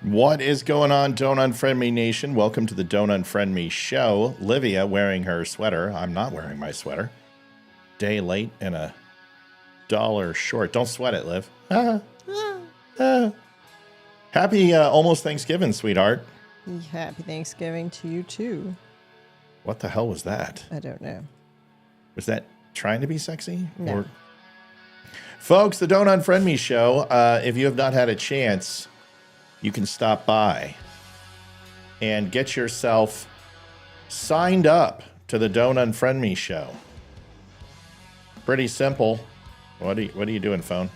What is going on, Don't Unfriend Me Nation? Welcome to the Don't Unfriend Me show. Olivia wearing her sweater. I'm not wearing my sweater. Day late and $1 short. Don't sweat it, Liv. Happy almost Thanksgiving, sweetheart. Happy Thanksgiving to you, too. What the hell was that? I don't know. Was that trying to be sexy? No. Or... Folks, the Don't Unfriend Me show, if you have not had a chance... you can stop by and get yourself signed up to the Don't Unfriend Me show. Pretty simple. What are you doing, phone?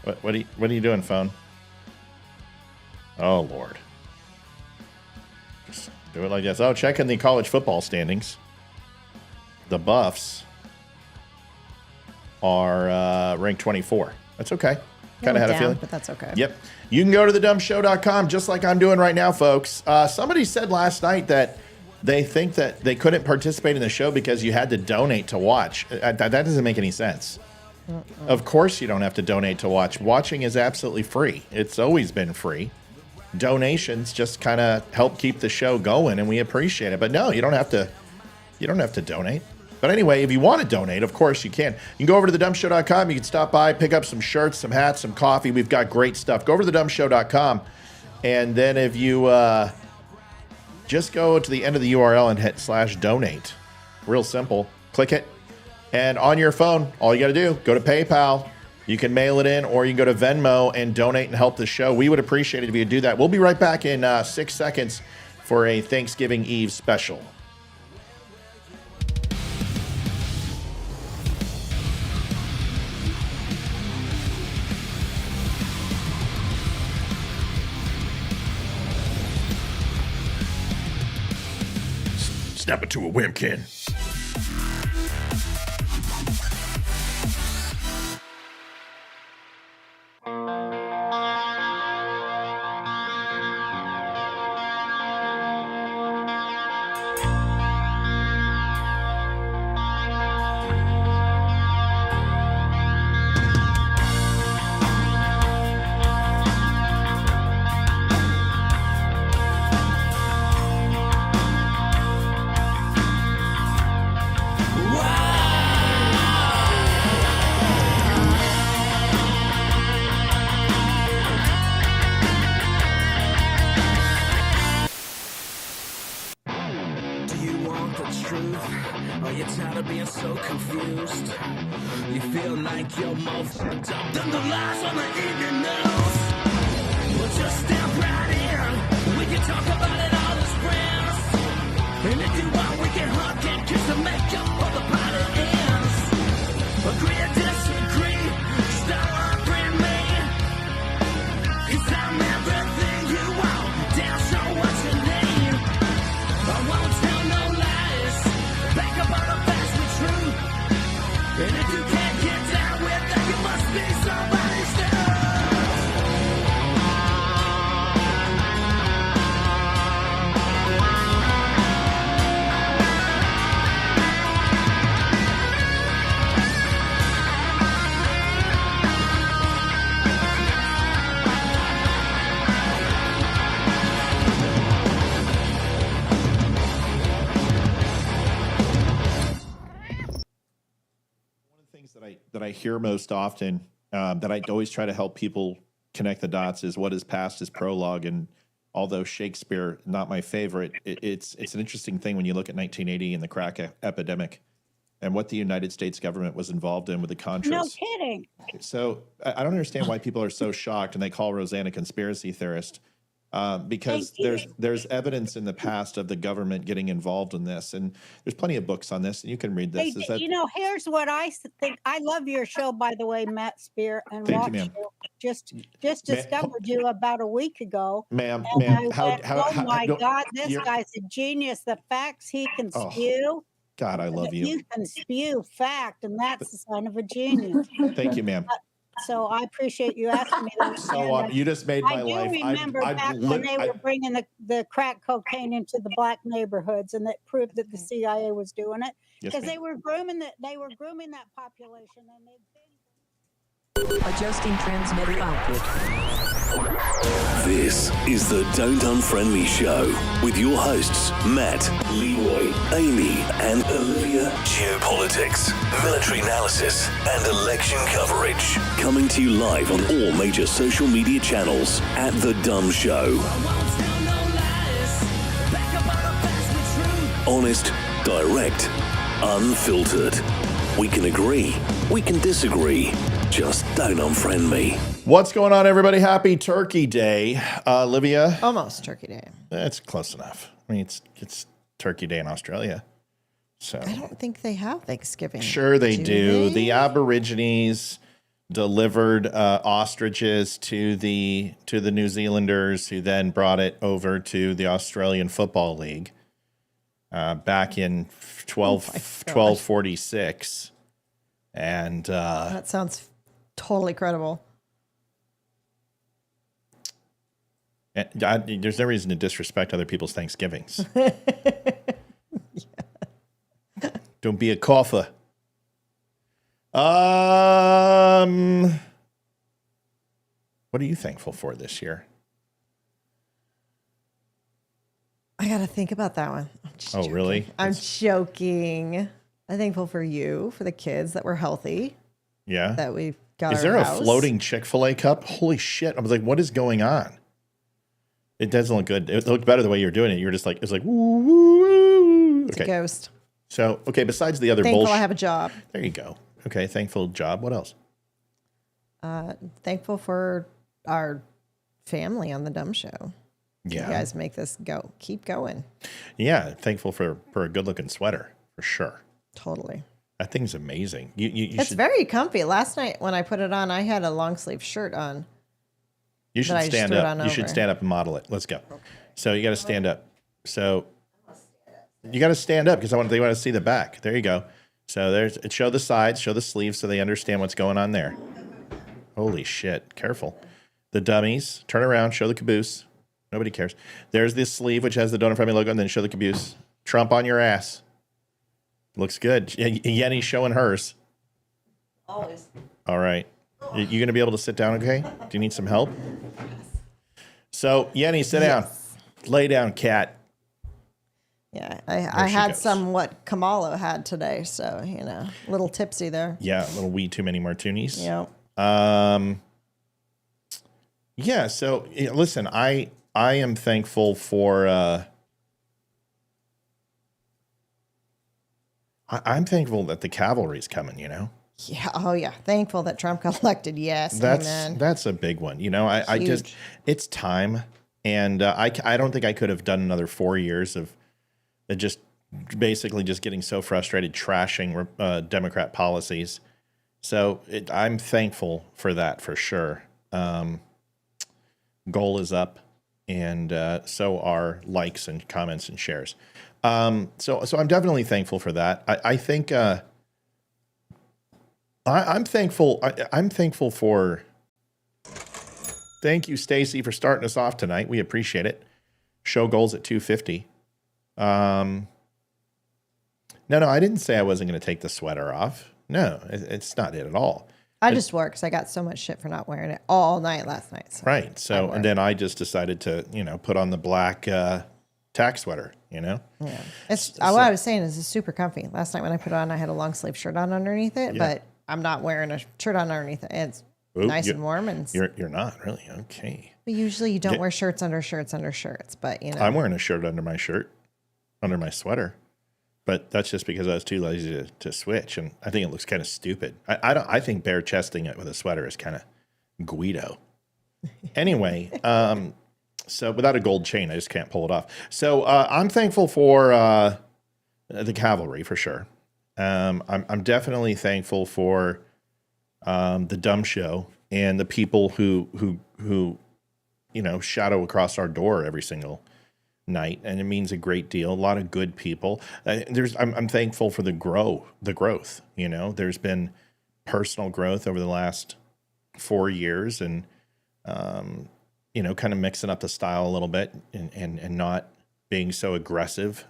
What are you doing, phone? Oh Lord. Just do it like this. Oh, checking the college football standings. The Buffs are ranked 24. That's okay. Kind of had a feeling. But that's okay. Yep. You can go to thedumbshow.com just like I'm doing right now, folks. Somebody said last night that they think that they couldn't participate in the show because you had to donate to watch. That doesn't make any sense. Of course you don't have to donate to watch. Watching is absolutely free. It's always been free. Donations just kind of help keep the show going, and we appreciate it. But no, you don't have to donate. But anyway, if you want to donate, of course you can. You can go over to thedumbshow.com. You can stop by, pick up some shirts, some hats, some coffee. We've got great stuff. Go over to thedumbshow.com. And then if you just go to the end of the URL and hit /donate. Real simple. Click it. And on your phone, all you got to do, go to PayPal. You can mail it in, or you can go to Venmo and donate and help the show. We would appreciate it if you do that. We'll be right back in 6 seconds for a Thanksgiving Eve special. Snap it to a Wimkin. Back up on the things that I hear most often that I always try to help people connect the dots is what is past is prologue. And although Shakespeare not my favorite, it's an interesting thing when you look at 1980 and the crack epidemic and what the United States government was involved in with the Contras. No kidding. So I don't understand why people are so shocked and they call Roseanne a conspiracy theorist. Because there's evidence in the past of the government getting involved in this, and there's plenty of books on this, and you can read this. Here's what I think. I love your show, by the way, Matt Spear, and Thank watched you, ma'am. you. Just discovered you about a week ago, ma'am. oh my God, this guy's a genius. The facts he can spew. God, I love you. You can spew fact, and that's the sign of a genius. Thank you, ma'am. So I appreciate you asking me that. So you just made my life. I do remember back when they were bringing the crack cocaine into the black neighborhoods, and that proved that the CIA was doing it because they were grooming that population. And adjusting transmitter output. This is the Don't Unfriend Me Show with your hosts Matt, Leroy, Amy, and Olivia. Geopolitics, military analysis, and election coverage. Coming to you live on all major social media channels at The DUM Show. Honest, direct, unfiltered. We can agree, we can disagree. Just don't unfriend me. What's going on, everybody? Happy Turkey Day. Olivia? Almost Turkey Day. It's close enough. I mean, it's Turkey Day in Australia. So I don't think they have Thanksgiving. Sure they do. The Aborigines delivered ostriches to the New Zealanders, who then brought it over to the Australian Football League back in 1246. And that sounds totally credible. There's no reason to disrespect other people's Thanksgivings. Don't be a cougher. What are you thankful for this year? I got to think about that one. Oh, really? I'm joking. I'm thankful for you, for the kids that were healthy. Yeah. That we've got. Is there a floating Chick-fil-A cup? Holy shit. I was like, what is going on? It doesn't look good. It looked better the way you were doing it. You were just like, it's like, woo, woo, woo. It's a ghost. So, okay, besides the other thankful bullshit. I have a job. There you go. Okay, thankful job. What else? Thankful for our family on the DUM Show. Yeah. You guys make this keep going. Yeah, thankful for a good-looking sweater, for sure. Totally. That thing's amazing. It's very comfy. Last night when I put it on, I had a long sleeve shirt on. You should stand up. You should stand up and model it. Let's go. Okay. So you got to stand up. So you got to stand up because they want to see the back. There you go. So show the sides, show the sleeves so they understand what's going on there. Holy shit. Careful. The dummies. Turn around. Show the caboose. Nobody cares. There's this sleeve which has the Don't Unfriend Me logo, and then show the caboose. Trump on your ass. Looks good. Yenny's showing hers. Always. All right. You going to be able to sit down, okay? Do you need some help? So, Yenny, sit down. Lay down, cat. Yeah, I had some what KAMALA had today, so, a little tipsy there. Yeah, a little wee too many martinis. Yeah. Yeah, so, listen, I am thankful for... I'm thankful that the cavalry's coming, Yeah. Oh, yeah. Thankful that Trump got elected. Yes. Amen. That's a big one. I just, it's time. And I don't think I could have done another 4 years of just basically just getting so frustrated, trashing Democrat policies. So I'm thankful for that for sure. Goal is up. And so are likes and comments and shares. So I'm definitely thankful for that. I think I'm thankful. I'm thankful for. Thank you, Stacy, for starting us off tonight. We appreciate it. Show goals at 250. No, I didn't say I wasn't going to take the sweater off. No, it's not it at all. I just wore it because I got so much shit for not wearing it all night last night. So right. So, and then I just decided to, put on the black tack sweater, Yeah. What I was saying is it's super comfy. Last night when I put it on, I had a long sleeve shirt on underneath it, but I'm not wearing a shirt underneath it. It's nice and warm. And you're not really okay. But usually you don't wear shirts under shirts under shirts. But I'm wearing a shirt under my shirt, under my sweater. But that's just because I was too lazy to switch, and I think it looks kind of stupid. I think bare chesting it with a sweater is kind of Guido. Anyway, so without a gold chain, I just can't pull it off. So I'm thankful for the cavalry for sure. I'm definitely thankful for the DUM show and the people who shadow across our door every single night, and it means a great deal. A lot of good people. I'm thankful for the growth. There's been personal growth over the last 4 years, and kind of mixing up the style a little bit, and not being so aggressive,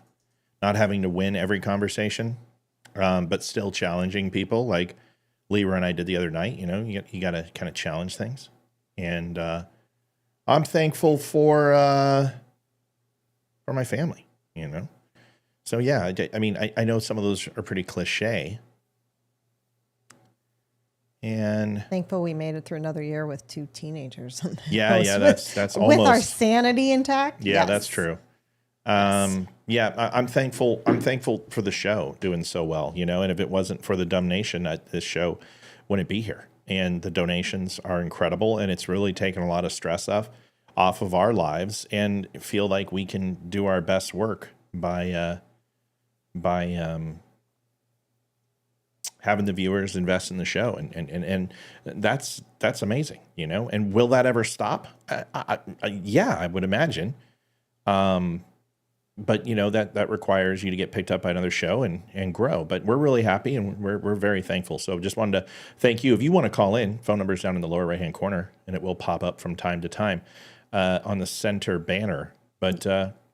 not having to win every conversation, but still challenging people like Leroy and I did the other night. You got to kind of challenge things, and I'm thankful for my family, So yeah, I know some of those are pretty cliche. And thankful we made it through another year with 2 teenagers. Yeah, that's almost with our sanity intact. Yeah, yes. That's true. I'm thankful. I'm thankful for the show doing so well, and if it wasn't for the DUM Nation, this show wouldn't be here. And the donations are incredible, and it's really taken a lot of stress off of our lives, and feel like we can do our best work by having the viewers invest in the show, and that's amazing, And will that ever stop? Yeah, I would imagine. But that requires you to get picked up by another show and grow. But we're really happy, and we're very thankful. So just wanted to thank you. If you want to call in, phone number is down in the lower right hand corner, and it will pop up from time to time on the center banner. But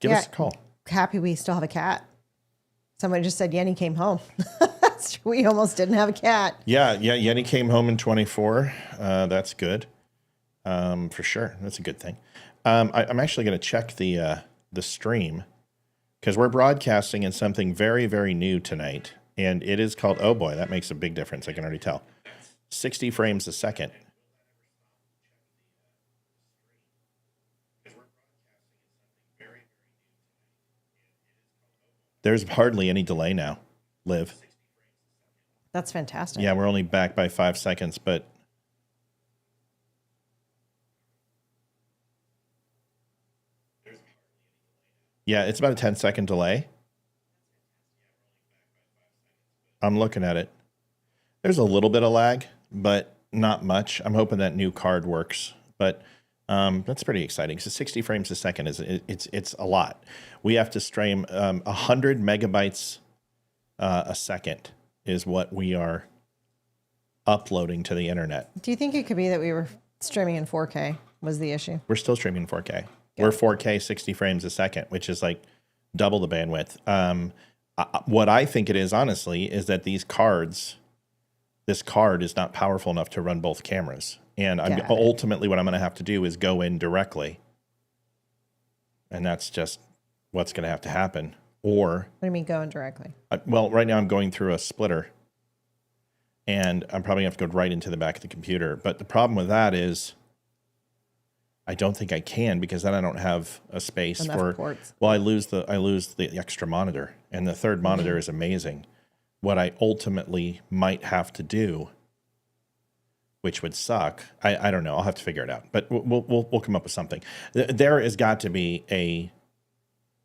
give us a call. Happy we still have a cat. Somebody just said Yenny came home. We almost didn't have a cat. Yeah. Yenny came home in 24. That's good, for sure. That's a good thing. I'm actually going to check the stream, because we're broadcasting in something very, very new tonight, and it is called, oh boy, that makes a big difference. I can already tell. 60 frames a second. There's hardly any delay now, Liv. That's fantastic. Yeah, we're only back by 5 seconds, but yeah, it's about a 10-second delay. I'm looking at it. There's a little bit of lag, but not much. I'm hoping that new card works, but that's pretty exciting. So 60 frames a second it's a lot. We have to stream 100 megabytes a second is what we are uploading to the internet. Do you think it could be that we were streaming in 4K was the issue? We're still streaming 4K. We're 4K 60 frames a second, which is like double the bandwidth. What I think it is, honestly, is that this card is not powerful enough to run both cameras. And ultimately what I'm going to have to do is go in directly. And that's just what's going to have to happen. Or what do you mean going directly? Well, right now I'm going through a splitter, and I'm probably going to have to go right into the back of the computer. But the problem with that is I don't think I can, because then I don't have a space enough ports. Well, I lose the extra monitor, and the third monitor is amazing. What I ultimately might have to do, which would suck, I don't know. I'll have to figure it out, but we'll come up with something. There has got to be a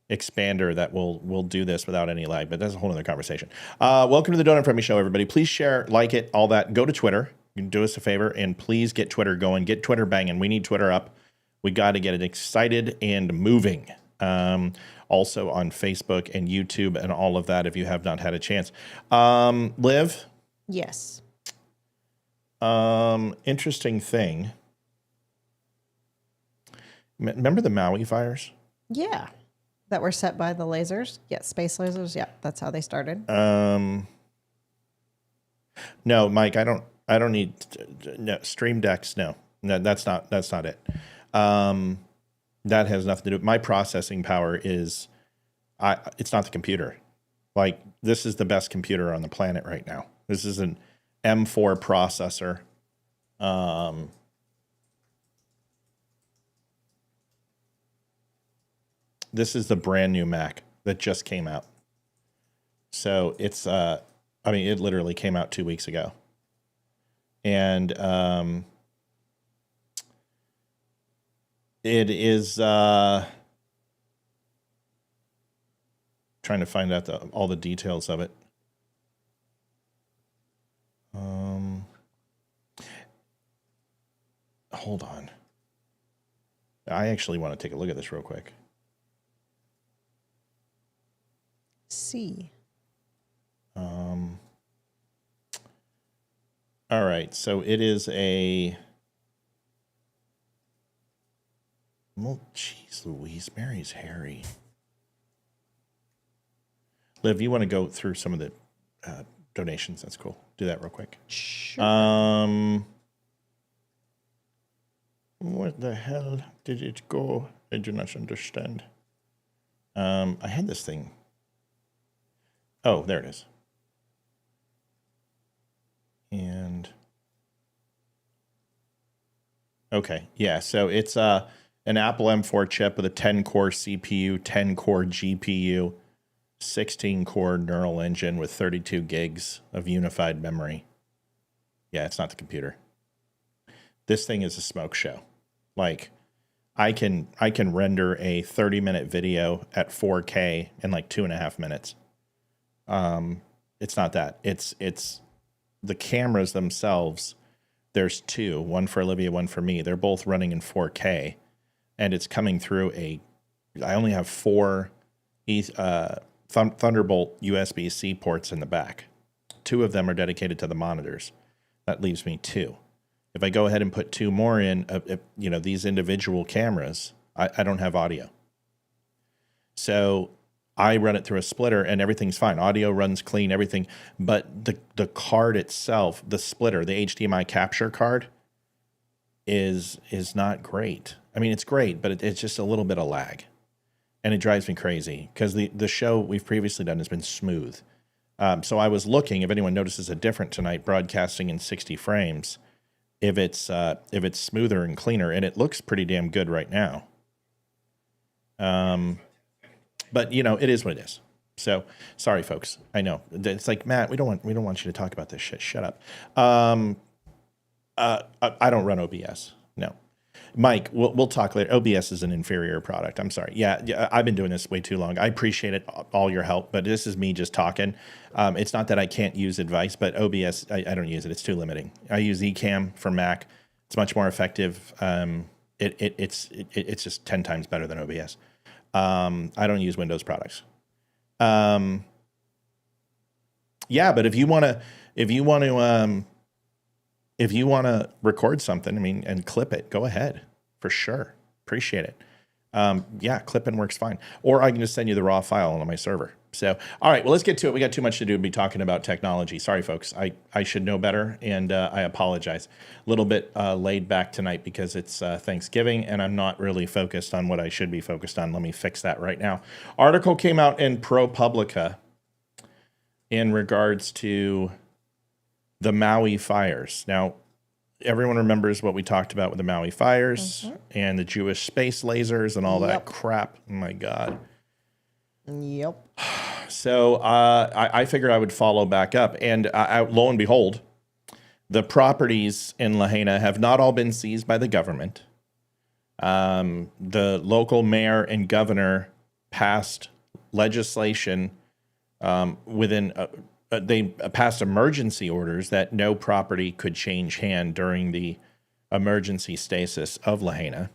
expander that will do this without any lag, but that's a whole other conversation. Welcome to the Unfriend Me Show, everybody. Please share, like it, all that. Go to Twitter. You can do us a favor, and please get Twitter going. Get Twitter banging. We need Twitter up. We got to get it excited and moving. Also on Facebook and YouTube and all of that, if you have not had a chance. Liv? Yes. Interesting thing. Remember the Maui fires? Yeah. That were set by the lasers? Yeah, space lasers. Yeah, that's how they started. No, Mike, I don't need no stream decks. No, that's not it. That has nothing to do. My processing power is, it's not the computer. Like, this is the best computer on the planet right now. This isn't M4 processor. This is the brand new Mac that just came out. So it's, I mean, it literally came out 2 weeks ago. And it is trying to find out all the details of it. Hold on. I actually want to take a look at this real quick. See. All right, so it is a. Well, jeez Louise, Mary's hairy. Liv, you want to go through some of the donations? That's cool. Do that real quick. Sure. What the hell did it go? I do not understand. I had this thing. Oh, there it is. And okay, yeah. So it's an Apple M4 chip with a 10-core CPU, 10-core GPU, 16-core neural engine with 32 gigs of unified memory. Yeah, it's not the computer. This thing is a smoke show. Like, I can render a 30-minute video at 4K in like 2.5 minutes. It's not that. It's the cameras themselves. There's two, one for Olivia, one for me. They're both running in 4K, and it's coming through I only have 4 Thunderbolt USB-C ports in the back. 2 of them are dedicated to the monitors. That leaves me 2. If I go ahead and put 2 more in, these individual cameras, I don't have audio. So I run it through a splitter and everything's fine. Audio runs clean, everything. But the card itself, the splitter, the HDMI capture card is not great. I mean, it's great, but it's just a little bit of lag. And it drives me crazy because the show we've previously done has been smooth. So I was looking, if anyone notices a difference tonight, broadcasting in 60 frames, if it's smoother and cleaner, and it looks pretty damn good right now. But it is what it is. So sorry, folks. I know it's like, Matt, we don't want you to talk about this shit. Shut up. I don't run OBS. No, Mike, we'll talk later. OBS is an inferior product. I'm sorry. Yeah. I've been doing this way too long. I appreciate it, all your help, but this is me just talking. It's not that I can't use advice, but OBS, I don't use it. It's too limiting. I use Ecamm for Mac. It's much more effective. It's just 10 times better than OBS. I don't use Windows products. Yeah, but if you want to record something, I mean, and clip it, go ahead for sure. Appreciate it. Yeah, clipping works fine. Or I can just send you the raw file on my server. So, all right, well, let's get to it. We got too much to do to be talking about technology. Sorry, folks. I should know better, and I apologize. A little bit laid back tonight because it's Thanksgiving, and I'm not really focused on what I should be focused on. Let me fix that right now. Article came out in ProPublica in regards to the Maui fires. Now, everyone remembers what we talked about with the Maui fires and the Jewish space lasers and all that crap. Oh, my God. Yep. So I figured I would follow back up. And lo and behold, the properties in Lahaina have not all been seized by the government. The local mayor and governor passed legislation they passed emergency orders that no property could change hand during the emergency stasis of Lahaina.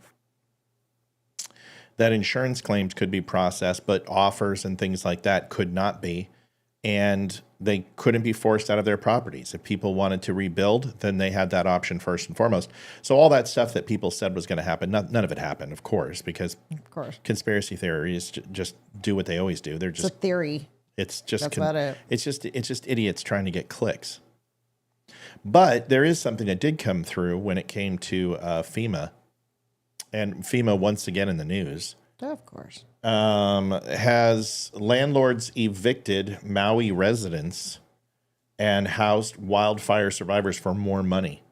That insurance claims could be processed, but offers and things like that could not be. And they couldn't be forced out of their properties. If people wanted to rebuild, then they had that option first and foremost. So all that stuff that people said was going to happen, none of it happened, of course, because conspiracy theories just do what they always do. They're just a theory. It's just that's about it. It's just idiots trying to get clicks. But there is something that did come through when it came to FEMA, and FEMA once again in the news. Of course. Has landlords evicted Maui residents and housed wildfire survivors for more money.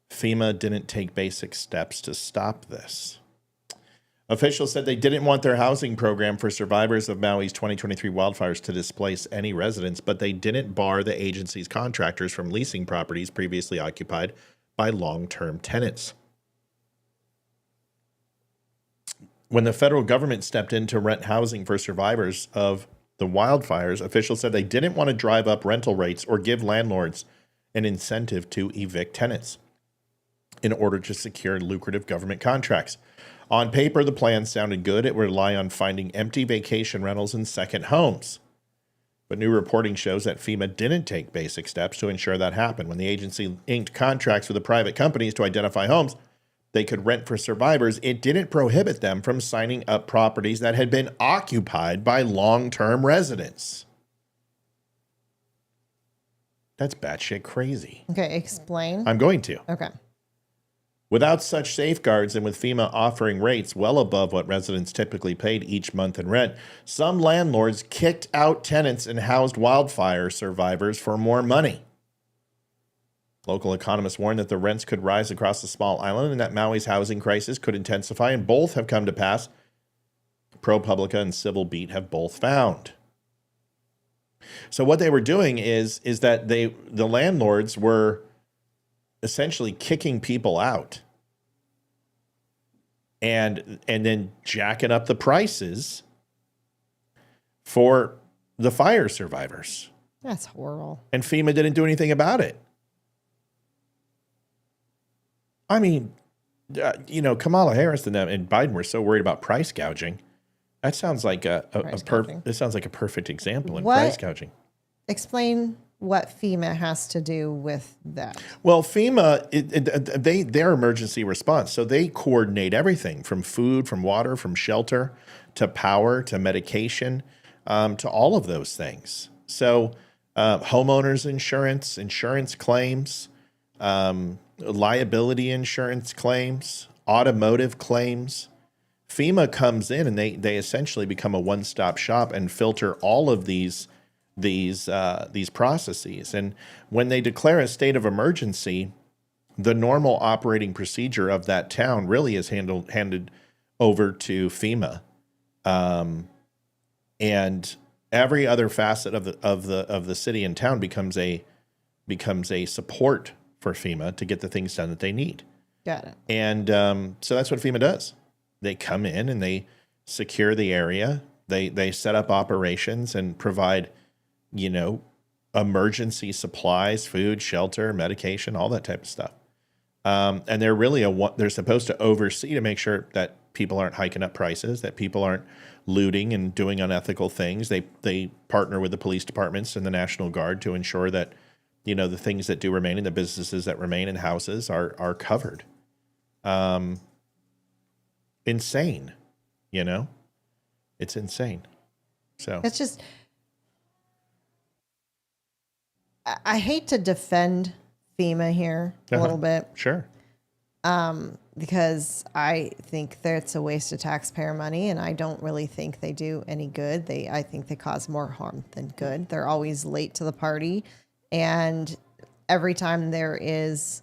FEMA didn't take basic steps to stop this. Officials said they didn't want their housing program for survivors of Maui's 2023 wildfires to displace any residents, but they didn't bar the agency's contractors from leasing properties previously occupied by long-term tenants. When the federal government stepped in to rent housing for survivors of the wildfires, officials said they didn't want to drive up rental rates or give landlords an incentive to evict tenants in order to secure lucrative government contracts. On paper, the plan sounded good. It would rely on finding empty vacation rentals and second homes. But new reporting shows that FEMA didn't take basic steps to ensure that happened. When the agency inked contracts with the private companies to identify homes they could rent for survivors, it didn't prohibit them from signing up properties that had been occupied by long-term residents. That's batshit crazy. Okay, explain. I'm going to. Okay. Without such safeguards and with FEMA offering rates well above what residents typically paid each month in rent, some landlords kicked out tenants and housed wildfire survivors for more money. Local economists warned that the rents could rise across the small island and that Maui's housing crisis could intensify, and both have come to pass. ProPublica and Civil Beat have both found. So what they were doing is that the landlords were essentially kicking people out and then jacking up the prices for the fire survivors. That's horrible. And FEMA didn't do anything about it. I mean, Kamala Harris and Biden were so worried about price gouging. That sounds like this sounds like a perfect example in price gouging. Explain what FEMA has to do with that. Well, FEMA, their emergency response, so they coordinate everything from food, from water, from shelter, to power, to medication, to all of those things. So homeowners insurance claims, liability insurance claims, automotive claims. FEMA comes in and they essentially become a one-stop shop and filter all of these processes. And when they declare a state of emergency, the normal operating procedure of that town really is handed over to FEMA, and every other facet of the city and town becomes a support for FEMA to get the things done that they need. Got it. And so that's what FEMA does. They come in and they secure the area. They set up operations and provide, emergency supplies, food, shelter, medication, all that type of stuff. And they're really they're supposed to oversee to make sure that people aren't hiking up prices, that people aren't looting and doing unethical things. They partner with the police departments and the National Guard to ensure that, the things that do remain in the businesses that remain in houses are covered. Insane, it's insane. So it's just, I hate to defend FEMA here a little bit. Sure. Because I think that's a waste of taxpayer money, and I don't really think they do any good. I think they cause more harm than good. They're always late to the party, and every time there is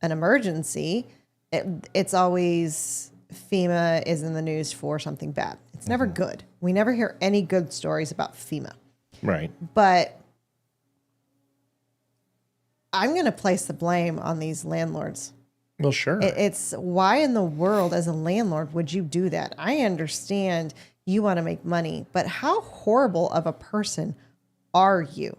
an emergency, it's always FEMA is in the news for something bad. It's never good. We never hear any good stories about FEMA. Right. But I'm going to place the blame on these landlords. Well, sure. It's why in the world as a landlord would you do that? I understand you want to make money, but how horrible of a person are you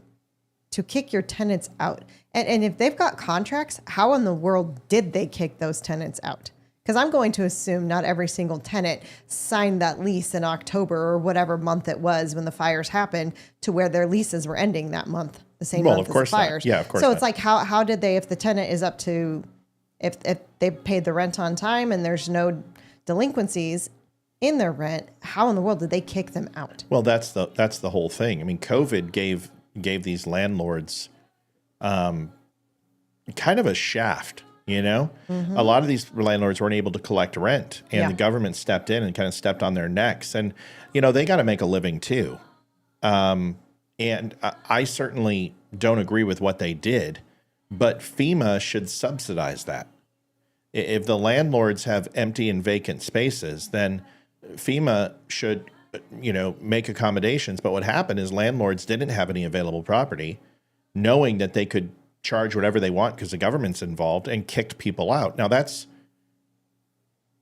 to kick your tenants out? And if they've got contracts, how in the world did they kick those tenants out? Because I'm going to assume not every single tenant signed that lease in October or whatever month it was when the fires happened to where their leases were ending that month, the same month as the fires. Yeah, of course. So it's like, how did they, if the tenant is up to, if they paid the rent on time and there's no delinquencies in their rent, how in the world did they kick them out? Well, that's the whole thing. I mean, COVID gave these landlords kind of a shaft. A lot of these landlords weren't able to collect rent, and the government stepped in and kind of stepped on their necks. And, they got to make a living too. And I certainly, don't agree with what they did, but FEMA should subsidize that. If the landlords have empty and vacant spaces, then FEMA should, make accommodations. But what happened is landlords didn't have any available property, knowing that they could charge whatever they want because the government's involved, and kicked people out. Now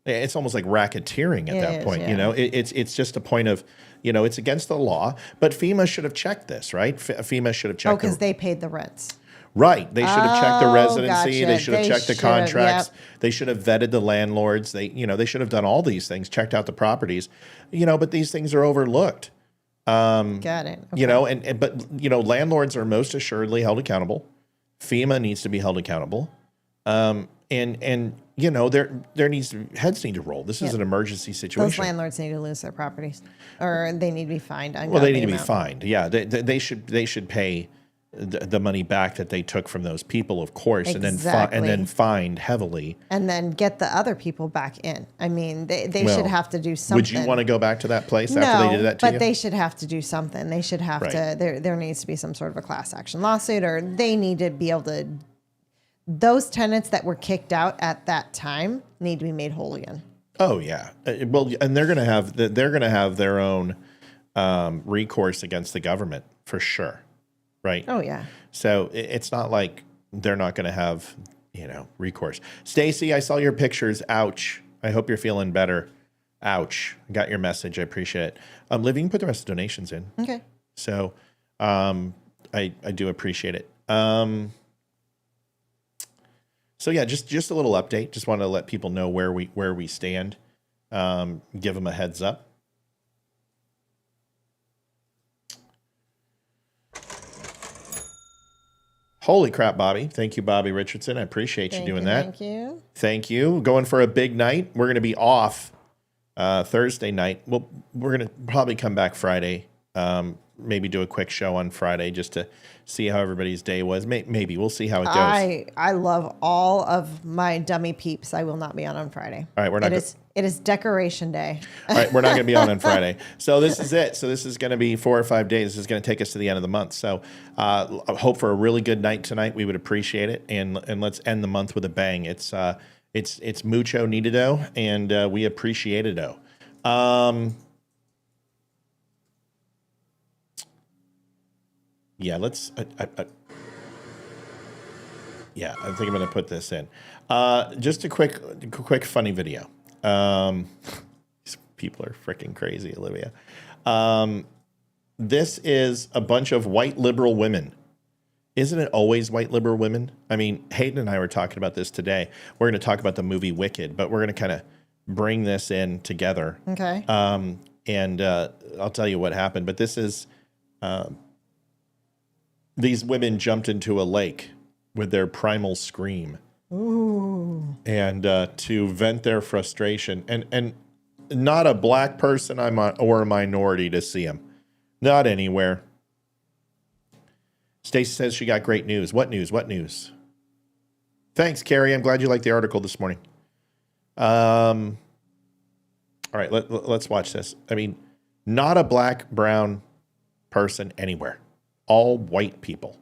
it's almost like racketeering at that point. Yeah. It's just a point of, it's against the law, but FEMA should have checked this, right? FEMA should have checked. because they paid the rents. Right. They should have checked the residency. Gotcha. They should have checked the contracts. They should have vetted the landlords. They should have done all these things, checked out the properties, but these things are overlooked. Got it. Okay. But landlords are most assuredly held accountable. FEMA needs to be held accountable. There needs to heads need to roll. This is an emergency situation. Those landlords need to lose their properties, or they need to be fined. Well, they need to be fined. Yeah, they should pay the money back that they took from those people, of course, Exactly. and then fined heavily, and then get the other people back in. I mean, they should have to do something. Would you want to go back to that place after they did that to you? But they should have to do something. They should have to. There needs to be some sort of a class action lawsuit, or they need to be able to. Those tenants that were kicked out at that time need to be made whole again. Oh yeah, well, and they're gonna have their own recourse against the government for sure, right? Oh yeah. So it's not like they're not gonna have recourse. Stacy, I saw your pictures. Ouch. I hope you're feeling better. Ouch. Got your message. I appreciate it. Liv, you can put the rest of the donations in. Okay. So I do appreciate it. So yeah, just a little update. Just wanted to let people know where we stand. Give them a heads up. Holy crap, Bobby. Thank you, Bobby Richardson. I appreciate you doing that. Thank you. Thank you. Going for a big night. We're going to be off Thursday night. Well, we're going to probably come back Friday. Maybe do a quick show on Friday just to see how everybody's day was. Maybe we'll see how it goes. I love all of my dummy peeps. I will not be on Friday. All right, we're not. It is decoration day. All right, we're not going to be on Friday. So this is it. So this is going to be 4 or 5 days. This is going to take us to the end of the month. So I hope for a really good night tonight. We would appreciate it, and let's end the month with a bang. It's mucho needed-o, and we appreciate it-o. Yeah, let's. Yeah, I think I'm going to put this in. Just a quick funny video. These people are freaking crazy, Olivia. This is a bunch of white liberal women. Isn't it always white liberal women? I mean, Hayden and I were talking about this today. We're going to talk about the movie Wicked, but we're going to kind of bring this in together. Okay. And I'll tell you what happened. But this is these women jumped into a lake with their primal scream. Ooh. And to vent their frustration, and not a black person or a minority to see them, not anywhere. Stacey says she got great news. What news? What news? Thanks, Carrie. I'm glad you liked the article this morning. All right, let's watch this. I mean, not a black, brown person anywhere. All white people.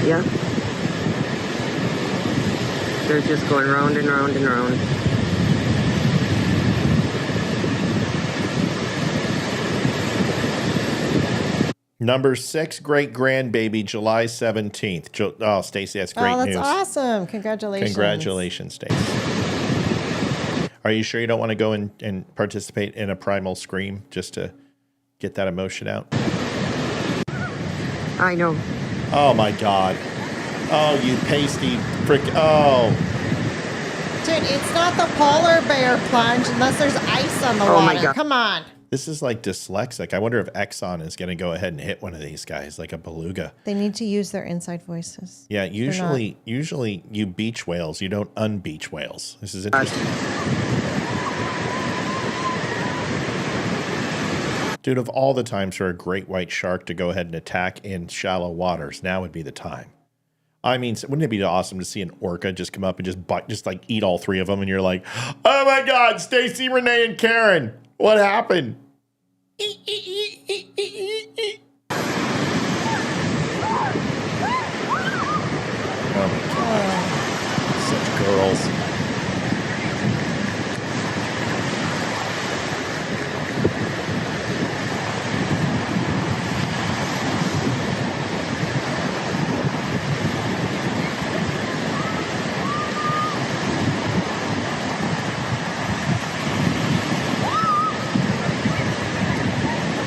Yeah. They're just going round and round and round. Number 6 great grandbaby, July 17th. Oh, Stacey, that's great news. Oh, that's awesome. Congratulations. Congratulations, Stacey. Are you sure you don't want to go and participate in a primal scream just to get that emotion out? I know. Oh, my God. Oh, you pasty frick. Oh. Dude, it's not the polar bear plunge unless there's ice on the water. My God. Come on. This is like dyslexic. I wonder if Exxon is going to go ahead and hit one of these guys like a beluga. They need to use their inside voices. Yeah, usually you beach whales. You don't unbeach whales. This is interesting. Dude, of all the times for a great white shark to go ahead and attack in shallow waters, now would be the time. I mean, wouldn't it be awesome to see an orca just come up and just like eat all three of them, and you're like, oh my God, Stacy, Renee, and Karen, what happened? Oh my God, such girls.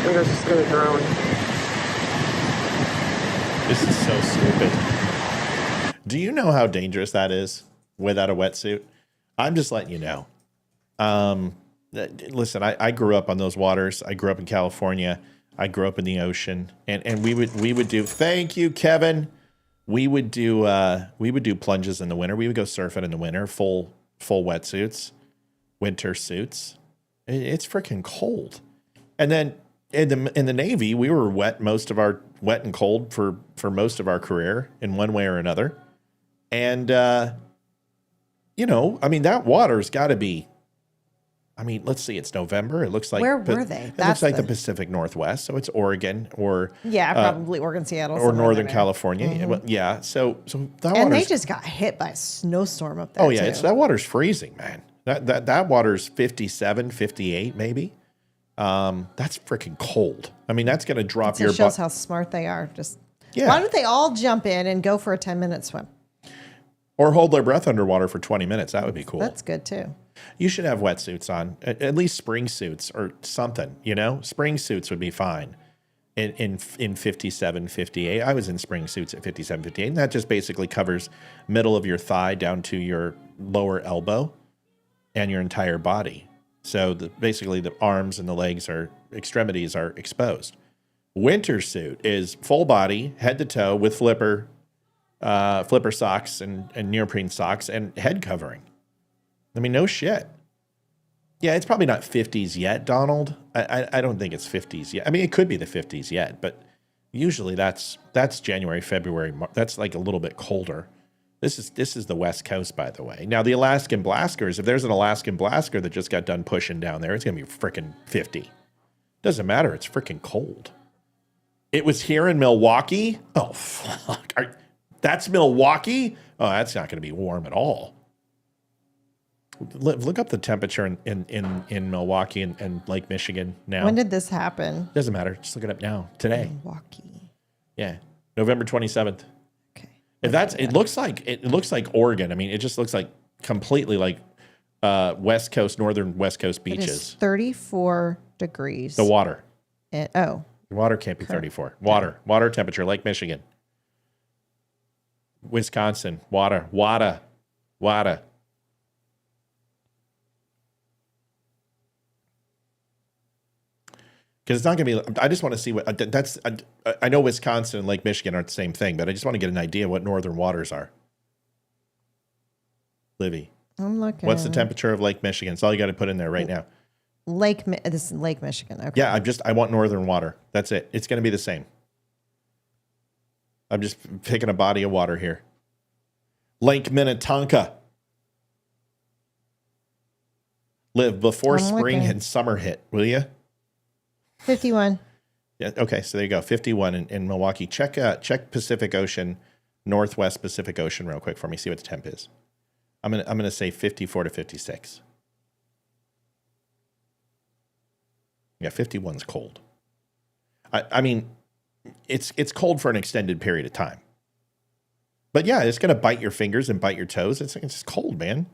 There's a state drone. This is so stupid. Do you know how dangerous that is without a wetsuit? I'm just letting you know. Listen, I grew up on those waters. I grew up in California. I grew up in the ocean, and we would do. Thank you, Kevin. We would do plunges in the winter. We would go surfing in the winter, full wetsuits, winter suits. It's freaking cold, and then. In the Navy, we were wet and cold for most of our career in one way or another. And, you know, I mean, that water's got to be, I mean, let's see, it's November. It looks like. Where were they? It looks like the Pacific Northwest. So it's Oregon or. Yeah, probably Oregon, Seattle. Or Northern California. Mm-hmm. Yeah. So that and they just got hit by a snowstorm up there. Oh, yeah. That water's freezing, man. That water's 57, 58, maybe. That's freaking cold. I mean, that's going to drop your. It shows how smart they are. Why don't they all jump in and go for a 10-minute swim? Or hold their breath underwater for 20 minutes. That would be cool. That's good too. You should have wetsuits on, at least spring suits or something, you know? Spring suits would be fine in 57, 58. I was in spring suits at 57, 58. And that just basically covers middle of your thigh down to your lower elbow and your entire body. So basically the arms and the legs extremities are exposed. Winter suit is full body, head to toe with flipper socks and neoprene socks and head covering. I mean, no shit. Yeah, it's probably not 50s yet, Donald. I don't think it's 50s yet. I mean, it could be the 50s yet, but usually that's January, February. That's like a little bit colder. This is the West Coast, by the way. Now, the Alaskan Blaskers, if there's an Alaskan Blasker that just got done pushing down there, it's going to be freaking 50. Doesn't matter. It's freaking cold. It was here in Milwaukee. Oh, fuck. That's Milwaukee? Oh, that's not going to be warm at all. Look up the temperature in Milwaukee and Lake Michigan now. When did this happen? Doesn't matter. Just look it up now. Today. Milwaukee. Yeah. November 27th. If it looks like Oregon. I mean, it just looks like completely like northern West Coast beaches. It is 34 degrees. The water. The water can't be 34. Water temperature, Lake Michigan. Wisconsin, water. Because it's not going to be. I just want to see what that's. I know Wisconsin and Lake Michigan aren't the same thing, but I just want to get an idea of what northern waters are. Livy, I'm looking. What's the temperature of Lake Michigan? It's all you got to put in there right now. This is Lake Michigan. Okay. Yeah, I want northern water. That's it. It's going to be the same. I'm just picking a body of water here. Lake Minnetonka. Live before spring and summer hit, will you? 51. Yeah. Okay. So there you go. 51 in Milwaukee. Check Pacific Ocean, Northwest Pacific Ocean real quick for me. See what the temp is. I'm gonna say 54 to 56. Yeah, 51's cold. I mean, it's cold for an extended period of time. But yeah, it's gonna bite your fingers and bite your toes. It's just cold, man.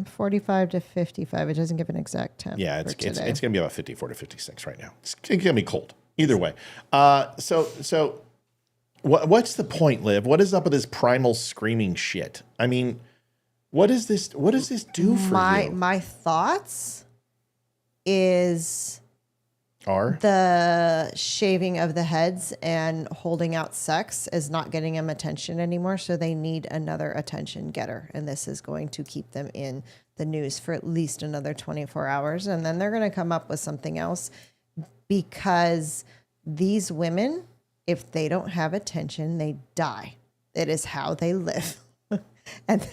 45 to 55. It doesn't give an exact temp. Yeah, it's going to be about 54 to 56 right now. It's going to be cold either way. So what's the point, Liv? What is up with this primal screaming shit? I mean, what does this do for you? My thoughts is are the shaving of the heads and holding out sex is not getting them attention anymore. So they need another attention getter. And this is going to keep them in the news for at least another 24 hours. And then they're going to come up with something else, because these women, if they don't have attention, they die. It is how they live. And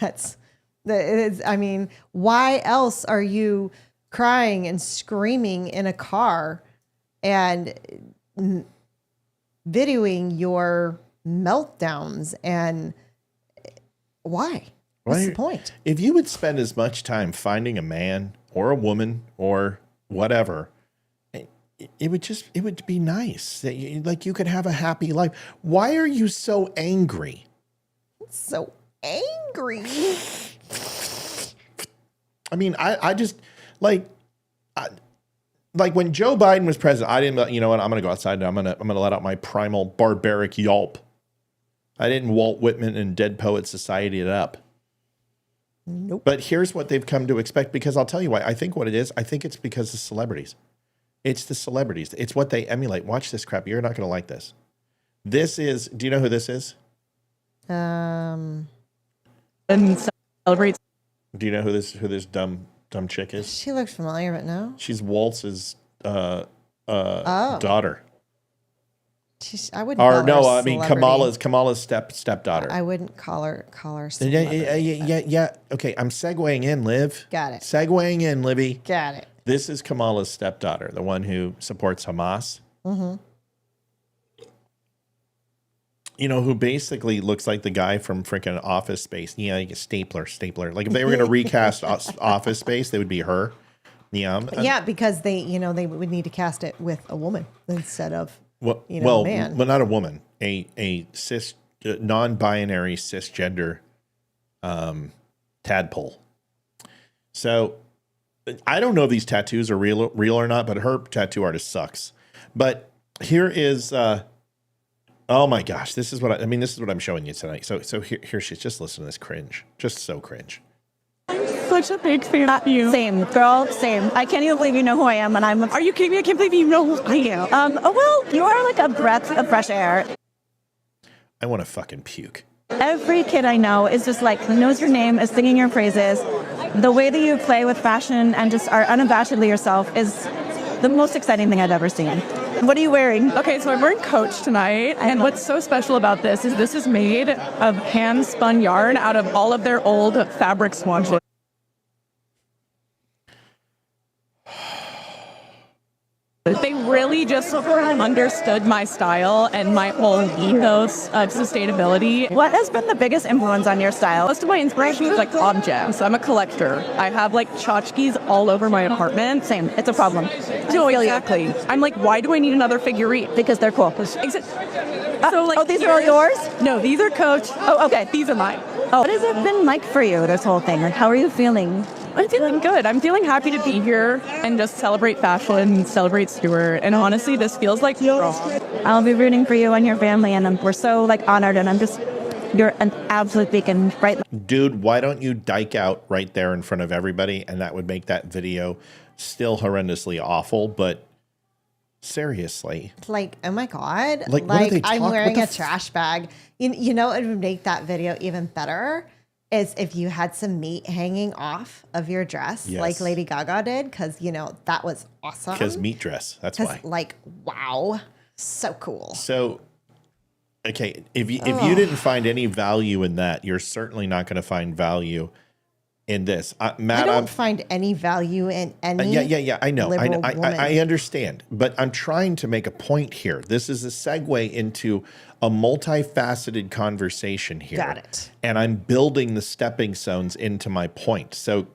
I mean, why else are you crying and screaming in a car and videoing your meltdowns? And why? What's the point? If you would spend as much time finding a man or a woman or whatever, it would be nice that you could have a happy life. Why are you so angry? So angry. I mean, I just like when Joe Biden was president, I didn't, you know what, I'm going to go outside and I'm going to let out my primal barbaric yelp. I didn't Walt Whitman and Dead Poets Society it up. Nope. But here's what they've come to expect, because I'll tell you why. I think what it is, I think it's because of celebrities. It's the celebrities. It's what they emulate. Watch this crap. You're not going to like this. This is, do you know who this is? And celebrates. Do you know who this dumb chick is? She looks familiar, but no. She's Waltz's daughter. I wouldn't. Or no, I mean Kamala's stepdaughter. I wouldn't call her. Yeah. Okay, I'm segueing in, Liv. Got it. Segueing in, Livy. Got it. This is Kamala's stepdaughter, the one who supports Hamas. Mm-hmm. You know, who basically looks like the guy from freaking Office Space. Yeah, like a stapler. Like if they were going to recast Office Space, they would be her. Yeah, because they would need to cast it with a woman instead of a man. Well, not a woman, a cis, non-binary cisgender tadpole. So I don't know if these tattoos are real or not, but her tattoo artist sucks. But here is. Oh my gosh, this is what this is what I'm showing you tonight. So here she's. Just listen to this cringe. Just so cringe. I'm such a big fan of you. Same, girl, same. I can't even believe you know who I am, and Are you kidding me? I can't believe you know who I am. You are like a breath of fresh air. I want to fucking puke. Every kid I know is just like, knows your name, is singing your praises. The way that you play with fashion and just are unabashedly yourself is the most exciting thing I've ever seen. What are you wearing? Okay, so I'm wearing Coach tonight, and what's so special about this is made of hand-spun yarn out of all of their old fabric swatches. They really just understood my style and my whole ethos of sustainability. What has been the biggest influence on your style? Most of my inspiration is like objects. I'm a collector. I have like tchotchkes all over my apartment. Same. It's a problem. No, exactly. I'm like, why do I need another figurine? Because they're cool. So like, these are all yours? No, these are Coach. Oh, okay. These are mine. Oh, what has it been like for you, this whole thing? Like, how are you feeling? I'm feeling good. I'm feeling happy to be here and just celebrate fashion, celebrate Stuart. And honestly, this feels like I'll be rooting for you and your family, and we're so honored. And you're an absolute beacon, right? Dude, why don't you dike out right there in front of everybody, and that would make that video still horrendously awful, but seriously. Like, oh my God. Like I'm wearing a trash bag. You know, it would make that video even better is if you had some meat hanging off of your dress, like Lady Gaga did, because, that was awesome. Because meat dress, that's why. Like, wow, so cool. So, okay, if you didn't find any value in that, you're certainly not going to find value in this. Matt, I don't find any value in any I know. I understand. But I'm trying to make a point here. This is a segue into a multifaceted conversation here. Got it. And I'm building the stepping stones into my point. So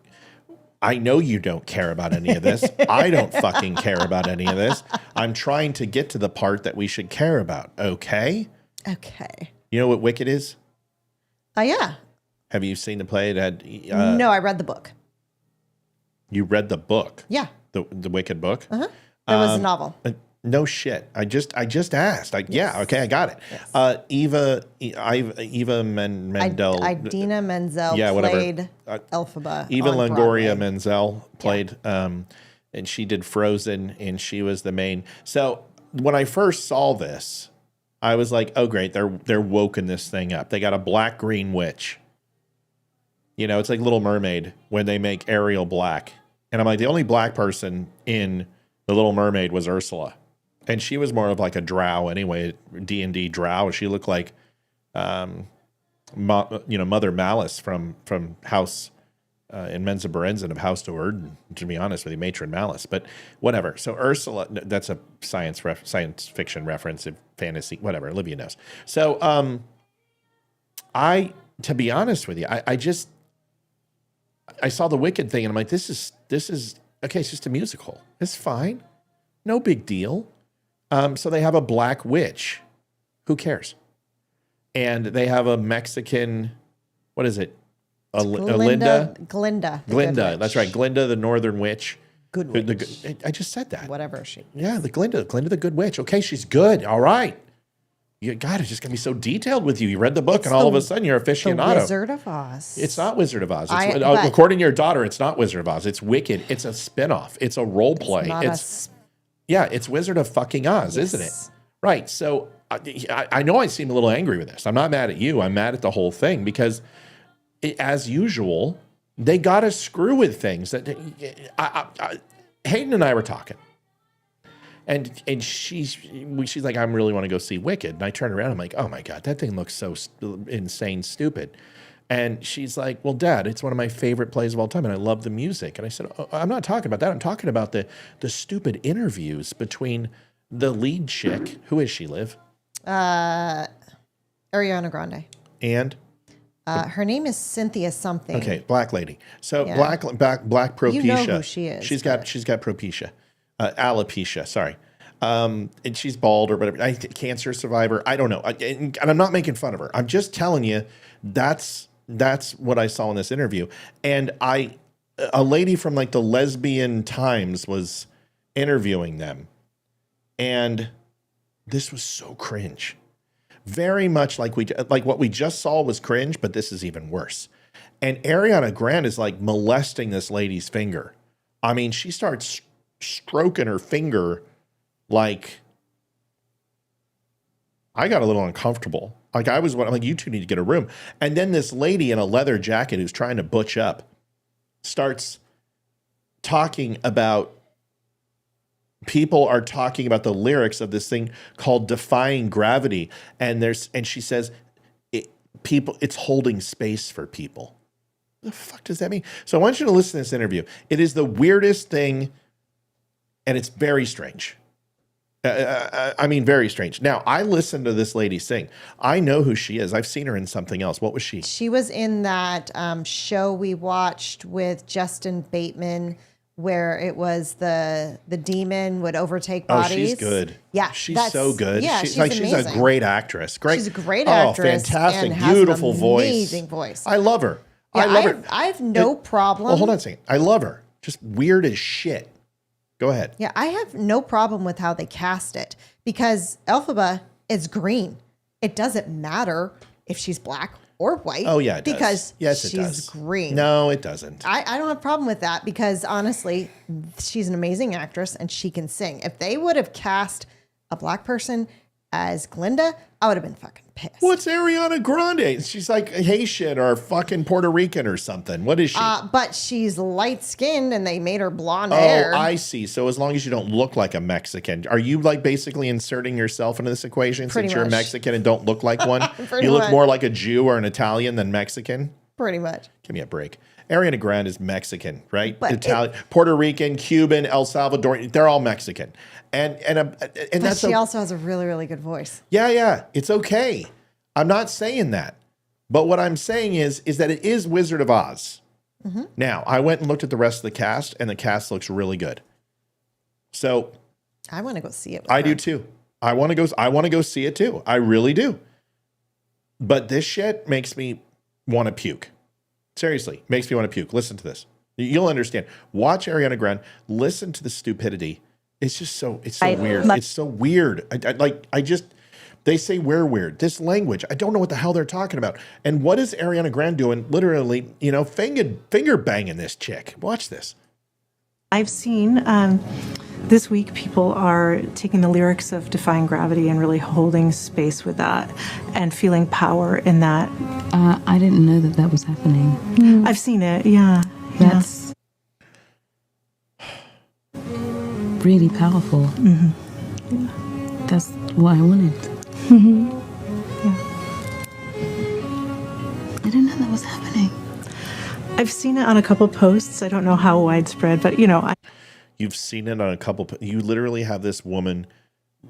I know you don't care about any of this. I don't fucking care about any of this. I'm trying to get to the part that we should care about. Okay? Okay. You know what Wicked is? Oh, yeah. Have you seen the play? It had, no, I read the book. You read the book? Yeah. The Wicked book? Uh-huh. It was a novel. No shit. I just asked. Yeah, okay, I got it. Yes. Eva Menzel. Idina Menzel played Elphaba. Eva Longoria Menzel played, and she did Frozen, and she was the main. So when I first saw this, I was like, oh great, they're woken this thing up. They got a black green witch. You know, it's like Little Mermaid when they make Ariel black. And I'm like, the only black person in The Little Mermaid was Ursula. And she was more of like a drow anyway, D&D drow. She looked like, Mother Malice from House in Mensa Berenzin of House to Erden, to be honest with you, Matron Malice. But whatever. So Ursula, that's a science fiction reference, fantasy, whatever. Olivia knows. So to be honest with you, I saw the Wicked thing and I'm like, this is okay. It's just a musical. It's fine. No big deal. So they have a black witch. Who cares? And they have a Mexican, what is it? Glinda. That's right. Glinda, the Northern Witch. Good witch. I just said that. Whatever she. Yeah, Glinda, the Good Witch. Okay, she's good. All right. God, it's just gonna be so detailed with you. You read the book, and all of a sudden you're aficionado. The Wizard of Oz. It's not Wizard of Oz. According to your daughter, it's not Wizard of Oz. It's Wicked. It's a spinoff. It's a role play. It's Wizard of fucking Oz, isn't it? Right. So I know I seem a little angry with this. I'm not mad at you. I'm mad at the whole thing because, as usual, they got to screw with things. That Hayden and I were talking. And she's like, I really want to go see Wicked. And I turn around, I'm like, oh my God, that thing looks so insane stupid. And she's like, well, Dad, it's one of my favorite plays of all time, and I love the music. And I said, oh, I'm not talking about that. I'm talking about the stupid interviews between the lead chick. Who is she, Liv? Ariana Grande. And? Her name is Cynthia something. Okay, black lady. So black propecia. You know who she is. She's got propecia. Alopecia, sorry. And she's bald or whatever. Cancer survivor. I don't know. And I'm not making fun of her. I'm just telling you that's what I saw in this interview. And a lady from like the Lesbian Times was interviewing them. And this was so cringe. Very much like what we just saw was cringe, but this is even worse. And Ariana Grande is like molesting this lady's finger. I mean, she starts stroking her finger like I got a little uncomfortable. Like I'm like, you two need to get a room. And then this lady in a leather jacket who's trying to butch up starts talking about, people are talking about the lyrics of this thing called Defying Gravity. And she says, it's holding space for people. What the fuck does that mean? So I want you to listen to this interview. It is the weirdest thing. And it's very strange. I mean, very strange. Now, I listened to this lady sing. I know who she is. I've seen her in something else. What was she? She was in that show we watched with Justin Bateman where it was the demon would overtake bodies. Oh, she's good. Yeah. She's so good. Yeah, she's amazing. She's a great actress. Great. She's a great actress. Oh, fantastic. And has beautiful an voice. Amazing voice. I love her. Yeah, I love her. I have no problem. Well, hold on a second. I love her. Just weird as shit. Go ahead. Yeah, I have no problem with how they cast it because Elphaba is green. It doesn't matter if she's black or white. Oh, yeah, it because does. Yes, she's green. No, it doesn't. I don't have a problem with that because honestly, she's an amazing actress and she can sing. If they would have cast a black person as Glinda, I would have been fucking pissed. What's Ariana Grande? She's like Haitian or fucking Puerto Rican or something. What is she? But she's light skinned and they made her blonde hair. Oh, I see. So as long as you don't look like a Mexican, are you like basically inserting yourself into this equation since you're Mexican and don't look like one? You look more like a Jew or an Italian than Mexican? Pretty much. Give me a break. Ariana Grande is Mexican, right? But Italian, Puerto Rican, Cuban, El Salvador, they're all Mexican. And that's she also has a really, really good voice. Yeah. It's okay. I'm not saying that. But what I'm saying is that it is Wizard of Oz. Mm-hmm. Now, I went and looked at the rest of the cast, and the cast looks really good. So I want to go see it. I do too. I want to go see it too. I really do. But this shit makes me want to puke. Seriously, makes me want to puke. Listen to this. You'll understand. Watch Ariana Grande. Listen to the stupidity. It's just so weird. It's so weird. They say we're weird. This language, I don't know what the hell they're talking about. And what is Ariana Grande doing? Literally, finger banging this chick. Watch this. I've seen This week, people are taking the lyrics of Defying Gravity and really holding space with that and feeling power in that. I didn't know that was happening. I've seen it, yeah. That's really powerful. That's what I wanted. I didn't know that was happening. I've seen it on a couple posts. I don't know how widespread, but You've seen it on a couple. You literally have this woman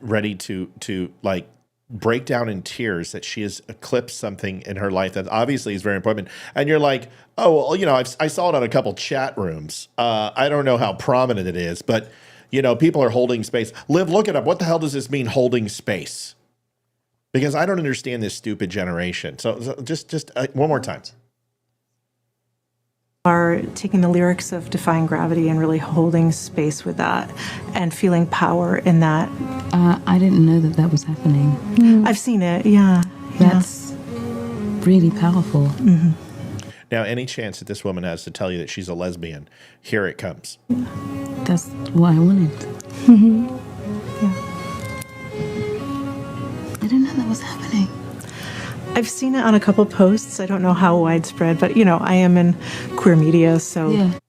ready to like break down in tears that she has eclipsed something in her life that obviously is very important. And you're like, oh, well, I saw it on a couple chat rooms. I don't know how prominent it is, but people are holding space. Liv, look it up. What the hell does this mean, holding space? Because I don't understand this stupid generation. So just one more time. Are taking the lyrics of Defying Gravity and really holding space with that and feeling power in that. I didn't know that was happening. I've seen it, yeah. That's really powerful. Now, any chance that this woman has to tell you that she's a lesbian, here it comes. That's what I wanted. I didn't know that was happening. I've seen it on a couple posts. I don't know how widespread, but I am in queer media, so yeah.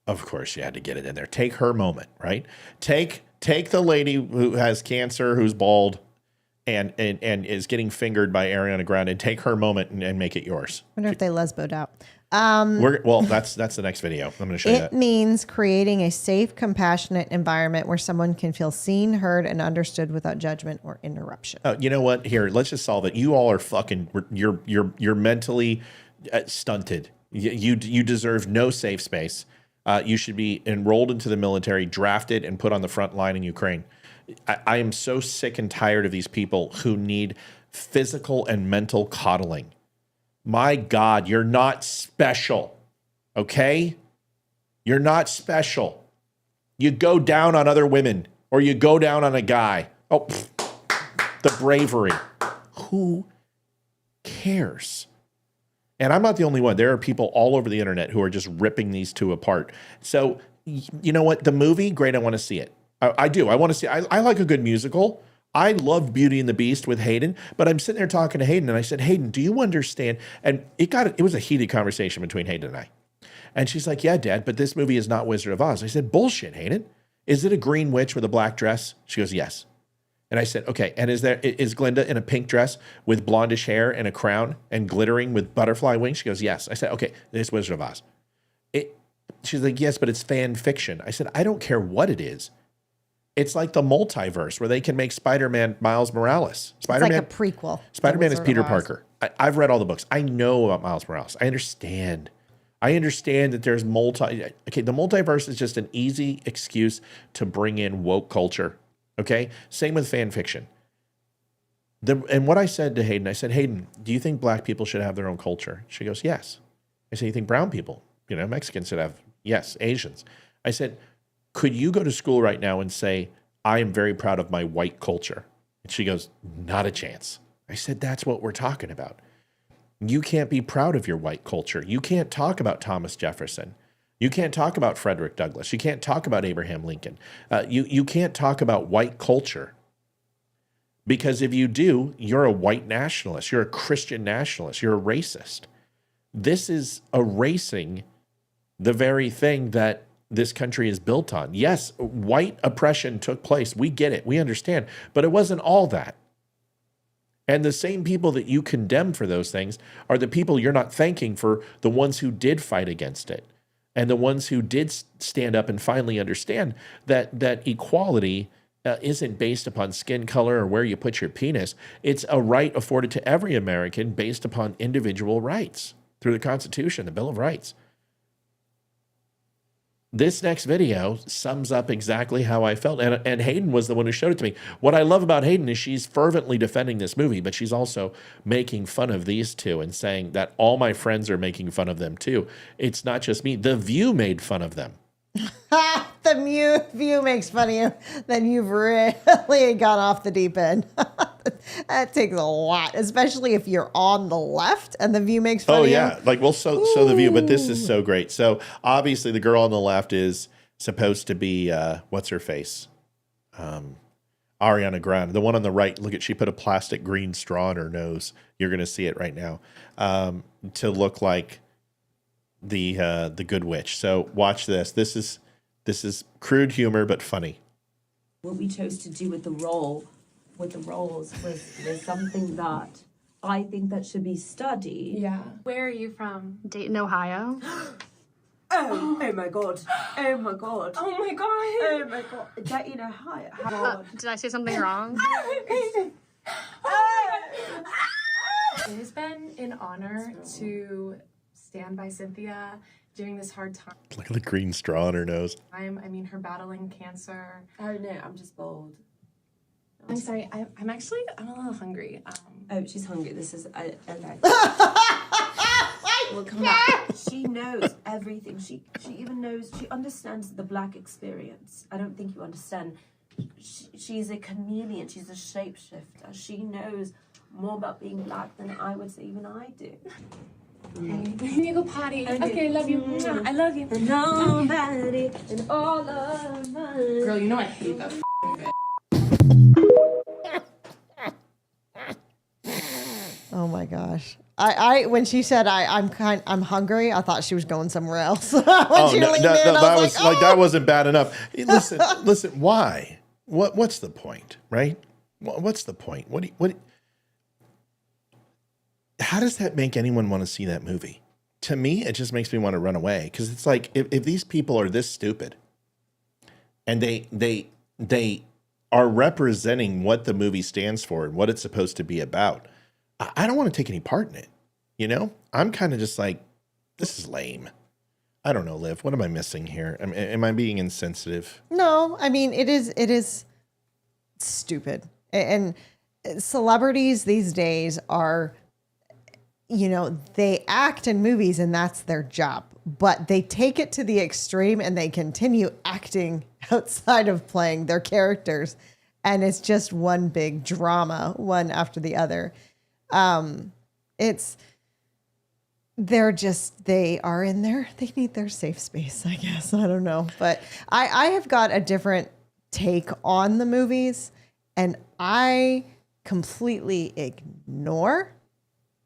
Of course, you had to get it in there. Take her moment, right? Take the lady who has cancer, who's bald, and is getting fingered by Ariana Grande. Take her moment and make it yours. I wonder if they lesboed out. Well, that's the next video. I'm going to show you that. It means creating a safe, compassionate environment where someone can feel seen, heard, and understood without judgment or interruption. You know what? Here, let's just solve it. You all are fucking. You're mentally stunted. You deserve no safe space. You should be enrolled into the military, drafted, and put on the front line in Ukraine. I am so sick and tired of these people who need physical and mental coddling. My God, you're not special, okay? You're not special. You go down on other women or you go down on a guy. Oh, the bravery. Who cares? And I'm not the only one. There are people all over the internet who are just ripping these two apart. So, you know what? The movie, great. I want to see it. I do. I want to see it. I like a good musical. I love Beauty and the Beast with Hayden, but I'm sitting there talking to Hayden and I said, Hayden, do you understand? And it was a heated conversation between Hayden and I. And she's like, yeah, Dad, but this movie is not Wizard of Oz. I said, bullshit, Hayden. Is it a green witch with a black dress? She goes, yes. And I said, okay. And is Glinda in a pink dress with blondish hair and a crown and glittering with butterfly wings? She goes, yes. I said, okay, it's Wizard of Oz. She's like, yes, but it's fan fiction. I said, I don't care what it is. It's like the multiverse where they can make Spider-Man Miles Morales. Spider-Man, it's like a prequel. Spider-Man is Peter Parker. I've read all the books. I know about Miles Morales. I understand. that there's the multiverse is just an easy excuse to bring in woke culture. Okay? Same with fan fiction. And what I said to Hayden, I said, Hayden, do you think black people should have their own culture? She goes, yes. I said, you think brown people, Mexicans should have, yes, Asians. I said, could you go to school right now and say, I am very proud of my white culture? And she goes, not a chance. I said, that's what we're talking about. You can't be proud of your white culture. You can't talk about Thomas Jefferson. You can't talk about Frederick Douglass. You can't talk about Abraham Lincoln. You can't talk about white culture. Because if you do, you're a white nationalist. You're a Christian nationalist. You're a racist. This is erasing the very thing that this country is built on. Yes, white oppression took place. We get it. We understand. But it wasn't all that. And the same people that you condemn for those things are the people you're not thanking for the ones who did fight against it. And the ones who did stand up and finally understand that equality isn't based upon skin color or where you put your penis. It's a right afforded to every American based upon individual rights through the Constitution, the Bill of Rights. This next video sums up exactly how I felt. And Hayden was the one who showed it to me. What I love about Hayden is she's fervently defending this movie, but she's also making fun of these two and saying that all my friends are making fun of them too. It's not just me. The View made fun of them. The View makes fun of you. Then you've really gone off the deep end. That takes a lot, especially if you're on the left and The View makes fun of you. Oh, yeah. So The View, but this is so great. So obviously the girl on the left is supposed to be what's her face, Ariana Grande. The one on the right. Look at, she put a plastic green straw in her nose. You're gonna see it right now, to look like the Good Witch. So watch this. This is crude humor but funny. What we chose to do with the roles was something that I think that should be studied. Yeah. Where are you from? Dayton, Ohio. Oh my god. Oh my god. Oh my god. Oh my god. Dayton, Ohio. Did I say something wrong? It has been an honor to stand by Cynthia during this hard time. Look at the green straw in her nose. I mean, her battling cancer. Oh no, I'm just bold. I'm sorry, I'm actually, I'm a little hungry. Oh, she's hungry. This is a Well, come on. She knows everything. She even knows, she understands the black experience. I don't think you understand. She's a chameleon. She's a shapeshifter. She knows more about being black than I would say even I do. Okay, we need to go potty. Okay, I love you. I love you. Nobody in all of my... Girl, you know I hate that Oh my gosh. I when she said I'm hungry, I thought she was going somewhere else. When she leaned in, I was like, that wasn't bad enough. Listen, why? What's the point, right? What's the point? How does that make anyone want to see that movie? To me, it just makes me want to run away, because it's like, if these people are this stupid and they are representing what the movie stands for and what it's supposed to be about, I don't want to take any part in it. You know, I'm kind of just like, this is lame. I don't know, Liv. What am I missing here? Am I being insensitive? No, I mean, it is stupid. And celebrities these days are, you know, they act in movies and that's their job, but they take it to the extreme and they continue acting outside of playing their characters. And it's just one big drama, one after the other. They are in there. They need their safe space, I guess. I don't know. But I have got a different take on the movies, and I completely ignore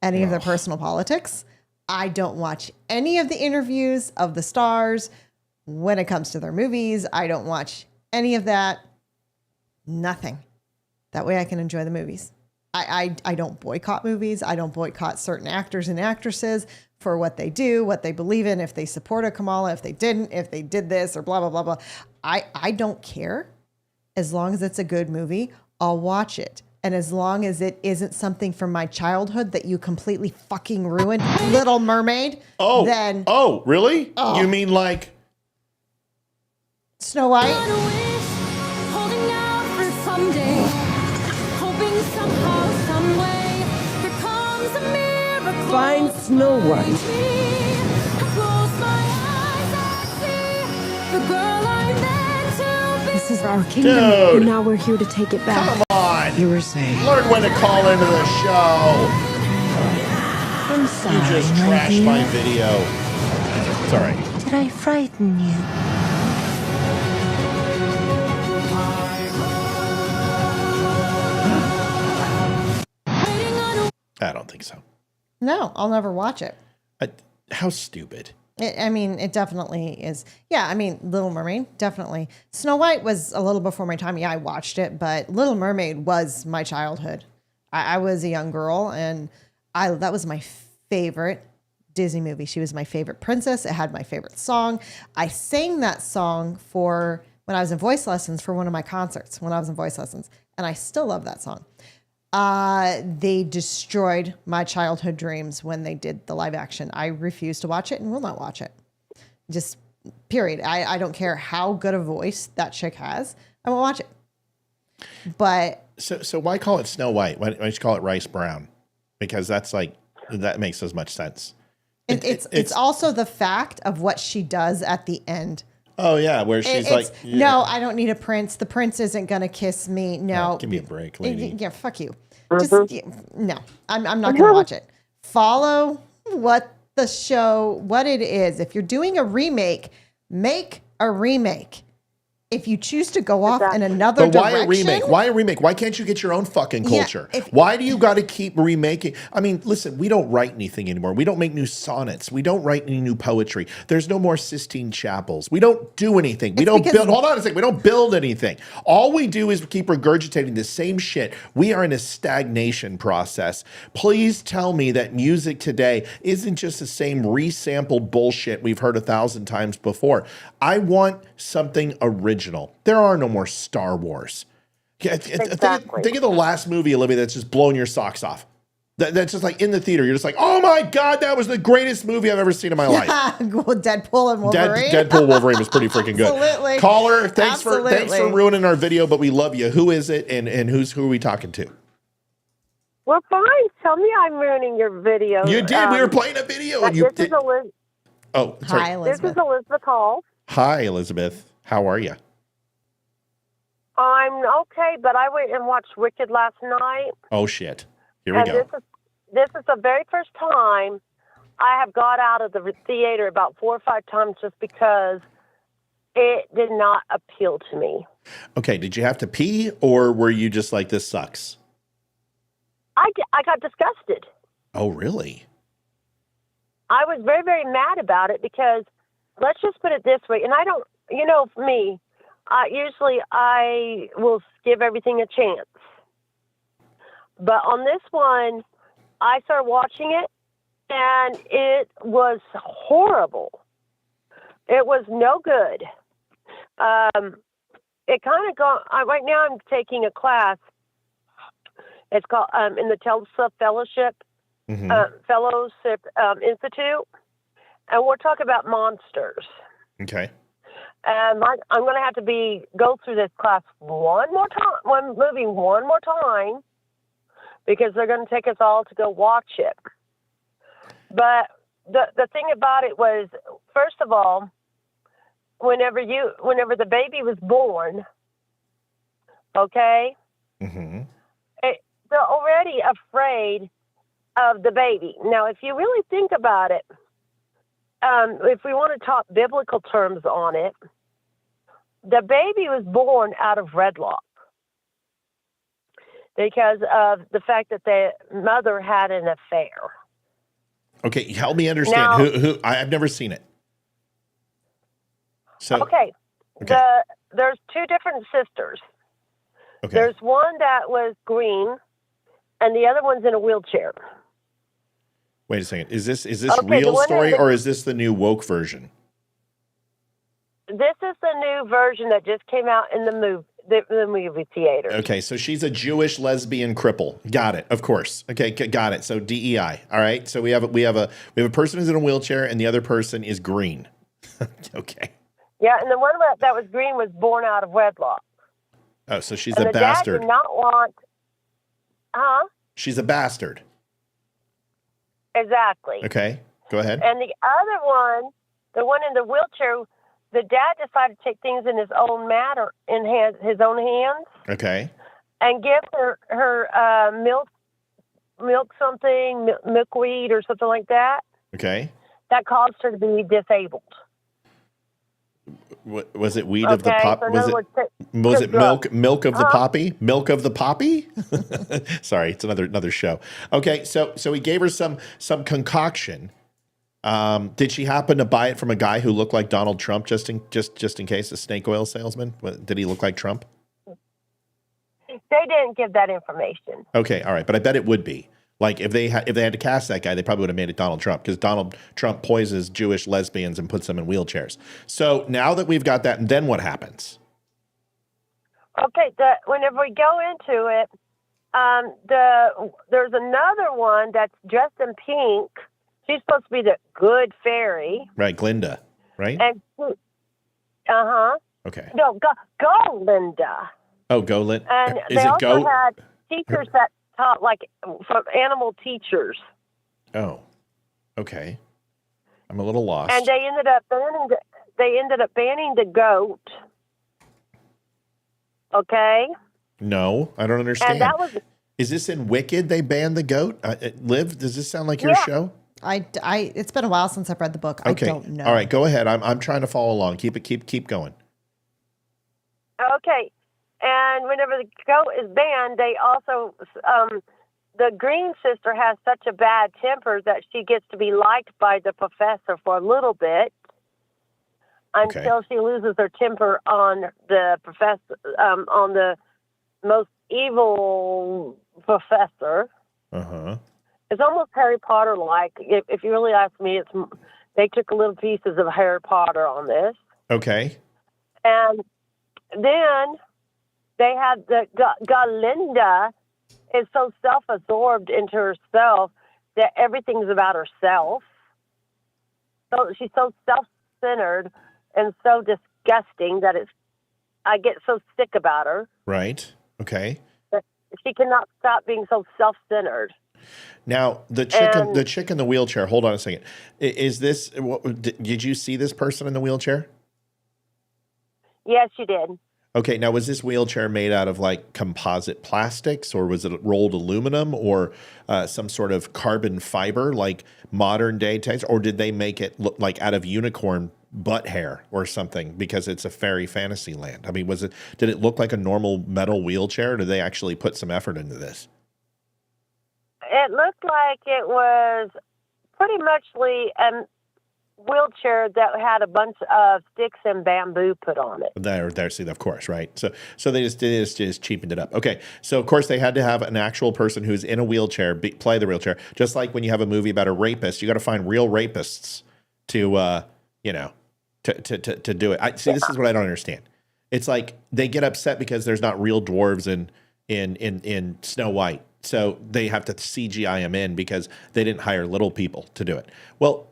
any of their personal politics. I don't watch any of the interviews of the stars when it comes to their movies. I don't watch any of that. Nothing. That way I can enjoy the movies. I don't boycott movies. I don't boycott certain actors and actresses for what they do, what they believe in, if they supported KAMALA, if they didn't, if they did this or blah, blah, blah, blah. I don't care. As long as it's a good movie, I'll watch it. And as long as it isn't something from my childhood that you completely fucking ruined, Little Mermaid, then... Oh, really? Oh. You mean like... Snow White? Find Snow White. This is our kingdom, Dude. and now we're here to take it back. Come on. You were saying. Learn when to call into the show. I'm sorry. You just trashed my video. It's all right. Did I frighten you? I don't think so. No, I'll never watch it. How stupid. It definitely is. Yeah, I mean, Little Mermaid, definitely. Snow White was a little before my time. Yeah, I watched it, but Little Mermaid was my childhood. I was a young girl, and that was my favorite Disney movie. She was my favorite princess. It had my favorite song. I sang that song when I was in voice lessons for one of my concerts when I was in voice lessons, and I still love that song. They destroyed my childhood dreams when they did the live action. I refuse to watch it and will not watch it. Just period. I don't care how good a voice that chick has. I won't watch it. But so why call it Snow White? Why don't you call it Rice Brown? Because that makes as much sense. It's also the fact of what she does at the end. Oh yeah, where she's like, yeah. No, I don't need a prince. The prince isn't gonna kiss me. No, give me a break, lady. Yeah, fuck you. No, I'm not gonna watch it. Follow what it is. If you're doing a remake, make a remake. If you choose to go off in another But why direction, a remake? Why a remake? Why can't you get your own fucking culture? Why do you got to keep remaking? I mean, listen, we don't write anything anymore. We don't make new sonnets. We don't write any new poetry. There's no more Sistine Chapels. We don't do anything. We don't build. Hold on a second. We don't build anything. All we do is keep regurgitating the same shit. We are in a stagnation process. Please tell me that music today isn't just the same resampled bullshit we've heard 1,000 times before. I want something original. There are no more Star Wars. Exactly. Think of the last movie, Olivia, that's just blowing your socks off. That's just like in the theater. You're just like, oh my God, that was the greatest movie I've ever seen in my life. Deadpool and Wolverine. Deadpool Wolverine was pretty freaking good. Absolutely. Caller, thanks for ruining our video, but we love you. Who is it and who are we talking to? Well, fine. Tell me I'm ruining your video. You did. We were playing a video. And you did. Oh, sorry. Hi, Elizabeth. This is Elizabeth Hall. Hi, Elizabeth. How are you? I'm okay, but I went and watched Wicked last night. Oh, shit. Here we go. This is the very first time I have got out of the theater about 4 or 5 times just because it did not appeal to me. Okay, did you have to pee or were you just like, this sucks? I got disgusted. Oh, really? I was very, very mad about it because, let's just put it this way, and I don't, for me, usually I will give everything a chance. But on this one, I started watching it, and it was horrible. It was no good. It kind of right now I'm taking a class. It's called in the Telsa Fellowship Institute, and we're talking about monsters. Okay. And I'm going to have to go through this class one more time, because they're going to take us all to go watch it. But the thing about it was, first of all, whenever the baby was born, okay, they're already afraid of the baby. Now, if you really think about it, if we want to talk biblical terms on it, the baby was born out of wedlock because of the fact that the mother had an affair. Okay, help me understand. Now, who I've never seen it. So okay. There's 2 different sisters. Okay. There's one that was green, and the other one's in a wheelchair. Wait a second. Is this Okay, real story or is this the new woke version? This is the new version that just came out in the movie theater. Okay, so she's a Jewish lesbian cripple. Got it. Of course. Okay, got it. So DEI. All right. So we have a person who's in a wheelchair and the other person is green. Okay. Yeah, and the one that was green was born out of wedlock. Oh, so she's and a bastard. Dad did not want. She's a bastard. Exactly. Okay, go ahead. And the other one, the one in the wheelchair, the dad decided to take things in his own matter, in his own hands. Okay. And give her milk something, milkweed or something like that. Okay. That caused her to be disabled. Was it weed of the pop? So was it milk of the poppy? Milk of the poppy? Sorry, it's another show. Okay, so he gave her some concoction. Did she happen to buy it from a guy who looked like Donald Trump, just in case, a snake oil salesman? Did he look like Trump? They didn't give that information. Okay, all right, but I bet it would be. Like if they had to cast that guy, they probably would have made it Donald Trump, because Donald Trump poisons Jewish lesbians and puts them in wheelchairs. So now that we've got that, then what happens? Okay, whenever we go into it, there's another one that's dressed in pink. She's supposed to be the good fairy. Right, Glinda, right? And Okay. No, go Linda. Oh, go Linda. And Is they it also go? had teachers that taught, like, from animal teachers. Oh, okay. I'm a little lost. And they ended up banning the goat. Okay. No, I don't understand. And that was. Is this in Wicked? They banned the goat. Liv, does this sound like your show? It's been a while since I've read the book. Okay. I don't know. All right, go ahead. I'm trying to follow along. Keep going. Okay. And whenever the goat is banned, they also, the green sister has such a bad temper that she gets to be liked by the professor for a little bit until she loses her temper on the professor, on the most evil professor. Uh-huh. It's almost Harry Potter-like. If you really ask me, they took little pieces of Harry Potter on this. Okay. And then they had Galinda is so self-absorbed into herself that everything's about herself. So she's so self-centered and so disgusting that I get so sick about her. Right. Okay. She cannot stop being so self-centered. Now, the chick in the wheelchair, hold on a second. Is this, did you see this person in the wheelchair? Yes, you did. Okay, now was this wheelchair made out of like composite plastics, or was it rolled aluminum, or some sort of carbon fiber like modern day types, or did they make it look like out of unicorn butt hair or something because it's a fairy fantasy land? I mean, did it look like a normal metal wheelchair, or did they actually put some effort into this? It looked like it was pretty much a wheelchair that had a bunch of sticks and bamboo put on it. There, see, of course, right? So they just cheapened it up. Okay, so of course they had to have an actual person who's in a wheelchair play the wheelchair. Just like when you have a movie about a rapist, you got to find real rapists to to do it. See, this is what I don't understand. It's like they get upset because there's not real dwarves in Snow White. So they have to CGI them in because they didn't hire little people to do it. Well,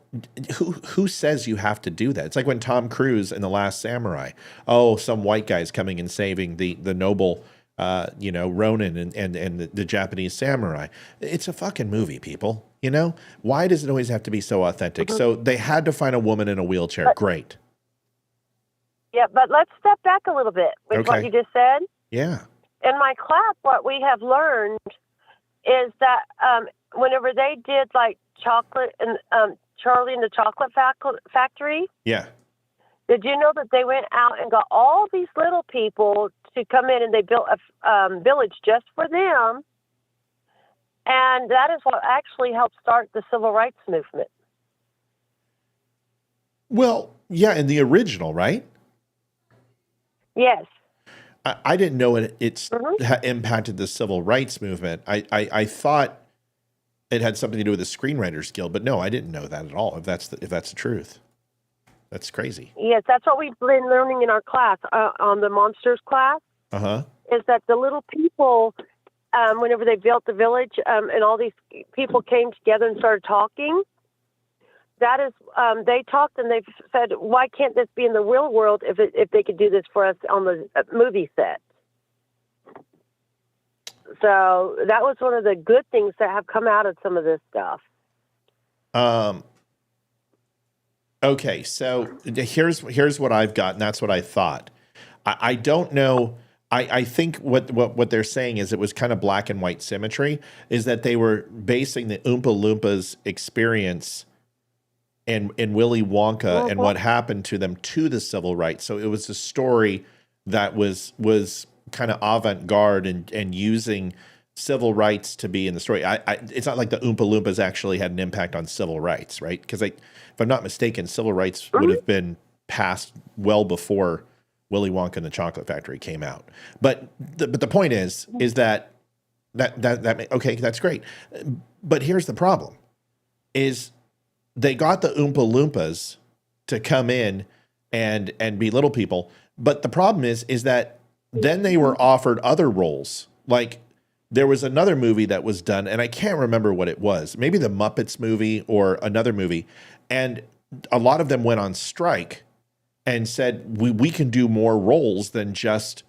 who says you have to do that? It's like when Tom Cruise in The Last Samurai, some white guy's coming and saving the noble, Ronin and the Japanese samurai. It's a fucking movie, people. Why does it always have to be so authentic? So they had to find a woman in a wheelchair. Great. Yeah, but let's step back a little bit with what you just said. Yeah. In my class, what we have learned is that whenever they did like chocolate and Charlie and the Chocolate Factory. Yeah. Did you know that they went out and got all these little people to come in and they built a village just for them? And that is what actually helped start the civil rights movement. Well, yeah, in the original, right? Yes. I didn't know it's impacted the civil rights movement. I thought it had something to do with the Screenwriters Guild, but no, I didn't know that at all. If that's the truth, that's crazy. Yes, that's what we've been learning in our class on the monsters class. Is that the little people, whenever they built the village, and all these people came together and started talking. That is, they talked and they said, "Why can't this be in the real world if they could do this for us on the movie set?" So that was one of the good things that have come out of some of this stuff. Okay, so here's what I've got, and that's what I thought. I don't know. I think what they're saying is it was kind of black and white symmetry, is that they were basing the Oompa Loompas experience and Willy Wonka and what happened to them to the civil rights. So it was a story that was kind of avant-garde and using civil rights to be in the story. It's not like the Oompa Loompas actually had an impact on civil rights, right? Because if I'm not mistaken, civil rights would have been passed well before Willy Wonka and the Chocolate Factory came out. But the point is that okay, that's great. But here's the problem: is they got the Oompa Loompas to come in and be little people. But the problem is that then they were offered other roles. Like there was another movie that was done, and I can't remember what it was. Maybe the Muppets movie or another movie. And a lot of them went on strike and said, we can do more roles than just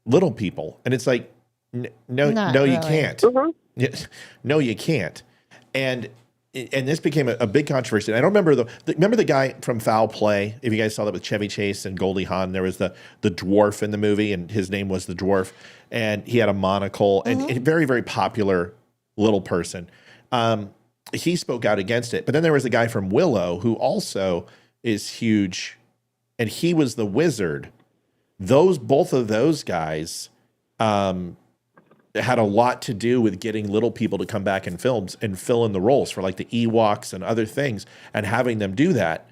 little people. And it's like, no, you can't. No, you can't. And this became a big controversy. And I don't remember remember the guy from Foul Play? If you guys saw that with Chevy Chase and Goldie Hawn, there was the dwarf in the movie, and his name was the dwarf, and he had a monocle, and a very, very popular little person. he spoke out against it. But then there was a guy from Willow who also is huge, and he was the wizard. Both of those guys had a lot to do with getting little people to come back in films and fill in the roles for like the Ewoks and other things and having them do that.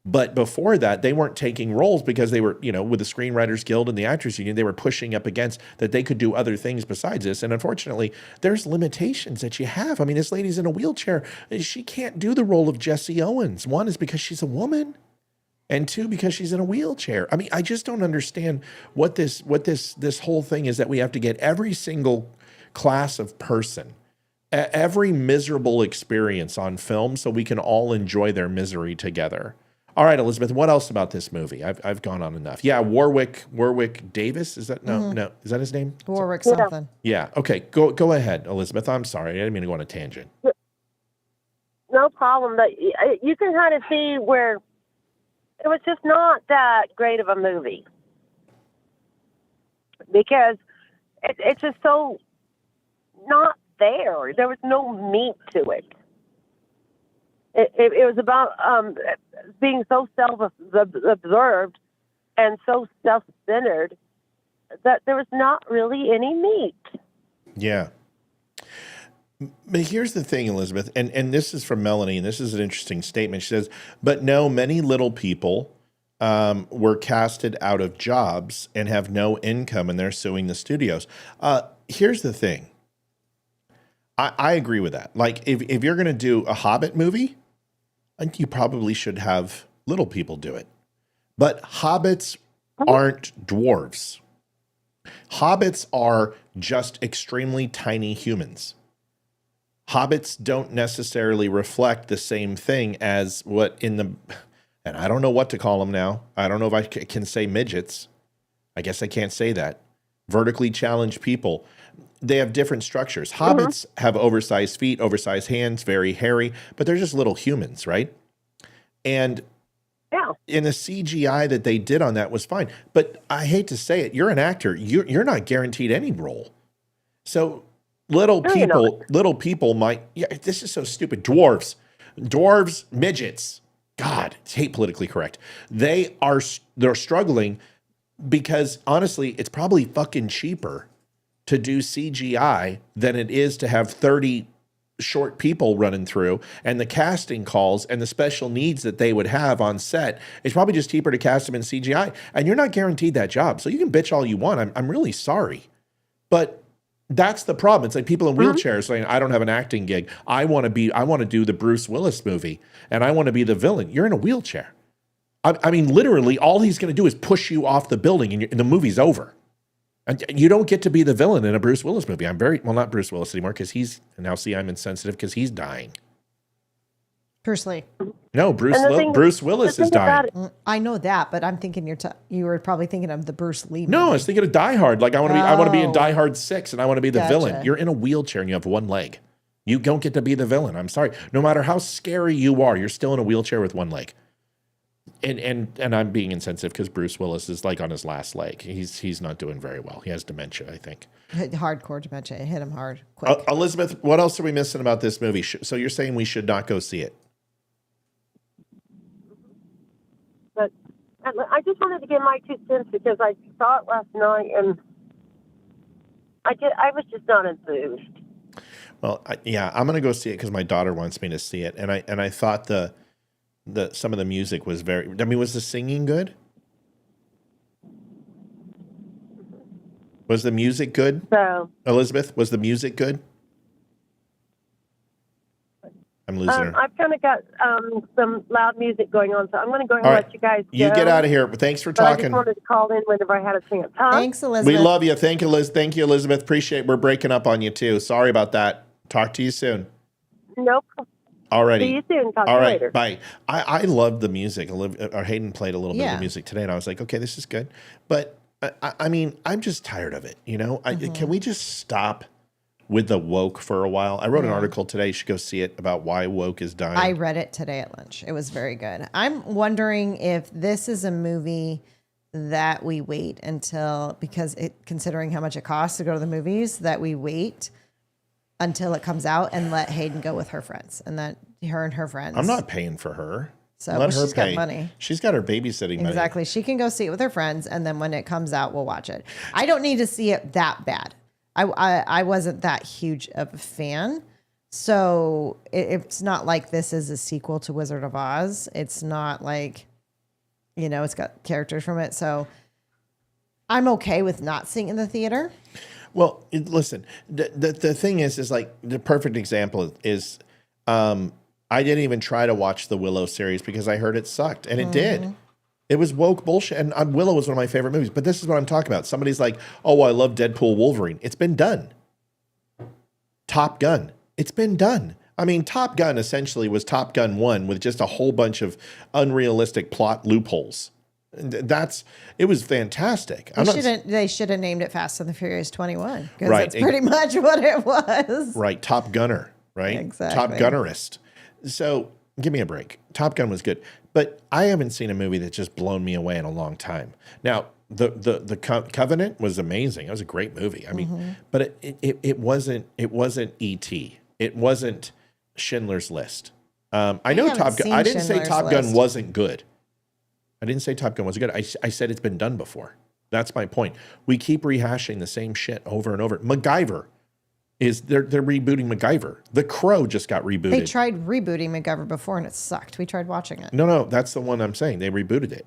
But before that, they weren't taking roles because they were, with the Screenwriters Guild and the Actors Union, they were pushing up against that they could do other things besides this. And unfortunately, there's limitations that you have. I mean, this lady's in a wheelchair. She can't do the role of Jesse Owens. One is because she's a woman, and two, because she's in a wheelchair. I mean, I just don't understand what this whole thing is, that we have to get every single class of person, every miserable experience on film so we can all enjoy their misery together. All right, Elizabeth, what else about this movie? I've gone on enough. Yeah, Warwick Davis, is that no, is that his name? Warwick something. Yeah. Okay, go ahead, Elizabeth. I'm sorry, I didn't mean to go on a tangent. No problem. But you can kind of see where it was just not that great of a movie, because it's just so not there. There was no meat to it. It was about being so self-absorbed and so self-centered that there was not really any meat. Yeah. But here's the thing, Elizabeth, and this is from Melanie, and this is an interesting statement. She says, but no, many little people were casted out of jobs and have no income, and they're suing the studios. Here's the thing. I agree with that. Like, if you're going to do a Hobbit movie, you probably should have little people do it. But hobbits aren't dwarves. Hobbits are just extremely tiny humans. Hobbits don't necessarily reflect the same thing as what in the, and I don't know what to call them now. I don't know if I can say midgets. I guess I can't say that. Vertically challenged people. They have different structures. Hobbits have oversized feet, oversized hands, very hairy, but they're just little humans, right? And in the CGI that they did on that was fine. But I hate to say it, you're an actor. You're not guaranteed any role. So little people might, this is so stupid. Dwarves, midgets. God, I hate politically correct. They're struggling because honestly, it's probably fucking cheaper to do CGI than it is to have 30 short people running through, and the casting calls and the special needs that they would have on set. It's probably just cheaper to cast them in CGI, and you're not guaranteed that job. So you can bitch all you want. I'm really sorry, but that's the problem. It's like people in wheelchairs saying, I don't have an acting gig. I want to do the Bruce Willis movie, and I want to be the villain. You're in a wheelchair. I mean, literally all he's going to do is push you off the building, and the movie's over. And you don't get to be the villain in a Bruce Willis movie. Not Bruce Willis anymore, because I'm insensitive because he's dying. Bruce Lee. No, Bruce Willis is dying. I know that, but I'm thinking you were probably thinking of the Bruce Lee movie. No, I was thinking of Die Hard. Like I want to be in Die Hard 6, and I want to be the villain. You're in a wheelchair and you have one leg. You don't get to be the villain. I'm sorry. No matter how scary you are, you're still in a wheelchair with one leg. And I'm being insensitive because Bruce Willis is like on his last leg. He's not doing very well. He has dementia, I think. Hardcore dementia. It hit him hard. Quick. Elizabeth, what else are we missing about this movie? So you're saying we should not go see it? But I just wanted to give my 2 cents because I saw it last night and I was just not enthused. Well, I'm going to go see it because my daughter wants me to see it, and I thought some of the music was very. I mean, was the singing good? Was the music good? So, Elizabeth, was the music good? I'm losing her. I've kind of got some loud music going on, so I'm going to go ahead and let you guys go. You get out of here. Thanks for talking. I just wanted to call in whenever I had a chance. Huh? Thanks, Elizabeth. We love you. Thank you, Liz. Thank you, Elizabeth. Appreciate. We're breaking up on you too. Sorry about that. Talk to you soon. Nope. Alrighty. See you soon. Talk to you later. Bye. I loved the music. Hayden played a little bit of the music today, and I was like, okay, this is good. But I mean, I'm just tired of it. Can we just stop with the woke for a while? I wrote an article today. You should go see it about why woke is dying. I read it today at lunch. It was very good. I'm wondering if this is a movie that we wait until, considering how much it costs to go to the movies, that we wait until it comes out and let Hayden go with her friends and then her and her friends. I'm not paying for her. So Let her she's pay. got money. She's got her babysitting money. Exactly. She can go see it with her friends, and then when it comes out, we'll watch it. I don't need to see it that bad. I wasn't that huge of a fan. So it's not like this is a sequel to Wizard of Oz. It's not like, it's got characters from it. So I'm okay with not seeing it in the theater. Well, listen, the thing is like the perfect example is I didn't even try to watch the Willow series because I heard it sucked, and it did. It was woke bullshit, and Willow was one of my favorite movies. But this is what I'm talking about. Somebody's like, oh, I love Deadpool Wolverine. It's been done. Top Gun. It's been done. I mean, Top Gun essentially was Top Gun 1 with just a whole bunch of unrealistic plot loopholes. It was fantastic. They should have named it Fast and the Furious 21 because Right. that's pretty much what it was. Right. Top Gunner, right? Exactly. Top Gunnerist. So give me a break. Top Gun was good, but I haven't seen a movie that's just blown me away in a long time. Now, the Covenant was amazing. It was a great movie. I mean, but it wasn't E.T. It wasn't Schindler's List. I know Top Gun. I didn't say Top Gun wasn't good. I didn't say Top Gun was good. I said it's been done before. That's my point. We keep rehashing the same shit over and over. MacGyver. They're rebooting MacGyver. The Crow just got rebooted. They tried rebooting MacGyver before and it sucked. We tried watching it. No, that's the one I'm saying. They rebooted it.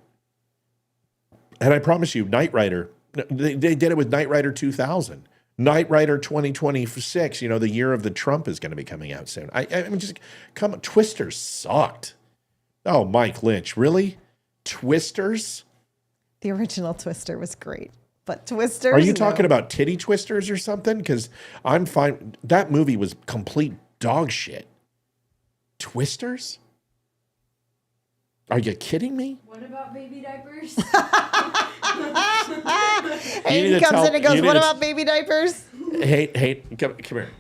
And I promise you, Knight Rider, they did it with Knight Rider 2000. Knight Rider 2026, the year of the Trump is going to be coming out soon. I mean, just come on. Twisters sucked. Oh, Mike Lynch, really? Twisters? The original Twister was great. But Twisters? Are you talking about titty twisters or something? Because I'm fine. That movie was complete dog shit. Twisters? Are you kidding me? What about baby diapers? Hayden comes in and goes, what about baby diapers? Hey, come here.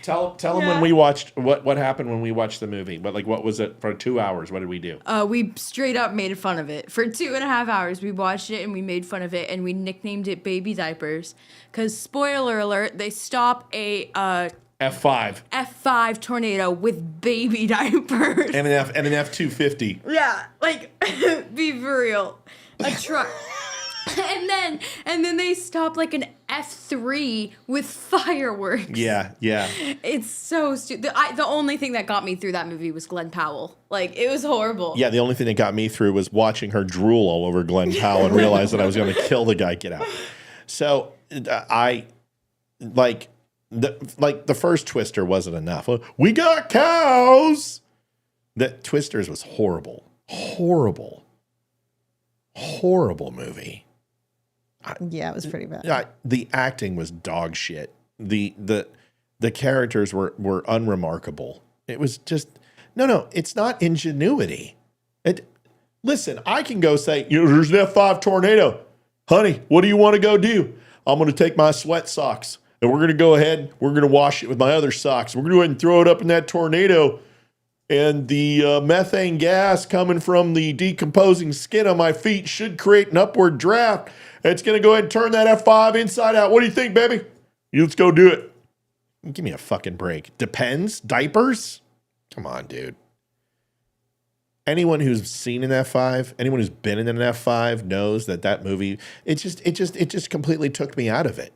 Tell them when we watched what happened when we watched the movie. But what was it for 2 hours? What did we do? We straight up made fun of it for 2.5 hours. We watched it and we made fun of it and we nicknamed it Baby Diapers because spoiler alert, they stop a F5 tornado with baby diapers and an F-250. Yeah, be for real, a truck. And then they stop an F3 with fireworks. Yeah. It's so stupid. The only thing that got me through that movie was Glenn Powell. It was horrible. Yeah, the only thing that got me through was watching her drool all over Glenn Powell and realize that I was going to kill the guy. Get out. So the first Twister wasn't enough. We got cows. That Twisters was horrible movie. Yeah, it was pretty bad. The acting was dog shit. The characters were unremarkable. It was just no. It's not ingenuity. Listen, I can go say, there's an F5 tornado, honey. What do you want to go do? I'm going to take my sweat socks and we're going to go ahead. We're going to wash it with my other socks. We're going to go ahead and throw it up in that tornado. And the methane gas coming from the decomposing skin on my feet should create an upward draft. It's going to go ahead and turn that F5 inside out. What do you think, baby? Let's go do it. Give me a fucking break. Depends. Diapers? Come on, dude. Anyone who's seen an F5, anyone who's been in an F5 knows that movie, it just completely took me out of it.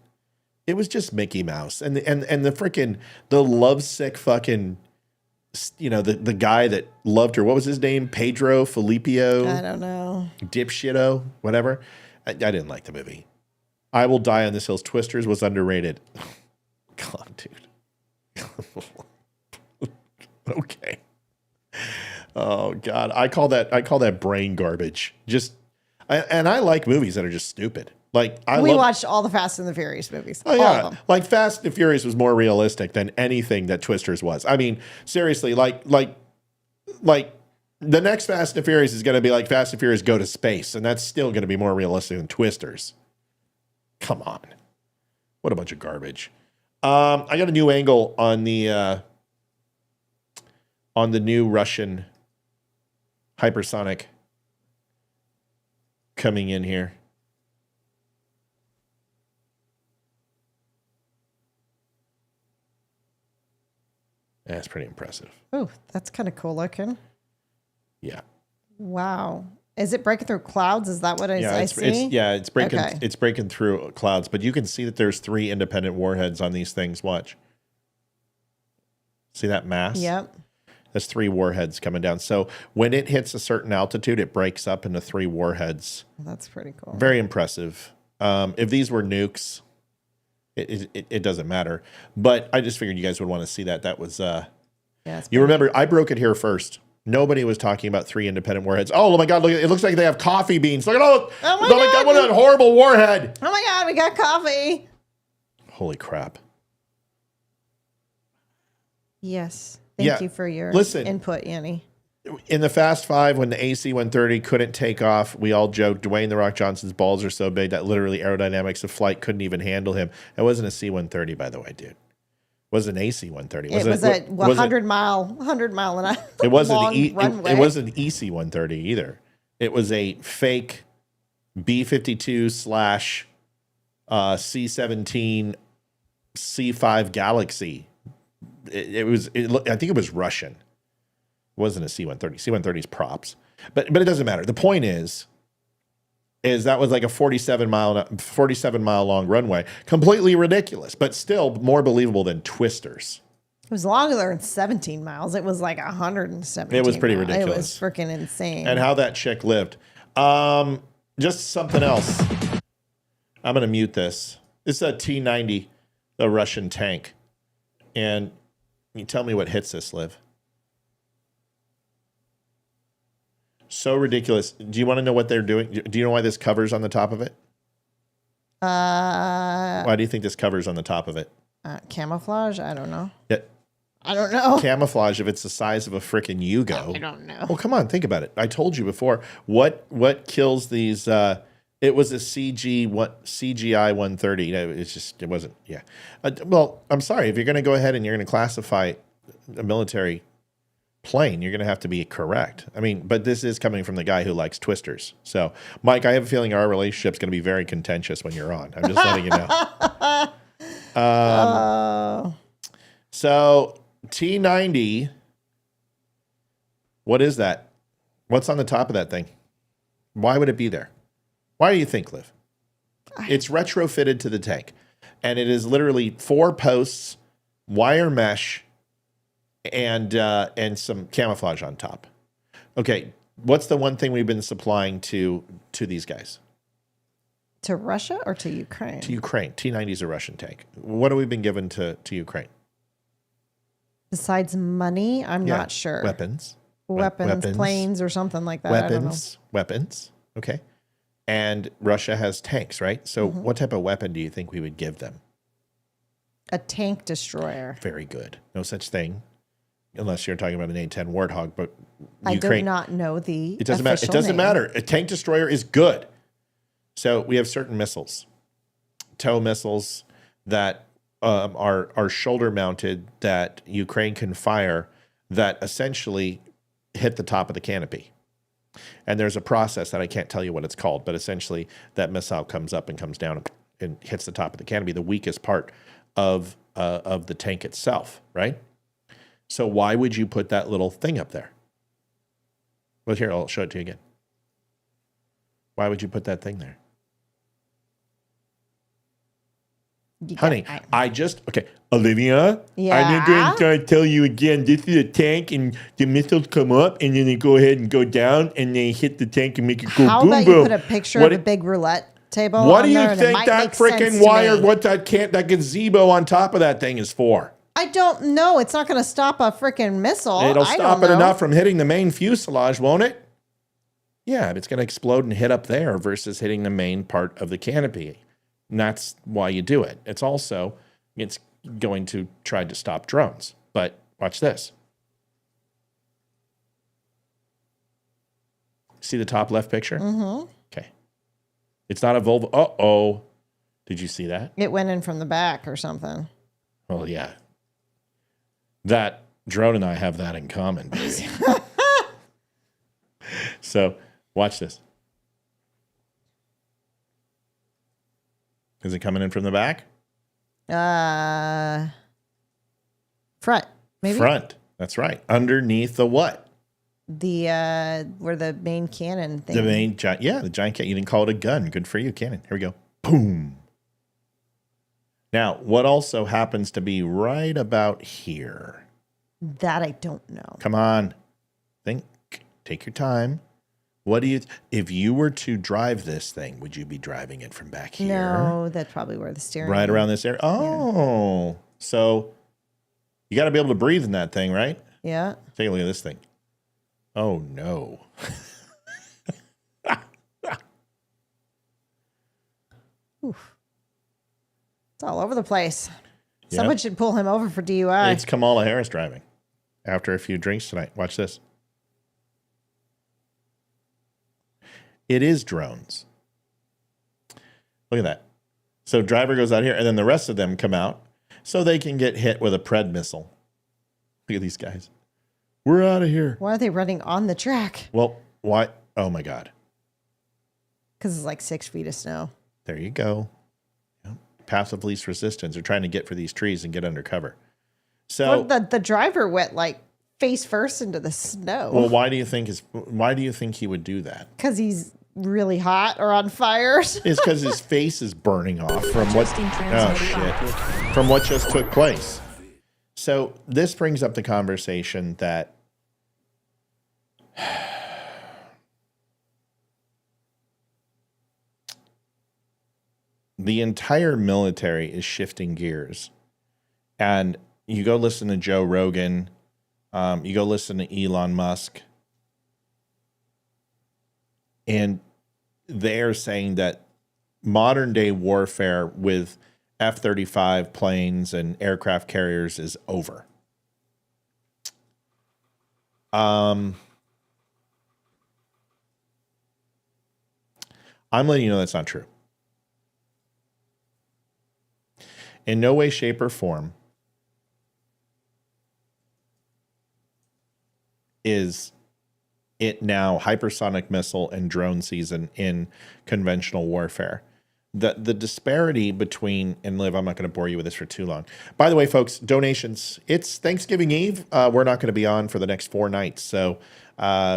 It was just Mickey Mouse. And the freaking, the lovesick fucking, the guy that loved her. What was his name? Pedro Filipio? I don't know. Dipshitto, whatever. I didn't like the movie. I Will Die on This Hill's Twisters was underrated. Come on, dude. Okay. Oh God, I call that brain garbage. And I like movies that are just stupid. We watched all the Fast and the Furious movies. Oh, all of them. Fast and Furious was more realistic than anything that Twisters was. I mean, seriously, the next Fast and Furious is going to be like Fast and Furious Go to Space, and that's still going to be more realistic than Twisters. Come on. What a bunch of garbage. I got a new angle on the new Russian hypersonic coming in here. That's pretty impressive. Oh, that's kind of cool looking. Yeah. Wow. Is it breaking through clouds? Is that what I see? It's breaking. Okay. It's breaking through clouds, but you can see that there's 3 independent warheads on these things. Watch. See that mass? Yep. There's 3 warheads coming down. So when it hits a certain altitude, it breaks up into 3 warheads. That's pretty cool. Very impressive. If these were nukes, it doesn't matter. But I just figured you guys would want to see that. That was. You remember, I broke it here first. Nobody was talking about 3 independent warheads. Oh my God! Look, it looks like they have coffee beans. Look at oh my God! What a horrible warhead! Oh my God! We got coffee. Holy crap! Yes. Thank you for your input, Annie. In the Fast Five, when the AC-130 couldn't take off, we all joked Dwayne "The Rock" Johnson's balls are so big that literally aerodynamics of flight couldn't even handle him. It wasn't a C-130, by the way, dude. It was an AC-130. It was a 100 mile an hour. It wasn't runway. It wasn't an EC-130 either. It was a fake B-52 / C-17 C-5 Galaxy. I think it was Russian. It wasn't a C-130. C-130's props. But it doesn't matter. The point is that was like a 47 mile long runway. Completely ridiculous, but still more believable than Twisters. It was longer than 17 miles. It was like 117. It was pretty miles. ridiculous. It was freaking insane. And how that chick lived. Just something else. I'm going to mute this. This is a T-90, the Russian tank. And you tell me what hits this, Liv. So ridiculous. Do you want to know what they're doing? Do you know why this cover's on the top of it? Why do you think this cover's on the top of it? Camouflage? I don't know. Yeah. I don't know. Camouflage if it's the size of a freaking Yugo. I don't know. Well, come on, think about it. I told you before. What kills these? It was a CGI 130. It wasn't. Yeah. Well, I'm sorry. If you're going to go ahead and you're going to classify a military plane, you're going to have to be correct. I mean, but this is coming from the guy who likes Twisters. So, Mike, I have a feeling our relationship's going to be very contentious when you're on. I'm just letting you know. So, T-90, what is that? What's on the top of that thing? Why would it be there? Why do you think, Liv? It's retrofitted to the tank, and it is literally 4 posts, wire mesh, and some camouflage on top. Okay, what's the one thing we've been supplying to these guys? To Russia or to Ukraine? To Ukraine. T-90 is a Russian tank. What have we been given to Ukraine? Besides money, I'm not sure. Weapons, planes, or something like that. I don't know. Weapons. Okay. And Russia has tanks, right? So what type of weapon do you think we would give them? A tank destroyer. Very good. No such thing. Unless you're talking about an A-10 Warthog, but I Ukraine, do not know the It doesn't matter. It doesn't matter. A tank destroyer is good. So we have certain missiles, tow missiles that are shoulder mounted that Ukraine can fire that essentially hit the top of the canopy. And there's a process that I can't tell you what it's called, but essentially that missile comes up and comes down and hits the top of the canopy, the weakest part of the tank itself, right? So why would you put that little thing up there? Well, here, I'll show it to you again. Why would you put that thing there? Honey, okay, Olivia, I'm going to tell you again, this is a tank and the missiles come up and then they go ahead and go down and they hit the tank and make it go How boom, about boom. you put a picture of a big roulette table What do on you there, think that freaking wire, what that gazebo on top of that thing is for? I don't know. It's not going to stop a freaking missile. It'll stop it enough from hitting the main fuselage, won't it? Yeah, but it's going to explode and hit up there versus hitting the main part of the canopy. And that's why you do it. It's going to try to stop drones. But watch this. See the top left picture? Mm-hmm. Okay. It's not a Volvo. Uh-oh. Did you see that? It went in from the back or something. Well, yeah. That drone and I have that in common, baby. So, watch this. Is it coming in from the back? Front. Maybe Front. That's right. Underneath the what? the where the main cannon thing. The main giant. Yeah, the giant cannon. You didn't call it a gun. Good for you, cannon. Here we go. Boom. Now, what also happens to be right about here? That I don't know. Come on. Think. Take your time. What do you, if you were to drive this thing, would you be driving it from back here? No, that's probably where the steering. Right around this area. Oh, so you got to be able to breathe in that thing, right? Yeah. Take a look at this thing. Oh no. Oof. It's all over the place. Yep. Someone should pull him over for DUI. It's KAMALA Harris driving after a few drinks tonight. Watch this. It is drones. Look at that. So driver goes out here, and then the rest of them come out so they can get hit with a Pred missile. Look at these guys. We're out of here. Why are they running on the track? Well, why? Oh, my God. Because it's like 6 feet of snow. There you go. Yep. Path of least resistance. They're trying to get for these trees and get under cover. So Well, the driver went like face first into the snow. well, why do you think he would do that? Because he's really hot or on fire. It's because his face is burning off from what from what just took place. So this brings up the conversation that the entire military is shifting gears. And you go listen to Joe Rogan, you go listen to Elon Musk, and they're saying that modern day warfare with F-35 planes and aircraft carriers is over. I'm letting you know that's not true. In no way, shape, or form is it now hypersonic missile and drone season in conventional warfare. The disparity between, and Liv, I'm not going to bore you with this for too long. By the way, folks, donations. It's Thanksgiving Eve. We're not going to be on for the next 4 nights. So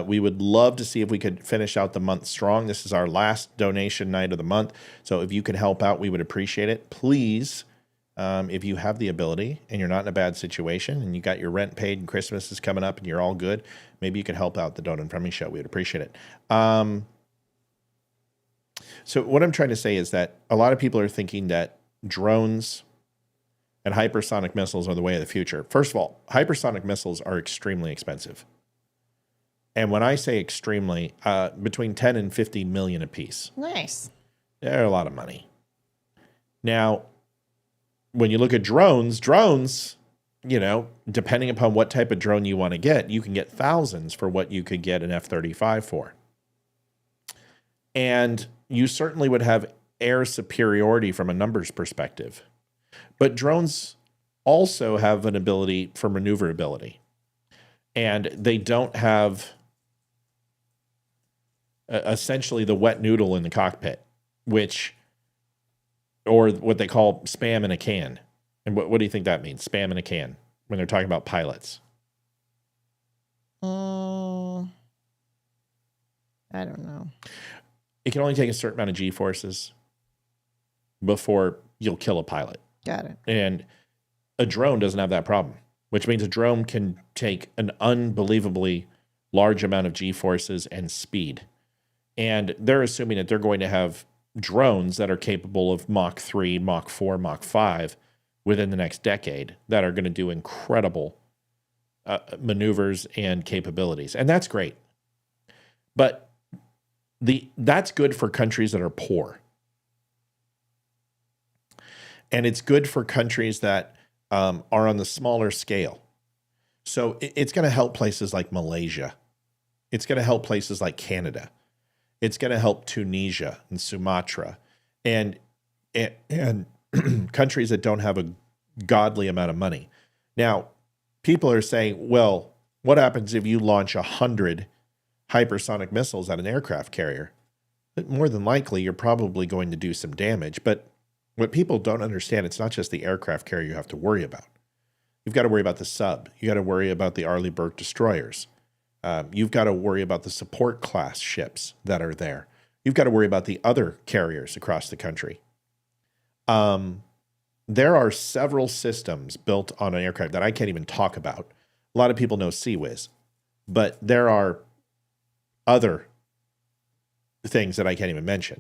we would love to see if we could finish out the month strong. This is our last donation night of the month. So if you could help out, we would appreciate it. Please, if you have the ability and you're not in a bad situation and you got your rent paid and Christmas is coming up and you're all good, maybe you could help out the Don't Unfriend Me show. We would appreciate it. So what I'm trying to say is that a lot of people are thinking that drones and hypersonic missiles are the way of the future. First of all, hypersonic missiles are extremely expensive. And when I say extremely, between 10 and 50 million a piece. Nice. They're a lot of money. Now, when you look at drones, you know, depending upon what type of drone you want to get, you can get thousands for what you could get an F-35 for. And you certainly would have air superiority from a numbers perspective. But drones also have an ability for maneuverability. And they don't have essentially the wet noodle in the cockpit, or what they call spam in a can. And what do you think that means? Spam in a can when they're talking about pilots. I don't know. It can only take a certain amount of G-forces before you'll kill a pilot. Got it. And a drone doesn't have that problem, which means a drone can take an unbelievably large amount of G-forces and speed. And they're assuming that they're going to have drones that are capable of Mach 3, Mach 4, Mach 5 within the next decade that are going to do incredible maneuvers and capabilities. And that's great. But that's good for countries that are poor. And it's good for countries that are on the smaller scale. So it's going to help places like Malaysia. It's going to help places like Canada. It's going to help Tunisia and Sumatra and countries that don't have a godly amount of money. Now, people are saying, well, what happens if you launch 100 hypersonic missiles at an aircraft carrier? But more than likely, you're probably going to do some damage. But what people don't understand, it's not just the aircraft carrier you have to worry about. You've got to worry about the sub. You got to worry about the Arleigh Burke destroyers. You've got to worry about the support class ships that are there. You've got to worry about the other carriers across the country. There are several systems built on an aircraft that I can't even talk about. A lot of people know CWIS, but there are other things that I can't even mention.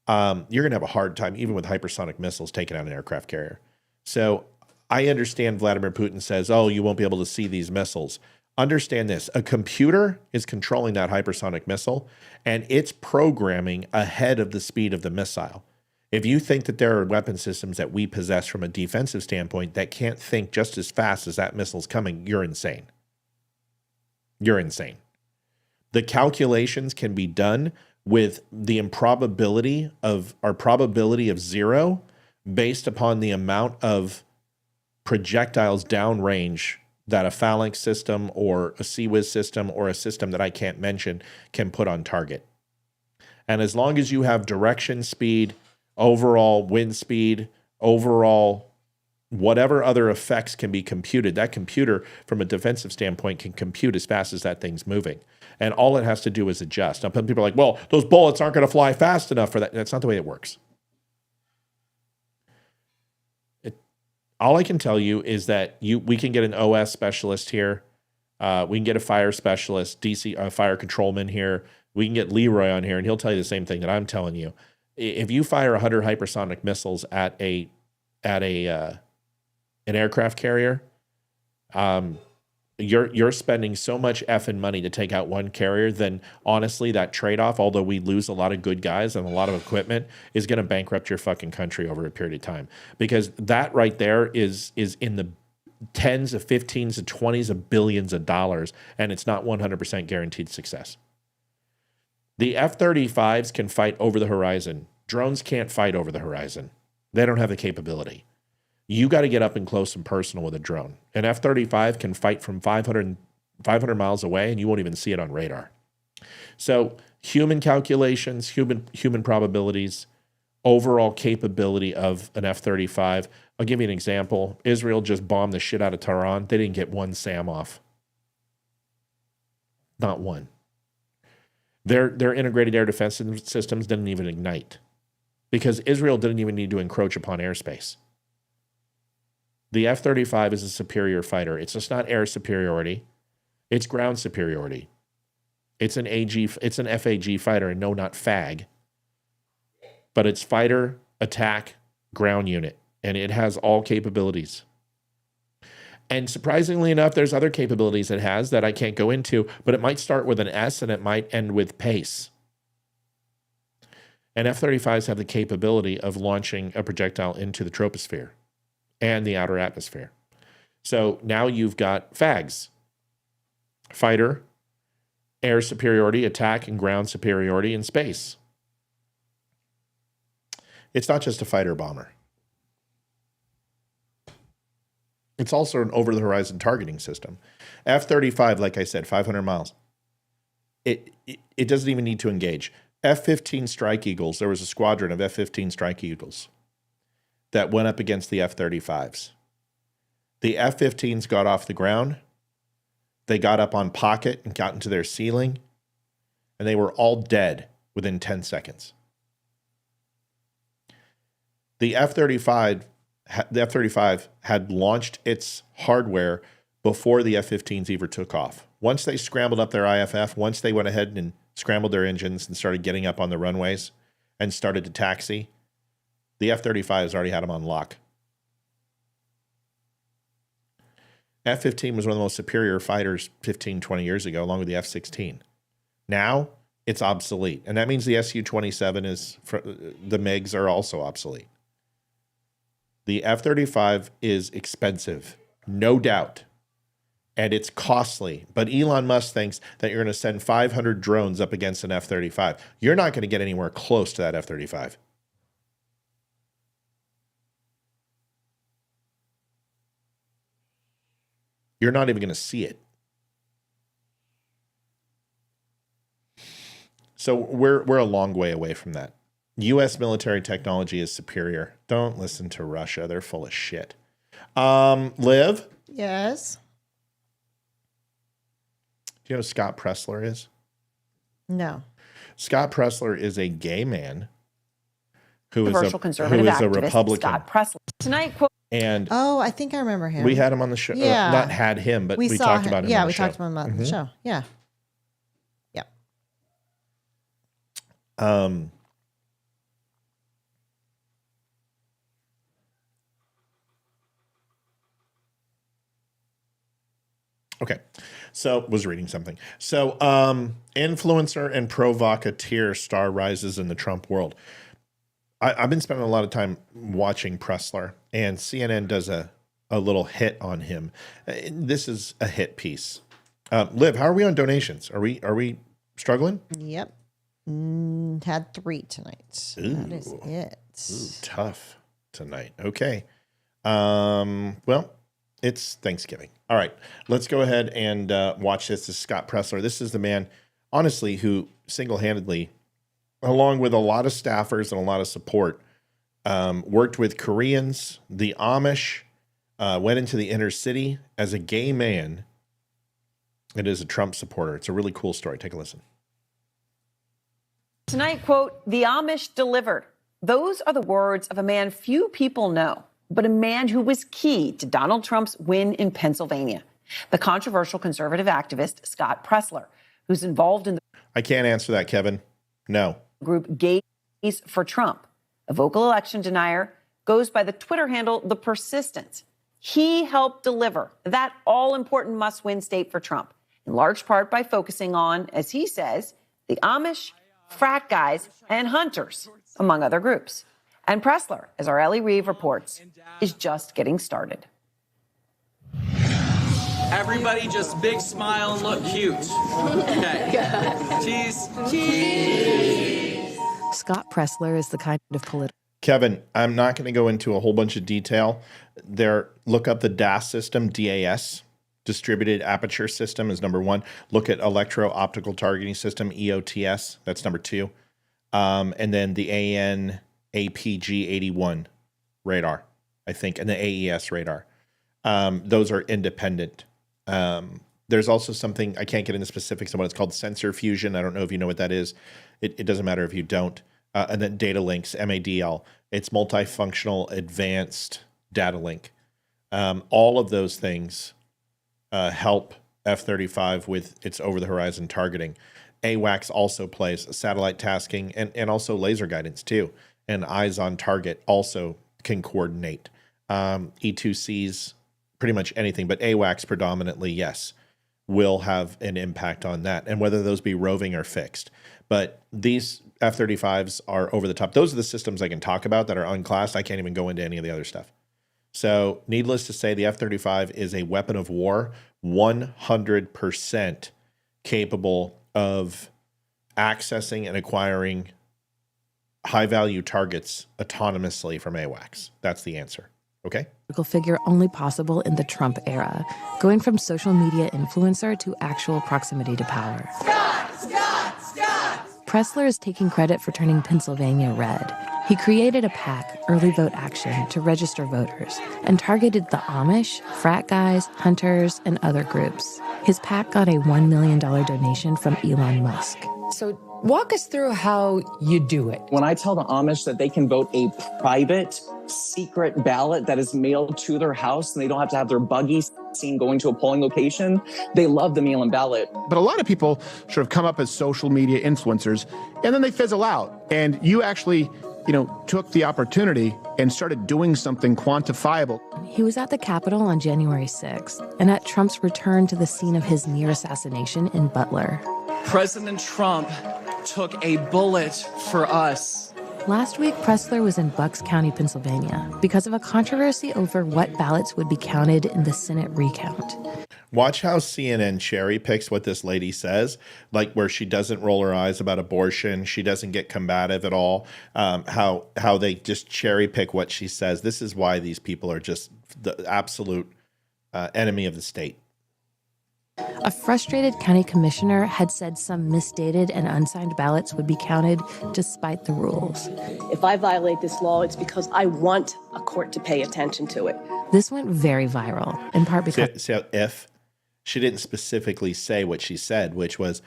You're going to have a hard time, even with hypersonic missiles, taking out an aircraft carrier. So I understand Vladimir Putin says, oh, you won't be able to see these missiles. Understand this. A computer is controlling that hypersonic missile, and it's programming ahead of the speed of the missile. If you think that there are weapon systems that we possess from a defensive standpoint that can't think just as fast as that missile's coming, you're insane. You're insane. The calculations can be done with the improbability of, or probability of 0 based upon the amount of projectiles downrange that a phalanx system or a CWIS system or a system that I can't mention can put on target. And as long as you have direction speed, overall wind speed, overall whatever other effects can be computed, that computer from a defensive standpoint can compute as fast as that thing's moving. And all it has to do is adjust. Now, people are like, well, those bullets aren't going to fly fast enough for that. That's not the way it works. All I can tell you is that we can get an OS specialist here. We can get a fire specialist, DC fire controlman here. We can get Leroy on here, and he'll tell you the same thing that I'm telling you. If you fire 100 hypersonic missiles at an aircraft carrier, you're spending so much effing money to take out one carrier, then honestly, that trade-off, although we lose a lot of good guys and a lot of equipment, is going to bankrupt your fucking country over a period of time. Because that right there is in the tens of 15s of 20s of billions of dollars, and it's not 100% guaranteed success. The F-35s can fight over the horizon. Drones can't fight over the horizon. They don't have the capability. You got to get up and close and personal with a drone. An F-35 can fight from 500 miles away, and you won't even see it on radar. So human calculations, human probabilities, overall capability of an F-35. I'll give you an example. Israel just bombed the shit out of Tehran. They didn't get one SAM off. Not one. Their integrated air defense systems didn't even ignite because Israel didn't even need to encroach upon airspace. The F-35 is a superior fighter. It's just not air superiority. It's ground superiority. It's an FAG fighter, and no, not FAG. But it's fighter, attack, ground unit, and it has all capabilities. And surprisingly enough, there's other capabilities it has that I can't go into, but it might start with an S and it might end with pace. And F-35s have the capability of launching a projectile into the troposphere and the outer atmosphere. So now you've got FAGs, fighter, air superiority, attack, and ground superiority in space. It's not just a fighter bomber. It's also an over-the-horizon targeting system. F-35, like I said, 500 miles. It doesn't even need to engage. F-15 Strike Eagles, there was a squadron of F-15 Strike Eagles that went up against the F-35s. The F-15s got off the ground. They got up on pocket and got into their ceiling, and they were all dead within 10 seconds. The F-35 had launched its hardware before the F-15s even took off. Once they scrambled up their IFF, once they went ahead and scrambled their engines and started getting up on the runways and started to taxi, the F-35s already had them on lock. F-15 was one of the most superior fighters 15, 20 years ago, along with the F-16. Now, it's obsolete. And that means the Su-27 the MiGs are also obsolete. The F-35 is expensive, no doubt, and it's costly. But Elon Musk thinks that you're going to send 500 drones up against an F-35. You're not going to get anywhere close to that F-35. You're not even going to see it. So we're a long way away from that. U.S. military technology is superior. Don't listen to Russia. They're full of shit. Liv? Yes. Do you know who Scott Pressler is? No. Scott Pressler is a gay man who is conservative a activist Republican. Scott Pressler. Tonight, quote, And I think I remember him. we had him on the show. Yeah. Not had him, but we saw talked him. about him Yeah, on the we show. talked about him on the show. Yeah. Yep. Okay. So was reading something. So influencer and provocateur star rises in the Trump world. I've been spending a lot of time watching Pressler, and CNN does a little hit on him. This is a hit piece. Liv, how are we on donations? Are we struggling? Yep. Had 3 tonight. That is it. Ooh, tough tonight. Okay. Well, it's Thanksgiving. All right. Let's go ahead and watch this. This is Scott Pressler. This is the man, honestly, who single-handedly, along with a lot of staffers and a lot of support, worked with Koreans, the Amish, went into the inner city as a gay man. It is a Trump supporter. It's a really cool story. Take a listen. tonight, quote, the Amish delivered. Those are the words of a man few people know, but a man who was key to Donald Trump's win in Pennsylvania. The controversial conservative activist, Scott Pressler, who's involved in the I can't answer that, Kevin. No. group Gays for Trump, a vocal election denier, goes by the Twitter handle The Persistence. He helped deliver that all-important must-win state for Trump, in large part by focusing on, as he says, the Amish, frat guys, and hunters, among other groups. And Pressler, as our Ellie Reeve reports, is just getting started. Everybody just big smile and look cute. Okay. Cheese. Cheese. Scott Pressler is the kind of political. Kevin, I'm not going to go into a whole bunch of detail. Look up the DAS system, DAS, Distributed Aperture System is number 1. Look at Electro-Optical Targeting System, EOTS, that's number 2. And then the AN-APG-81 radar, I think, and the AES radar. Those are independent. There's also something, I can't get into specifics on what it's called, sensor fusion. I don't know if you know what that is. It doesn't matter if you don't. And then data links, MADL. It's multifunctional advanced data link. All of those things help F-35 with its over-the-horizon targeting. AWACS also plays satellite tasking and also laser guidance too. And eyes on target also can coordinate. E2Cs, pretty much anything, but AWACS predominantly, yes, will have an impact on that. And whether those be roving or fixed. But these F-35s are over the top. Those are the systems I can talk about that are unclassed. I can't even go into any of the other stuff. So needless to say, the F-35 is a weapon of war, 100% capable of accessing and acquiring high-value targets autonomously from AWACS. That's the answer. Okay? Figure only possible in the Trump era, going from social media influencer to actual proximity to power. Pressler is taking credit for turning Pennsylvania red. He created a PAC, Early Vote Action, to register voters and targeted the Amish, frat guys, hunters, and other groups. His PAC got a $1 million donation from Elon Musk. So walk us through how you do it. When I tell the Amish that they can vote a private, secret ballot that is mailed to their house and they don't have to have their buggy seen going to a polling location, they love the mail-in ballot. But a lot of people sort of come up as social media influencers and then they fizzle out. And you actually, took the opportunity and started doing something quantifiable. He was at the Capitol on January 6th and at Trump's return to the scene of his near assassination in Butler. President Trump took a bullet for us. Last week, Pressler was in Bucks County, Pennsylvania, because of a controversy over what ballots would be counted in the Senate recount. Watch how CNN cherry picks what this lady says, like where she doesn't roll her eyes about abortion. She doesn't get combative at all. How they just cherry pick what she says. This is why these people are just the absolute enemy of the state. A frustrated county commissioner had said some misdated and unsigned ballots would be counted despite the rules. If I violate this law, it's because I want a court to pay attention to it. This went very viral, in part because... See how if she didn't specifically say what she said, which was,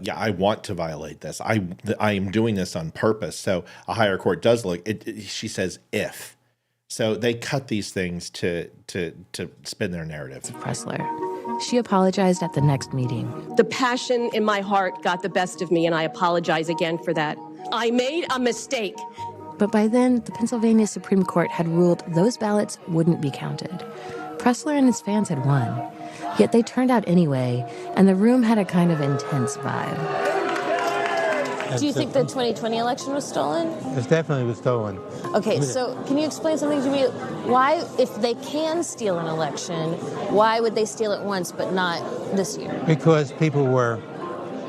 yeah, I want to violate this. I am doing this on purpose. So a higher court does look, she says if. So they cut these things to spin their narrative. Pressler. She apologized at the next meeting. The passion in my heart got the best of me, and I apologize again for that. I made a mistake. But by then, the Pennsylvania Supreme Court had ruled those ballots wouldn't be counted. Pressler and his fans had won. Yet they turned out anyway, and the room had a kind of intense vibe. Do you think the 2020 election was stolen? It definitely was stolen. Okay, so can you explain something to me? Why, if they can steal an election, why would they steal it once but not this year? Because people were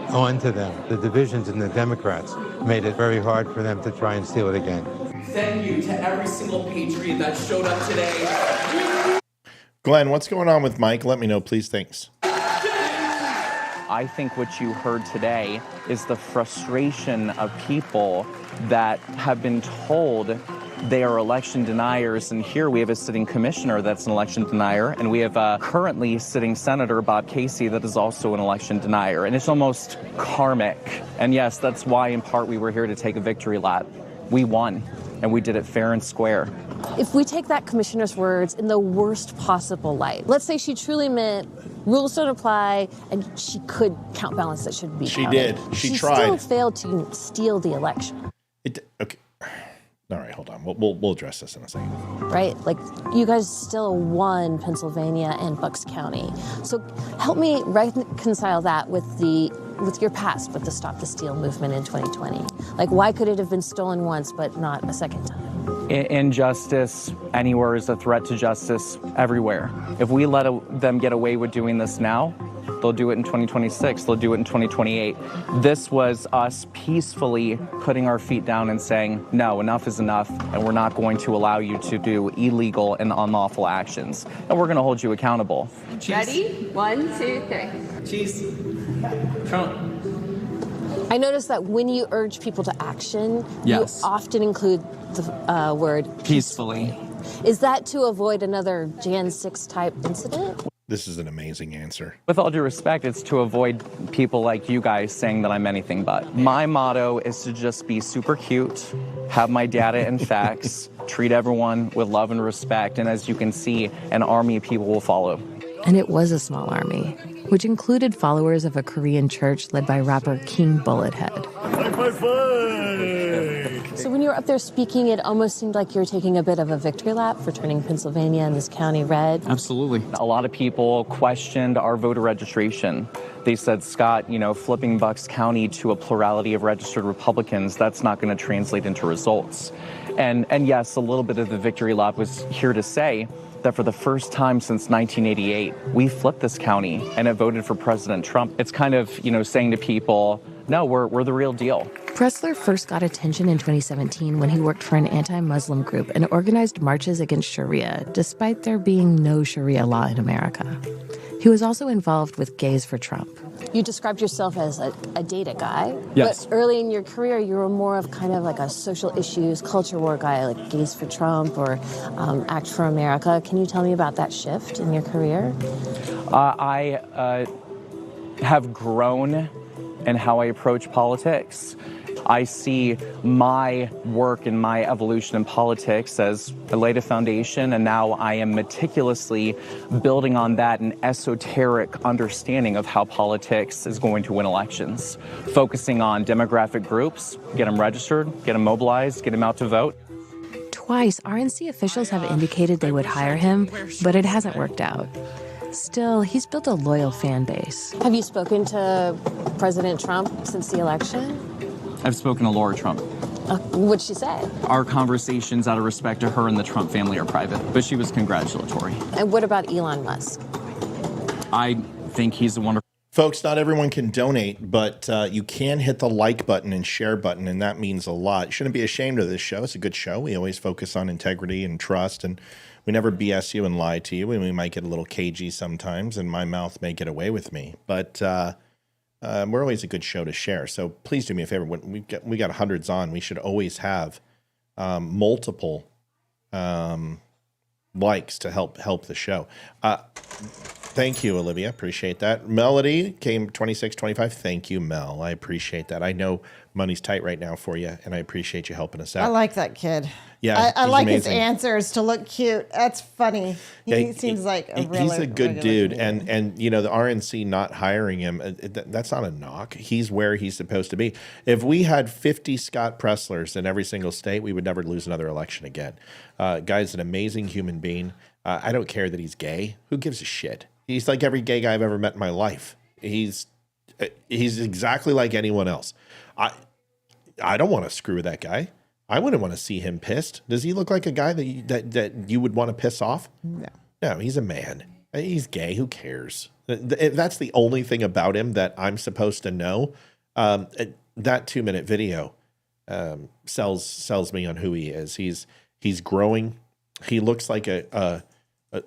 on to them. The divisions in the Democrats made it very hard for them to try and steal it again. Thank you to every single patriot that showed up today. Glenn, what's going on with Mike? Let me know, please. Thanks. I think what you heard today is the frustration of people that have been told they are election deniers. And here we have a sitting commissioner that's an election denier. And we have a currently sitting Senator, Bob Casey, that is also an election denier. And it's almost karmic. And yes, that's why in part we were here to take a victory lap. We won, and we did it fair and square. If we take that commissioner's words in the worst possible light, let's say she truly meant rules don't apply and she could count ballots that shouldn't be counted. She tried. She still failed to steal the election. Okay. All right, hold on. We'll address this in a second. Right? Like, you guys still won Pennsylvania and Bucks County. So help me reconcile that with your past, with the Stop the Steal movement in 2020. Like, why could it have been stolen once but not a second time? Injustice anywhere is a threat to justice everywhere. If we let them get away with doing this now, they'll do it in 2026. They'll do it in 2028. This was us peacefully putting our feet down and saying, no, enough is enough, and we're not going to allow you to do illegal and unlawful actions. And we're going to hold you accountable. Ready? 1, 2, 3. Cheese. Trump. I noticed that when you urge people to action, yes, you often include the word peacefully. Is that to avoid another Jan 6 type incident? This is an amazing answer. With all due respect, it's to avoid people like you guys saying that I'm anything but. My motto is to just be super cute, have my data and facts, treat everyone with love and respect, and as you can see, an army of people will follow. And it was a small army, which included followers of a Korean church led by rapper King Bullethead. So when you were up there speaking, it almost seemed like you were taking a bit of a victory lap for turning Pennsylvania and this county red. Absolutely. A lot of people questioned our voter registration. They said, Scott, flipping Bucks County to a plurality of registered Republicans, that's not going to translate into results. And yes, a little bit of the victory lap was here to say that for the first time since 1988, we flipped this county and it voted for President Trump. It's kind of, saying to people, no, we're the real deal. Pressler first got attention in 2017 when he worked for an anti-Muslim group and organized marches against Sharia, despite there being no Sharia law in America. He was also involved with Gays for Trump. You described yourself as a data guy. Yes. But early in your career, you were more of kind of like a social issues, culture war guy, like Gays for Trump or Act for America. Can you tell me about that shift in your career? I have grown in how I approach politics. I see my work and my evolution in politics as I laid a foundation, and now I am meticulously building on that an esoteric understanding of how politics is going to win elections, focusing on demographic groups, get them registered, get them mobilized, get them out to vote. Twice, RNC officials have indicated they would hire him, but it hasn't worked out. Still, he's built a loyal fan base. Have you spoken to President Trump since the election? I've spoken to Laura Trump. What'd she say? Our conversations out of respect to her and the Trump family are private, but she was congratulatory. And what about Elon Musk? I think he's a wonderful... Folks, not everyone can donate, but you can hit the like button and share button, and that means a lot. You shouldn't be ashamed of this show. It's a good show. We always focus on integrity and trust, and we never BS you and lie to you. We might get a little cagey sometimes, and my mouth may get away with me. But we're always a good show to share. So please do me a favor. When we got hundreds on, we should always have multiple likes to help the show. Thank you, Olivia. Appreciate that. Melody came 26.25. Thank you, Mel. I appreciate that. I know money's tight right now for you, and I appreciate you helping us out. I like that kid. Yeah, I like amazing. his answers to look cute. That's funny. He seems like he's a good dude, and you know the RNC not hiring him, that's not a knock. He's where he's supposed to be. If we had 50 Scott Presslers in every single state, we would never lose another election again. Guy's an amazing human being. I don't care that he's gay. Who gives a shit? He's like every gay guy I've ever met in my life. He's exactly like anyone else. I don't want to screw with that guy. I wouldn't want to see him pissed. Does he look like a guy that you would want to piss off? No, he's a man. He's gay. Who cares? That's the only thing about him that I'm supposed to know. That 2-minute video sells me on who he is. He's growing. He looks like a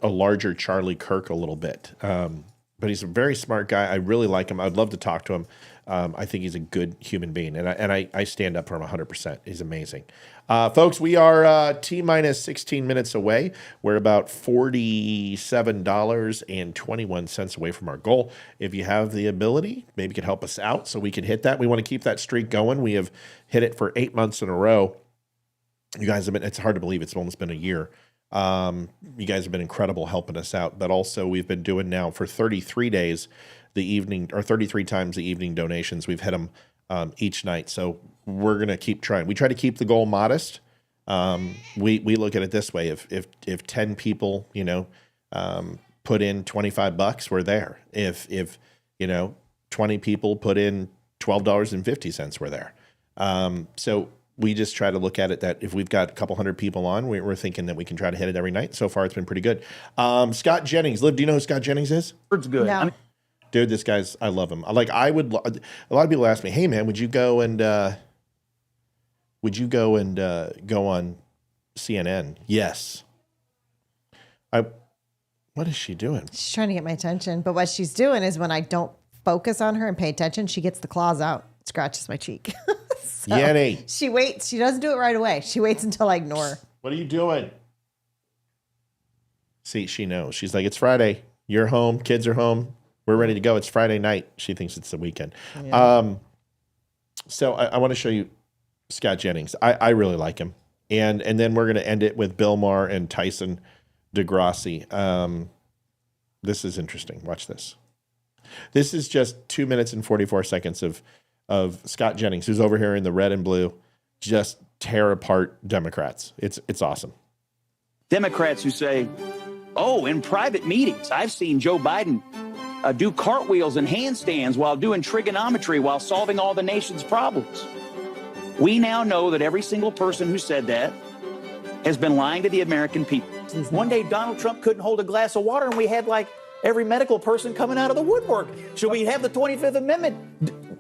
larger Charlie Kirk a little bit. But he's a very smart guy. I really like him. I'd love to talk to him. I think he's a good human being, and I stand up for him 100%. He's amazing. Folks, we are T-minus 16 minutes away. We're about $47.21 away from our goal. If you have the ability, maybe you could help us out so we can hit that. We want to keep that streak going. We have hit it for 8 months in a row. You guys have been, it's hard to believe it's almost been a year. You guys have been incredible helping us out, but also we've been doing now for 33 days the evening, or 33 times the evening donations. We've hit them each night, so we're going to keep trying. We try to keep the goal modest. We look at it this way: if 10 people, put in $25, we're there. If 20 people put in $12.50, we're there. So we just try to look at it that if we've got a couple hundred people on, we're thinking that we can try to hit it every night. So far, it's been pretty good. Scott Jennings. Liv, do you know who Scott Jennings is? It's good. No. Dude, this guy's, I love him. Like, a lot of people ask me, hey, man, would you go and go on CNN? Yes. What is she doing? She's trying to get my attention. But what she's doing is when I don't focus on her and pay attention, she gets the claws out, scratches my cheek. So Yenny. she waits. She doesn't do it right away. She waits until I ignore her. What are you doing? See, she knows. She's like, it's Friday. You're home. Kids are home. We're ready to go. It's Friday night. She thinks it's the weekend. Yeah. So I want to show you Scott Jennings. I really like him. And then we're going to end it with Bill Maher and Tyson DeGrassi. This is interesting. Watch this. This is just 2 minutes and 44 seconds of Scott Jennings, who's over here in the red and blue, just tear apart Democrats. It's awesome. Democrats who say, oh, in private meetings, I've seen Joe Biden do cartwheels and handstands while doing trigonometry while solving all the nation's problems. We now know that every single person who said that has been lying to the American people. One day, Donald Trump couldn't hold a glass of water, and we had like every medical person coming out of the woodwork. Should we have the 25th Amendment?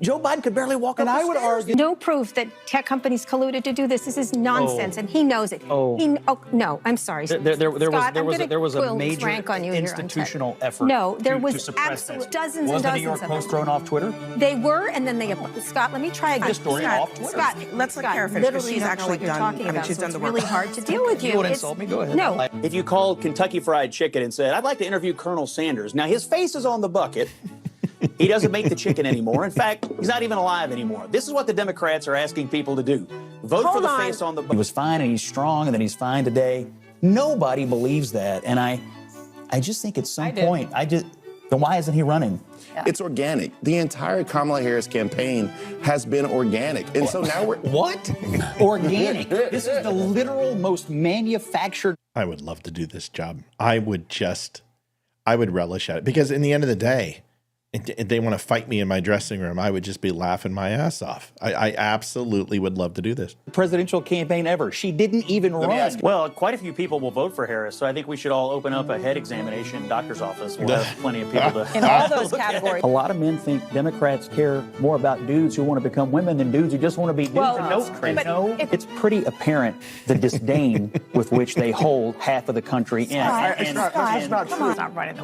Joe Biden could barely walk up the stairs. And I would argue... No proof that tech companies colluded to do this. This is nonsense, and he knows it. No, I'm sorry. There was a major institutional effort to suppress this. Dozens was and dozens of them. Was the New York Post thrown off Twitter? They were, and then they... Scott, let me try again. The story off Twitter. Scott, let's let Kara finish, because she's actually done. She's done the work. It's really hard to deal with you. You want to insult me? Go ahead. No. If you called Kentucky Fried Chicken and said, I'd like to interview Colonel Sanders. Now, his face is on the bucket. He doesn't make the chicken anymore. In fact, he's not even alive anymore. This is what the Democrats are asking people to do. Vote for the face on the bucket. He was fine and he's strong and then he's fine today. Nobody believes that. And I just think at some point, then why isn't he running? Yeah. It's organic. The entire Kamala Harris campaign has been organic. And so now we're... What? Organic. This is the literal most manufactured... I would love to do this job. I would relish at it. Because in the end of the day, and they want to fight me in my dressing room, I would just be laughing my ass off. I absolutely would love to do this. Presidential campaign ever. She didn't even run. Well, quite a few people will vote for Harris, so I think we should all open up a head examination in the doctor's office. We'll have plenty of people to in all those look at. categories. A lot of men think Democrats care more about dudes who want to become women than dudes who just want to be dudes. Well, It's pretty apparent the disdain with which they hold half of the country in. That's not true.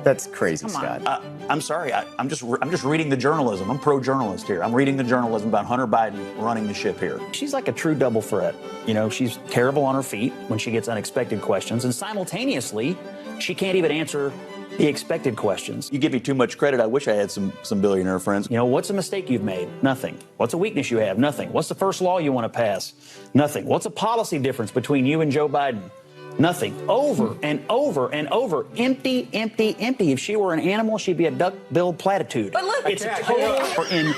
That's crazy, Scott. I'm sorry. I'm just reading the journalism. I'm pro-journalist here. I'm reading the journalism about Hunter Biden running the ship here. She's like a true double threat. You know, she's terrible on her feet when she gets unexpected questions, and simultaneously, she can't even answer the expected questions. You give me too much credit. I wish I had some billionaire friends. You know, what's a mistake you've made? Nothing. What's a weakness you have? Nothing. What's the first law you want to pass? Nothing. What's a policy difference between you and Joe Biden? Nothing. Over and over and over. Empty, empty, empty. If she were an animal, she'd be a duck-billed platitude. But look, it's a total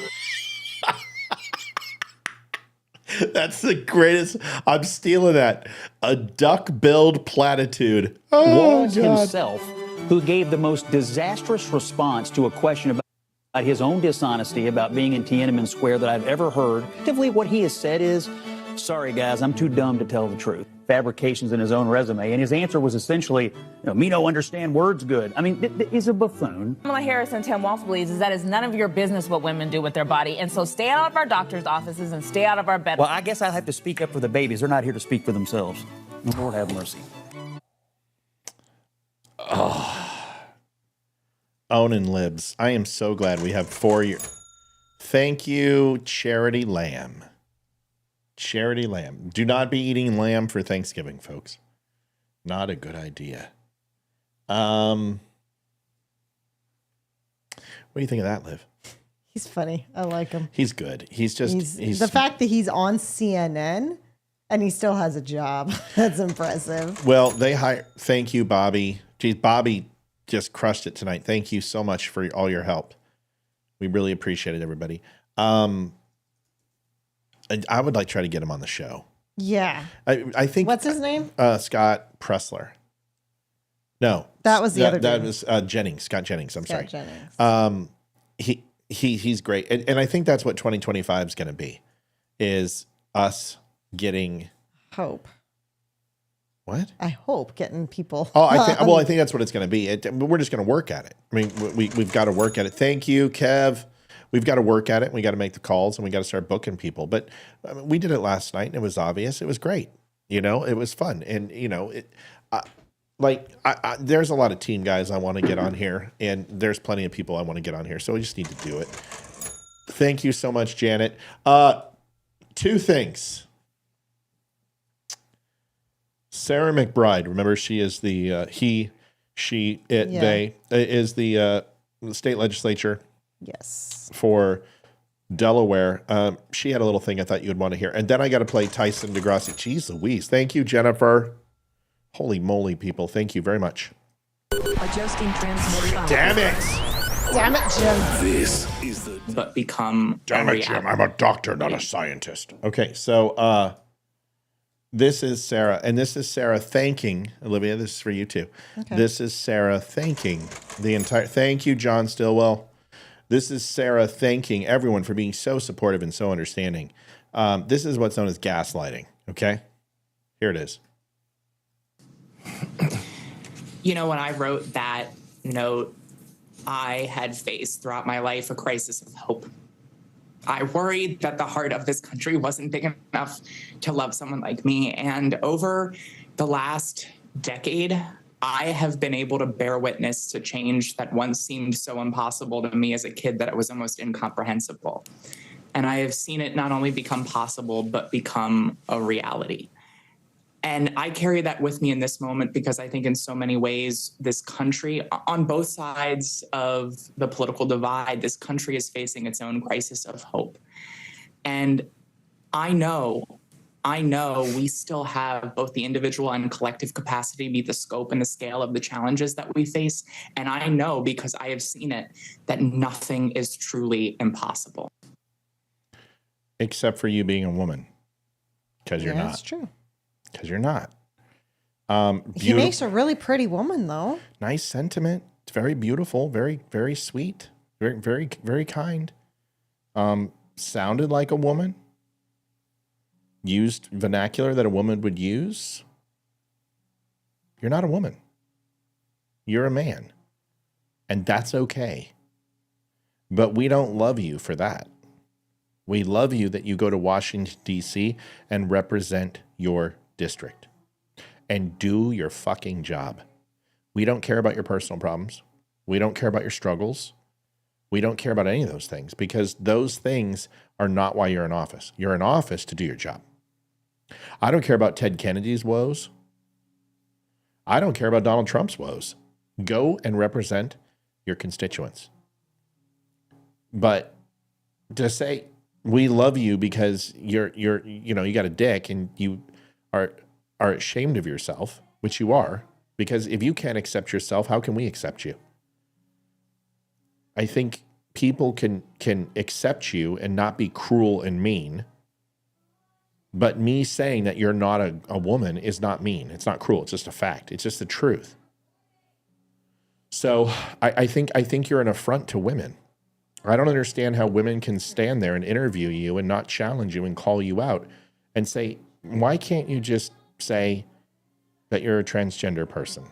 That's the greatest. I'm stealing that. A duck-billed platitude. Oh, was God. himself who gave the most disastrous response to a question about his own dishonesty about being in Tiananmen Square that I've ever heard. Effectively, what he has said is, sorry, guys, I'm too dumb to tell the truth. Fabrications in his own resume. And his answer was essentially, me no understand words good. I mean, he's a buffoon. Kamala Harris and Tim Walz believes is that it's none of your business what women do with their body. And so stay out of our doctor's offices and stay out of our bed. Well, I guess I'll have to speak up for the babies. They're not here to speak for themselves. Lord have mercy. Owning libs. I am so glad we have 4 years. Thank you, Charity Lamb. Charity Lamb. Do not be eating lamb for Thanksgiving, folks. Not a good idea. What do you think of that, Liv? He's funny. I like him. He's good. He's the fact that he's on CNN and he still has a job. That's impressive. Well, they hire. Thank you, Bobby. Geez, Bobby just crushed it tonight. Thank you so much for all your help. We really appreciate it, everybody. And I would like to try to get him on the show. Yeah. I think. What's his name? Scott Pressler. No, that was the other. That was Jennings. Scott Jennings. I'm sorry. Jennings. He's great, and I think that's what 2025 is going to be, is us getting hope. What? I hope getting people. Oh, I think that's what it's going to be. We're just going to work at it. I mean, we've got to work at it. Thank you, Kev. We've got to work at it. We got to make the calls and we got to start booking people. But I mean, we did it last night and it was obvious. It was great. It was fun. And, there's a lot of team guys I want to get on here, and there's plenty of people I want to get on here. So we just need to do it. Thank you so much, Janet. 2 things. Sarah McBride, remember she is the they is the state legislature. Yes. For Delaware. She had a little thing I thought you would want to hear. And then I got to play Tyson DeGrassi. Jeez Louise. Thank you, Jennifer. Holy moly, people. Thank you very much. Adjusting transmitter. Damn it. Damn it, Jim. This is the... But become... Damn it, Jim. I'm a doctor, not a scientist. Okay, so this is Sarah. And this is Sarah thanking, Olivia, this is for you too. Okay. This is Sarah thanking the entire... Thank you, John Stillwell. This is Sarah thanking everyone for being so supportive and so understanding. This is what's known as gaslighting, okay? Here it is. When I wrote that note, I had faced throughout my life a crisis of hope. I worried that the heart of this country wasn't big enough to love someone like me. And over the last decade, I have been able to bear witness to change that once seemed so impossible to me as a kid that it was almost incomprehensible. And I have seen it not only become possible, but become a reality. And I carry that with me in this moment because I think in so many ways, this country, on both sides of the political divide, this country is facing its own crisis of hope. And I know we still have both the individual and collective capacity to meet the scope and the scale of the challenges that we face. And I know, because I have seen it, that nothing is truly impossible. Except for you being a woman. Because you're not. That's true. Because you're not. He makes a really pretty woman, though. Nice sentiment. It's very beautiful, very, very sweet. Very, very, very kind. Sounded like a woman. Used vernacular that a woman would use. You're not a woman. You're a man. And that's okay. But we don't love you for that. We love you that you go to Washington, D.C. and represent your district and do your fucking job. We don't care about your personal problems. We don't care about your struggles. We don't care about any of those things because those things are not why you're in office. You're in office to do your job. I don't care about Ted Kennedy's woes. I don't care about Donald Trump's woes. Go and represent your constituents. But to say we love you because you got a dick and you are ashamed of yourself, which you are, because if you can't accept yourself, how can we accept you? I think people can accept you and not be cruel and mean. But me saying that you're not a woman is not mean. It's not cruel. It's just a fact. It's just the truth. So I think you're an affront to women. I don't understand how women can stand there and interview you and not challenge you and call you out and say, why can't you just say that you're a transgender person?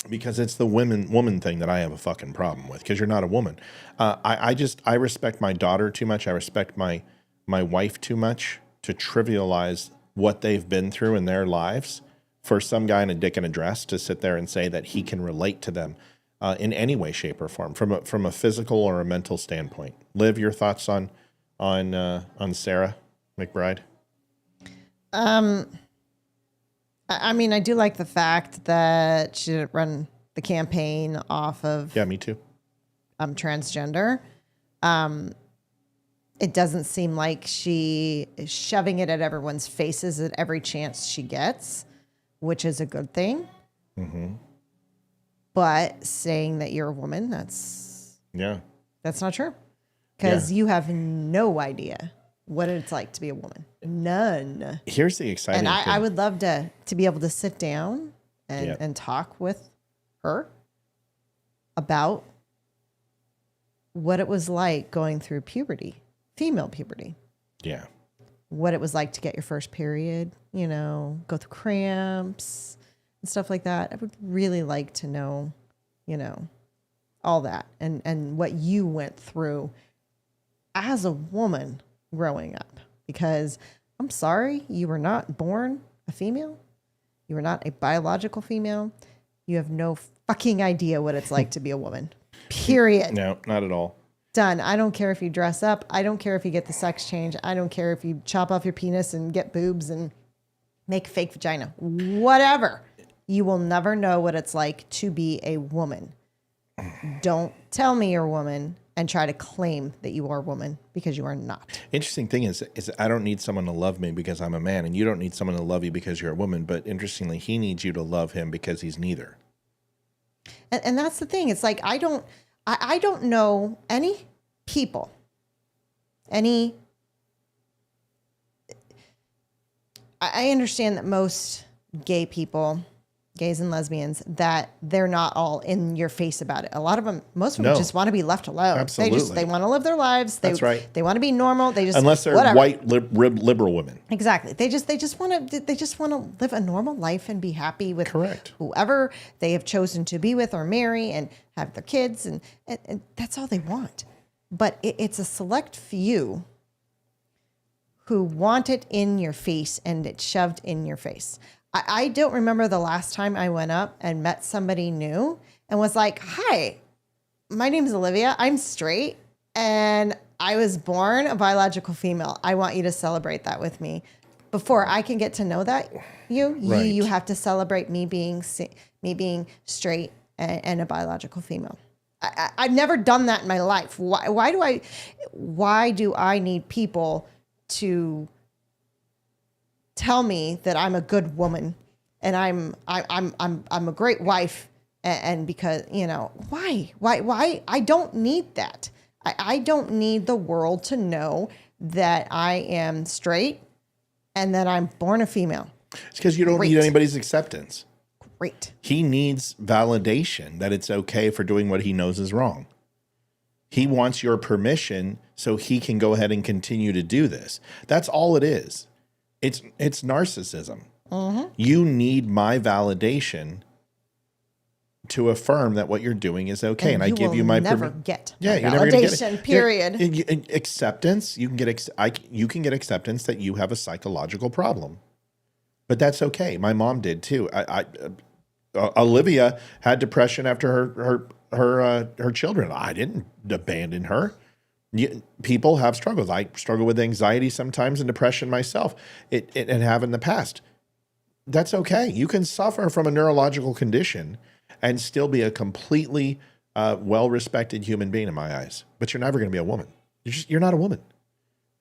Because it's the woman thing that I have a fucking problem with, because you're not a woman. I respect my daughter too much. I respect my wife too much to trivialize what they've been through in their lives for some guy in a dick and a dress to sit there and say that he can relate to them in any way, shape, or form, from a physical or a mental standpoint. Liv, your thoughts on Sarah McBride? I mean, I do like the fact that she didn't run the campaign off of. Yeah, me too. Transgender. It doesn't seem like she is shoving it at everyone's faces at every chance she gets, which is a good thing. Mm-hmm. But saying that you're a woman, that's not true. Because you have no idea what it's like to be a woman. None. Here's the exciting thing. thing. I would love to be able to sit down and talk with her about what it was like going through puberty, female puberty. Yeah. What it was like to get your first period, go through cramps and stuff like that. I would really like to know, all that and what you went through as a woman growing up, because I'm sorry, you were not born a female. You were not a biological female. You have no fucking idea what it's like to be a woman. Period. No, not at all. Done. I don't care if you dress up. I don't care if you get the sex change. I don't care if you chop off your penis and get boobs and make a fake vagina. Whatever. You will never know what it's like to be a woman. Don't tell me you're a woman and try to claim that you are a woman, because you are not. Interesting thing is I don't need someone to love me because I'm a man, and you don't need someone to love you because you're a woman. But interestingly, he needs you to love him because he's neither. And that's the thing. It's like, I don't know any people, I understand that most gay people, gays and lesbians, that they're not all in your face about it. A lot of them, most of them just want to be left alone. Absolutely. They want to live their lives. That's right. They want to be normal. They just, unless they're whatever. white liberal women. Exactly. They just want to live a normal life and be happy with whoever they have chosen to be with or marry and have their kids, and that's all they want. But it's a select few who want it in your face and it's shoved in your face. I don't remember the last time I went up and met somebody new and was like, hi, my name is Olivia. I'm straight and I was born a biological female. I want you to celebrate that with me. Before I can get to know that you have to celebrate me being straight and a biological female. I've never done that in my life. Why do I need people to tell me that I'm a good woman and I'm a great wife, and because why I don't need that. I don't need the world to know that I am straight and that I'm born a female. It's because you don't need anybody's acceptance. Great. He needs validation that it's okay for doing what he knows is wrong. He wants your permission so he can go ahead and continue to do this. That's all it is. It's narcissism. You need my validation to affirm that what you're doing is okay, and I give you my permission. You're never get validation. Period. Acceptance. You can get acceptance that you have a psychological problem, but that's okay. My mom did too. Olivia had depression after her children. I didn't abandon her. People have struggles. I struggle with anxiety sometimes and depression myself. And have in the past. That's okay. You can suffer from a neurological condition and still be a completely well-respected human being in my eyes. But you're never going to be a woman. You're not a woman.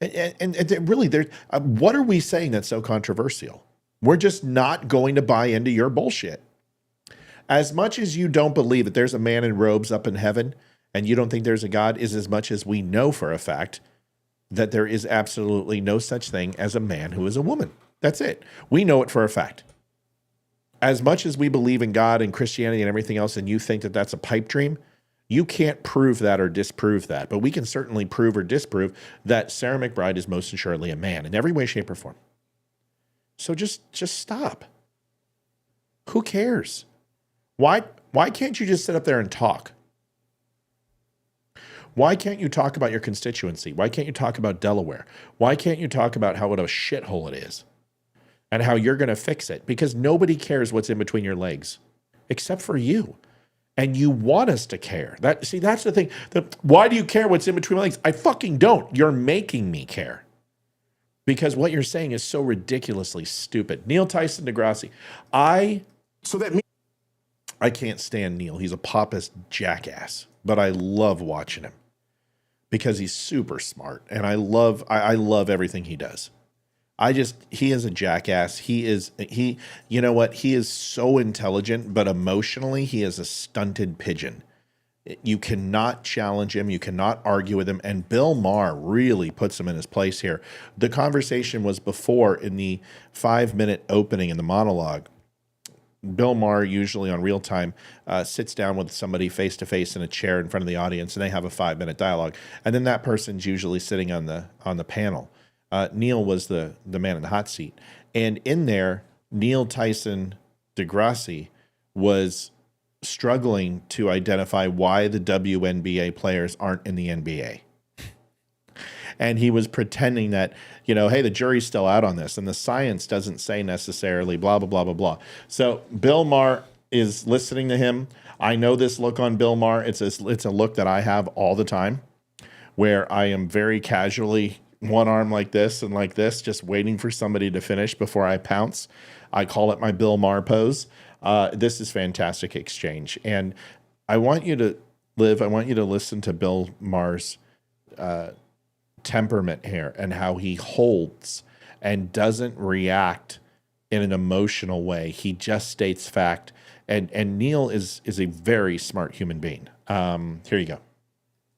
And really, what are we saying that's so controversial? We're just not going to buy into your bullshit. As much as you don't believe that there's a man in robes up in heaven and you don't think there's a God, is as much as we know for a fact that there is absolutely no such thing as a man who is a woman. That's it. We know it for a fact. As much as we believe in God and Christianity and everything else, and you think that that's a pipe dream, you can't prove that or disprove that. But we can certainly prove or disprove that Sarah McBride is most assuredly a man in every way, shape, or form. So just stop. Who cares? Why can't you just sit up there and talk? Why can't you talk about your constituency? Why can't you talk about Delaware? Why can't you talk about what a shithole it is and how you're going to fix it? Because nobody cares what's in between your legs except for you. And you want us to care. That's the thing. Why do you care what's in between my legs? I fucking don't. You're making me care. Because what you're saying is so ridiculously stupid. Neil Tyson deGrasse. I can't stand Neil. He's a popist jackass, but I love watching him because he's super smart, and I love everything he does. He is a jackass. You know what? He is so intelligent, but emotionally, he is a stunted pigeon. You cannot challenge him. You cannot argue with him. And Bill Maher really puts him in his place here. The conversation was before in the 5-minute opening in the monologue. Bill Maher, usually on Real Time, sits down with somebody face-to-face in a chair in front of the audience, and they have a 5-minute dialogue. And then that person's usually sitting on the panel. Neil was the man in the hot seat. And in there, Neil Tyson deGrasse was struggling to identify why the WNBA players aren't in the NBA. And he was pretending that, hey, the jury's still out on this, and the science doesn't say necessarily blah, blah, blah, blah, blah. So Bill Maher is listening to him. I know this look on Bill Maher. It's a look that I have all the time, where I am very casually one arm like this and like this, just waiting for somebody to finish before I pounce. I call it my Bill Maher pose. This is fantastic exchange. And I want you to listen to Bill Maher's temperament here and how he holds and doesn't react in an emotional way. He just states fact. And Neil is a very smart human being. Here you go.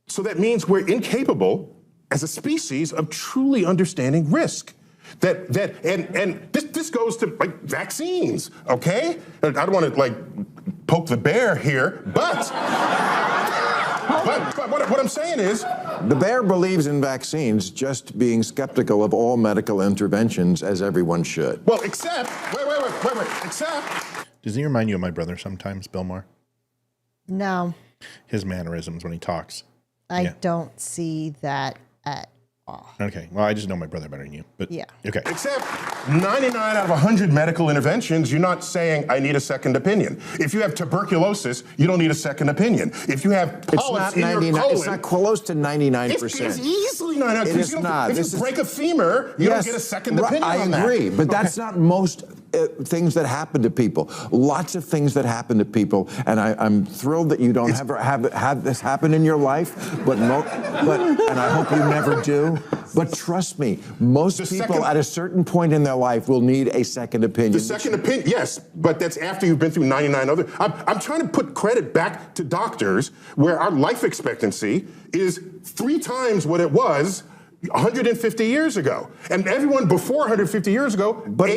So that means we're incapable as a species of truly understanding risk. And this goes to like vaccines, okay? I don't want to like poke the bear here, but what I'm saying is, the bear believes in vaccines, just being skeptical of all medical interventions, as everyone should. Well, except. Does he remind you of my brother sometimes, Bill Maher? No. His mannerisms when he talks. I don't see that at all. Okay. Well, I just know my brother better than you. But yeah. Okay. Except 99 out of 100 medical interventions, you're not saying, I need a second opinion. If you have tuberculosis, you don't need a second opinion. If you have polyps in your colon... It's not close to 99%. It's easily 99%. It is not. If you break a femur, you don't get a second opinion on that. I agree, but that's not most things that happen to people. Lots of things that happen to people, and I'm thrilled that you don't ever have this happen in your life, but and I hope you never do. But trust me, most people at a certain point in their life will need a second opinion. The second opinion, yes, but that's after you've been through 99 other. I'm trying to put credit back to doctors, where our life expectancy is 3 times what it was 150 years ago. And everyone before 150 years ago but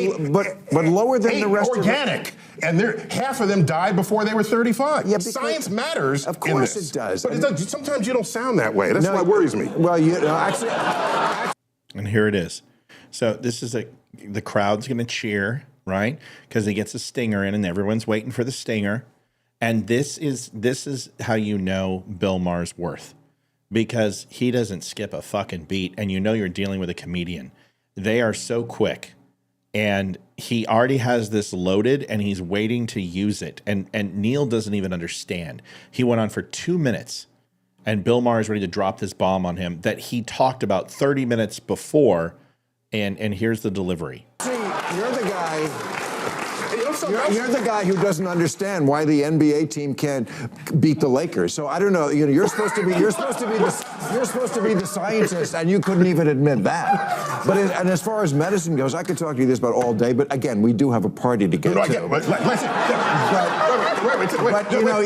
lower than the rest organic. And half of them died before they were 35. Yeah, Science matters. Of course it does. But sometimes you don't sound that way. That's what worries me. Well, actually. And here it is. So this is the crowd's going to cheer, right? Because he gets a stinger in, and everyone's waiting for the stinger. And this is how you know Bill Maher's worth. Because he doesn't skip a fucking beat, and you know you're dealing with a comedian. They are so quick, and he already has this loaded, and he's waiting to use it. And Neil doesn't even understand. He went on for 2 minutes, and Bill Maher is ready to drop this bomb on him that he talked about 30 minutes before, and here's the delivery. See, you're the guy. You're the guy who doesn't understand why the NBA team can't beat the Lakers. So I don't know. You're supposed to be the scientist, and you couldn't even admit that. But and as far as medicine goes, I could talk to you this about all day. But again, we do have a party to get to. But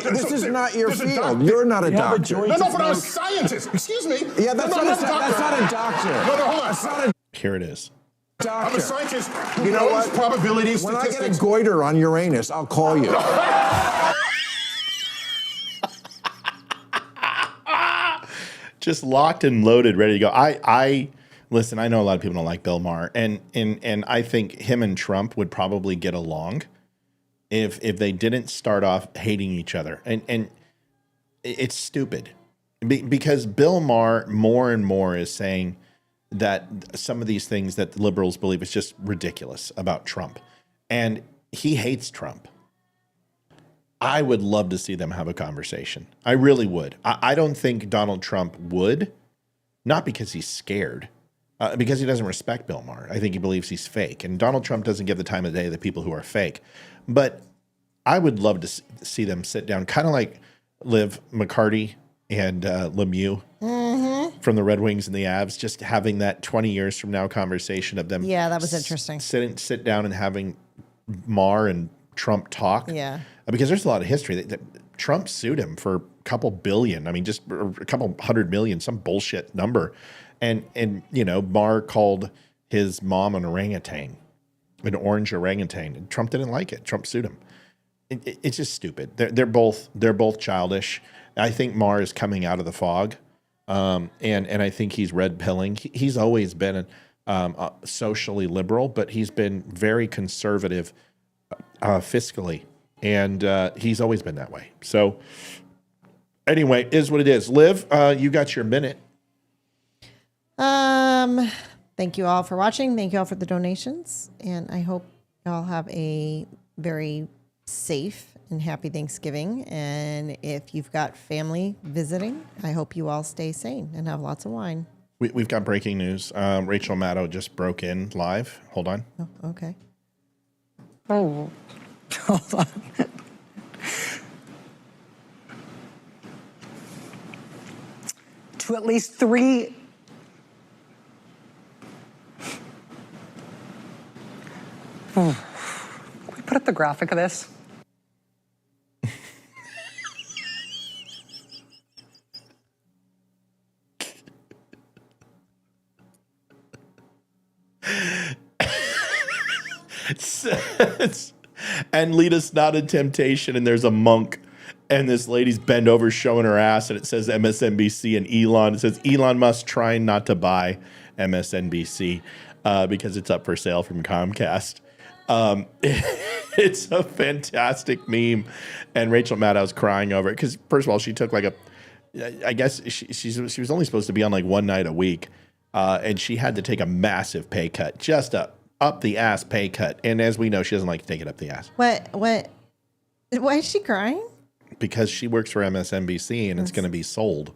this is not your field. You're not a doctor. No, but I'm a scientist. Excuse me. Yeah, that's not a doctor. No, hold on. Here it is. Doctor. I'm a scientist who knows probabilities, when statistics. I get a goiter on Uranus, I'll call you. Just locked and loaded, ready to go. I listen, I know a lot of people don't like Bill Maher, and I think him and Trump would probably get along if they didn't start off hating each other. And it's stupid. Because Bill Maher more and more is saying that some of these things that the liberals believe is just ridiculous about Trump. And he hates Trump. I would love to see them have a conversation. I really would. I don't think Donald Trump would, not because he's scared, because he doesn't respect Bill Maher. I think he believes he's fake. And Donald Trump doesn't give the time of day to the people who are fake. But I would love to see them sit down, kind of like Liv McCarty and Lemieux from the Red Wings and the Avs, just having that 20 years from now conversation of them. Yeah, that was interesting. Sit down and having Maher and Trump talk. Yeah. Because there's a lot of history. That Trump sued him for a couple billion. I mean, just a couple 100 million, some bullshit number. And Maher called his mom an orangutan, an orange orangutan. And Trump didn't like it. Trump sued him. It's just stupid. They're both childish. I think Maher is coming out of the fog, and I think he's red pilling. He's always been socially liberal, but he's been very conservative fiscally, and he's always been that way. So anyway, is what it is. Liv, you got your minute. Thank you all for watching. Thank you all for the donations, and I hope y'all have a very safe and happy Thanksgiving. And if you've got family visiting, I hope you all stay sane and have lots of wine. We've got breaking news. Rachel Maddow just broke in live. Hold on. Oh, okay. Oh, hold on. To at least 3. Can we put up the graphic of this? It says, and lead us not in temptation, and there's a monk, and this lady's bent over showing her ass, and it says MSNBC and Elon. It says Elon Musk trying not to buy MSNBC because it's up for sale from Comcast. It's a fantastic meme, and Rachel Maddow's crying over it because, first of all, she took I guess she was only supposed to be on like one night a week, and she had to take a massive pay cut, just up the ass pay cut. And as we know, she doesn't like to take it up the ass. What? Why is she crying? Because she works for MSNBC and it's going to be sold,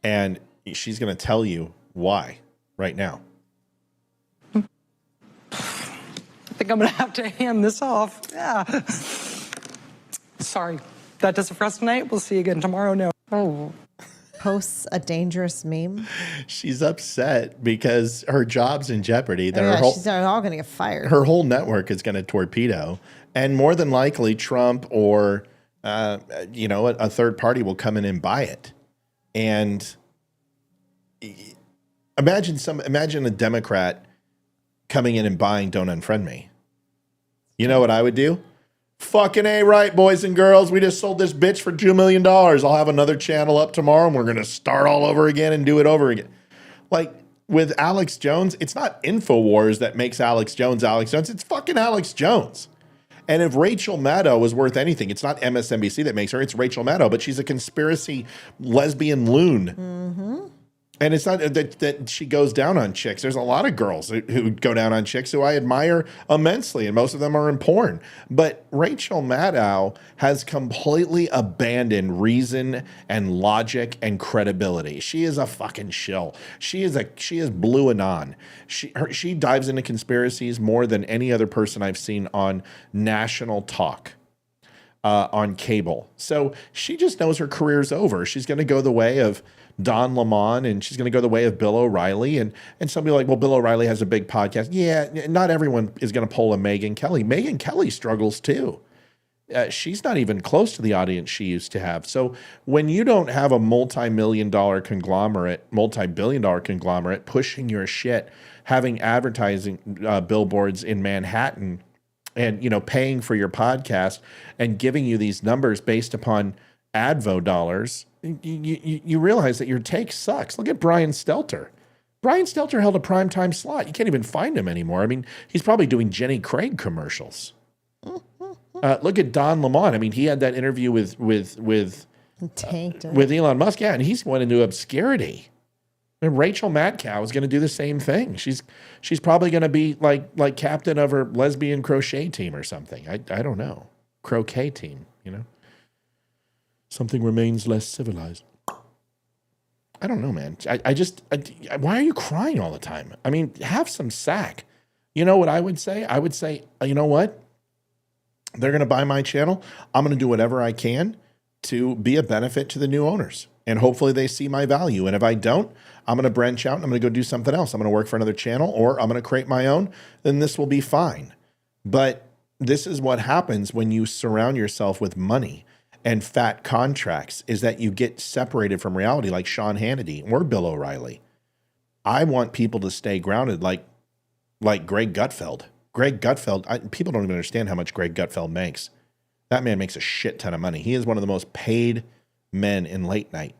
and she's going to tell you why right now. I think I'm going to have to hand this off. Yeah. Sorry. That does it for us tonight. We'll see you again tomorrow. No. Oh. Posts a dangerous meme. She's upset because her job's in jeopardy. She's all going to get fired. Her whole network is going to torpedo. And more than likely, Trump or, a third party will come in and buy it. And Imagine a Democrat coming in and buying Don't Unfriend Me. You know what I would do? Fucking A right, boys and girls. We just sold this bitch for $2 million. I'll have another channel up tomorrow and we're going to start all over again and do it over again. Like with Alex Jones, it's not InfoWars that makes Alex Jones. It's fucking Alex Jones. And if Rachel Maddow was worth anything, it's not MSNBC that makes her, it's Rachel Maddow, but she's a conspiracy lesbian loon. Mm-hmm. And it's not that she goes down on chicks. There's a lot of girls who go down on chicks who I admire immensely, and most of them are in porn. But Rachel Maddow has completely abandoned reason and logic and credibility. She is a fucking shill. She is blue anon. She dives into conspiracies more than any other person I've seen on national talk. On cable. So she just knows her career's over. She's going to go the way of Don Lemon, and she's going to go the way of Bill O'Reilly. And somebody like, well, Bill O'Reilly has a big podcast. Yeah, not everyone is going to pull a Megyn Kelly. Megyn Kelly struggles too. She's not even close to the audience she used to have. So when you don't have a multi-billion dollar conglomerate pushing your shit, having advertising billboards in Manhattan, and paying for your podcast and giving you these numbers based upon advo dollars, you realize that your take sucks. Look at Brian Stelter. Brian Stelter held a primetime slot. You can't even find him anymore. I mean, he's probably doing Jenny Craig commercials. Look at Don Lemon. I mean, he had that interview with Elon Musk. Yeah, and he's went into obscurity. And Rachel Maddow is going to do the same thing. She's probably going to be like captain of her lesbian crochet team or something. I don't know. Croquet team, Something remains less civilized. I don't know, man. Why are you crying all the time? I mean, have some sack. You know what I would say? I would say, you know what? They're going to buy my channel. I'm going to do whatever I can to be a benefit to the new owners. And hopefully they see my value. And if I don't, I'm going to branch out and I'm going to go do something else. I'm going to work for another channel, or I'm going to create my own. Then this will be fine. But this is what happens when you surround yourself with money and fat contracts, is that you get separated from reality, like Sean Hannity or Bill O'Reilly. I want people to stay grounded, like Greg Gutfeld. Greg Gutfeld, people don't even understand how much Greg Gutfeld makes. That man makes a shit ton of money. He is one of the most paid men in late night.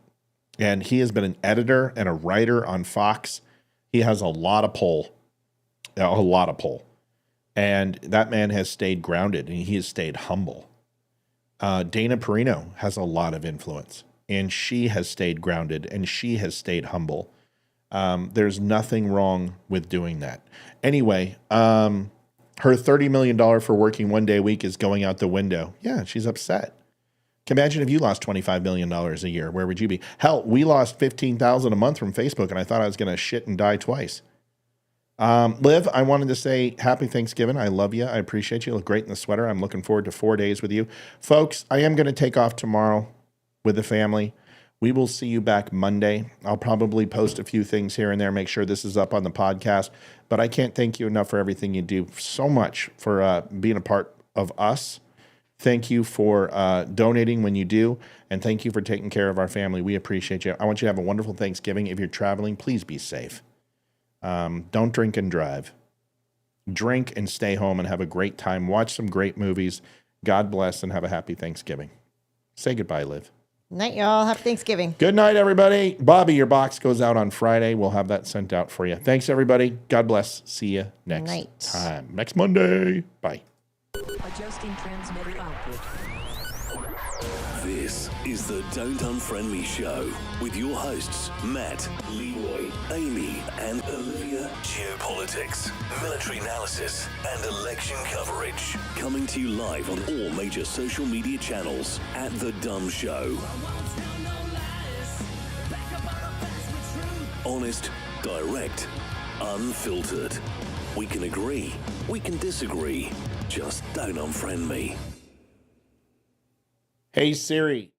And he has been an editor and a writer on Fox. He has a lot of pull. And that man has stayed grounded and he has stayed humble. Dana Perino has a lot of influence and she has stayed grounded and she has stayed humble. There's nothing wrong with doing that. Anyway, her $30 million for working 1 day a week is going out the window. Yeah, she's upset. Can you imagine if you lost $25 million a year? Where would you be? Hell, we lost $15,000 a month from Facebook, and I thought I was going to shit and die twice. Liv, I wanted to say happy Thanksgiving. I love you. I appreciate you. You look great in the sweater. I'm looking forward to 4 days with you. Folks, I am going to take off tomorrow with the family. We will see you back Monday. I'll probably post a few things here and there, make sure this is up on the podcast. But I can't thank you enough for everything you do so much for being a part of us. Thank you for donating when you do, and thank you for taking care of our family. We appreciate you. I want you to have a wonderful Thanksgiving. If you're traveling, please be safe. Don't drink and drive. Drink and stay home and have a great time. Watch some great movies. God bless and have a happy Thanksgiving. Say goodbye, Liv. Night, y'all. Happy Thanksgiving. Good night, everybody. Bobby, your box goes out on Friday. We'll have that sent out for you. Thanks, everybody. God bless. See you next time. Next Monday. Bye. Adjusting transmitter output. This is the Don't Unfriend Me show with your hosts, Matt, Leroy, Amy, and Olivia. Geopolitics, military analysis, and election coverage. Coming to you live on all major social media channels at The DUM Show. Honest, direct, unfiltered. We can agree, we can disagree. Just don't unfriend me. Hey, Siri.